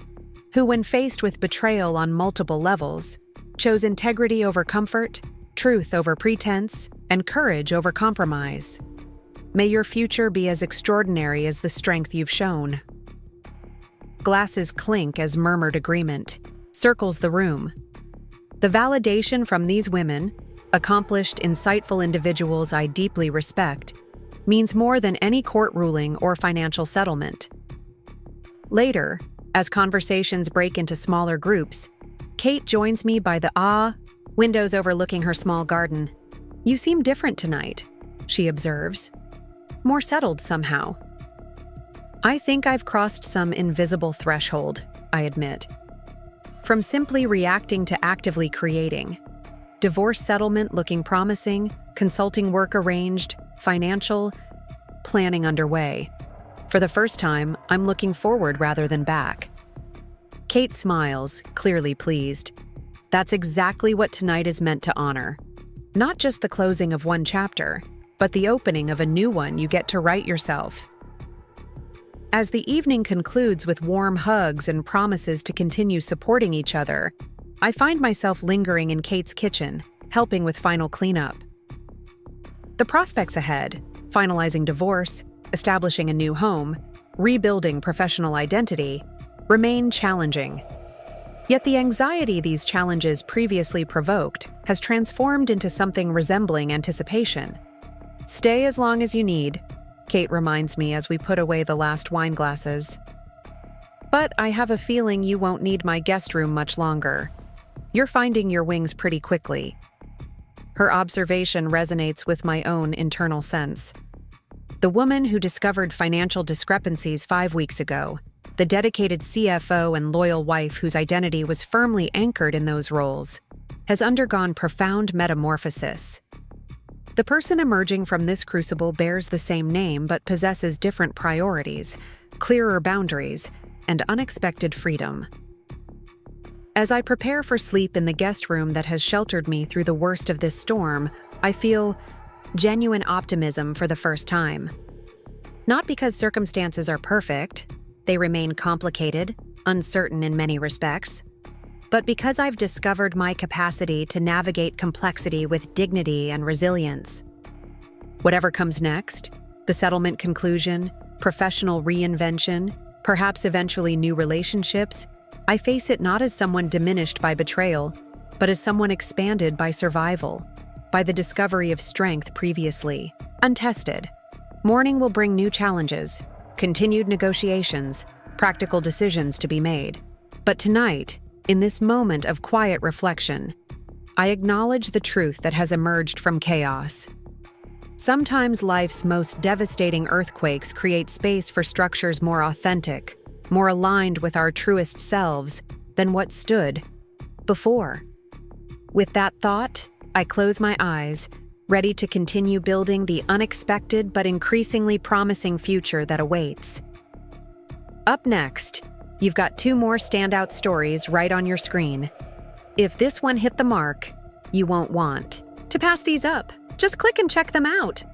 who when faced with betrayal on multiple levels, chose integrity over comfort, truth over pretense, and courage over compromise. May your future be as extraordinary as the strength you've shown. Glasses clink as murmured agreement circles the room. The validation from these women, accomplished, insightful individuals I deeply respect, means more than any court ruling or financial settlement. Later, as conversations break into smaller groups, Kate joins me by the windows overlooking her small garden. You seem different tonight, she observes. More settled somehow. I think I've crossed some invisible threshold, I admit. From simply reacting to actively creating. Divorce settlement looking promising, consulting work arranged, financial planning underway. For the first time, I'm looking forward rather than back. Kate smiles, clearly pleased. That's exactly what tonight is meant to honor. Not just the closing of one chapter, but the opening of a new one you get to write yourself. As the evening concludes with warm hugs and promises to continue supporting each other, I find myself lingering in Kate's kitchen, helping with final cleanup. The prospects ahead, finalizing divorce, establishing a new home, rebuilding professional identity, remain challenging. Yet the anxiety these challenges previously provoked has transformed into something resembling anticipation. Stay as long as you need, Kate reminds me as we put away the last wine glasses. But I have a feeling you won't need my guest room much longer. You're finding your wings pretty quickly. Her observation resonates with my own internal sense. The woman who discovered financial discrepancies 5 weeks ago, the dedicated CFO and loyal wife whose identity was firmly anchored in those roles, has undergone profound metamorphosis. The person emerging from this crucible bears the same name but possesses different priorities, clearer boundaries, and unexpected freedom. As I prepare for sleep in the guest room that has sheltered me through the worst of this storm, I feel genuine optimism for the first time. Not because circumstances are perfect, they remain complicated, uncertain in many respects, but because I've discovered my capacity to navigate complexity with dignity and resilience. Whatever comes next, the settlement conclusion, professional reinvention, perhaps eventually new relationships, I face it not as someone diminished by betrayal, but as someone expanded by survival, by the discovery of strength previously untested. Morning will bring new challenges, continued negotiations, practical decisions to be made. But tonight, in this moment of quiet reflection, I acknowledge the truth that has emerged from chaos. Sometimes life's most devastating earthquakes create space for structures more authentic, more aligned with our truest selves than what stood before. With that thought, I close my eyes, ready to continue building the unexpected but increasingly promising future that awaits. Up next, you've got 2 more standout stories right on your screen. If this one hit the mark, you won't want to pass these up. Just click and check them out.